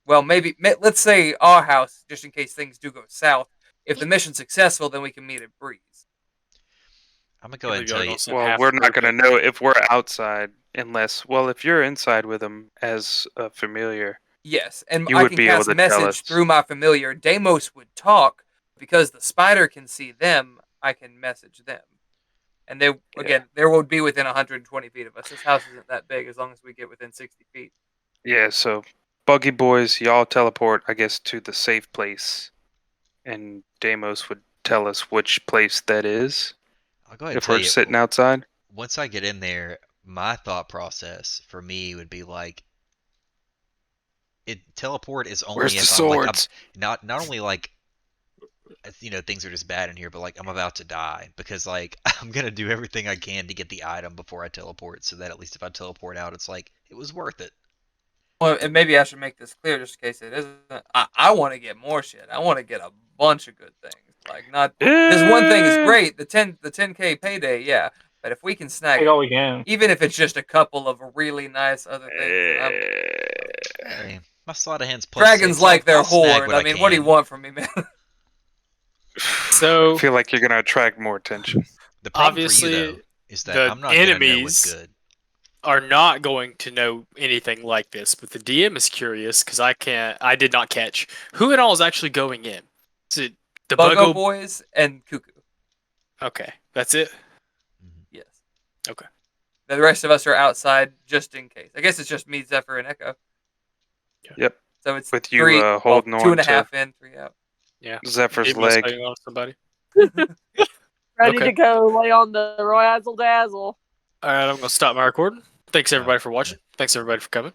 Well, maybe let's say our house, just in case things do go south. If the mission's successful, then we can meet at Bree's. I'm going to go ahead and Y'all tell gonna you. send Well, half we're the not group going in. to know if we're outside unless, well, if you're inside with them as a familiar. Yes, and You I would can be able cast to tell us. message through my familiar. Deimos would talk because the spider can see them. I can message them, and they again they would be within 120 feet of us. This house isn't that big as long as we get within 60 feet. Yeah, so Buggy Boys, y'all teleport, I guess, to the safe place. And Deimos would tell us which place that is I'll go ahead and if tell we're you. sitting outside. Once I get in there, my thought process for me would be like, teleport is only Where's if the I'm like swords? not only like things are just bad in here, but like I'm about to die because like I'm gonna do everything I can to get the item before I teleport, so that at least if I teleport out, it's like it was worth it. Well, and maybe I should make this clear just in case it isn't. I want to get more shit. I want to get a bunch of good things. Like not this one thing is great. The 10K payday, yeah. But if we can snag Take all we can. even if it's just a couple of really nice other things, then Hey, my sleight of hand's plus dragons 6. like their I'll snag horde. what I mean, what do you can. want from me, man? So I feel like you're gonna attract more attention. The problem obviously, for you though is that the I'm not gonna know what's enemies good. are not going to know anything like this, but the DM is curious because I did not catch who and all is actually going in. Is it the Buggo Buggo? boys and Cuckoo. Okay, that's it. Yes. Okay. The rest of us are outside just in case. I guess it's just me, Zephyr, and Echo. Yep. So it's With you, three, holding well, two and a on to- half in, 3 out. Yeah. Zephyr's Maybe let's leg. hang on to somebody. Ready Okay. to go lay on the razzle dazzle. All right, I'm gonna stop my recording. Thanks everybody for watching. Thanks everybody for coming.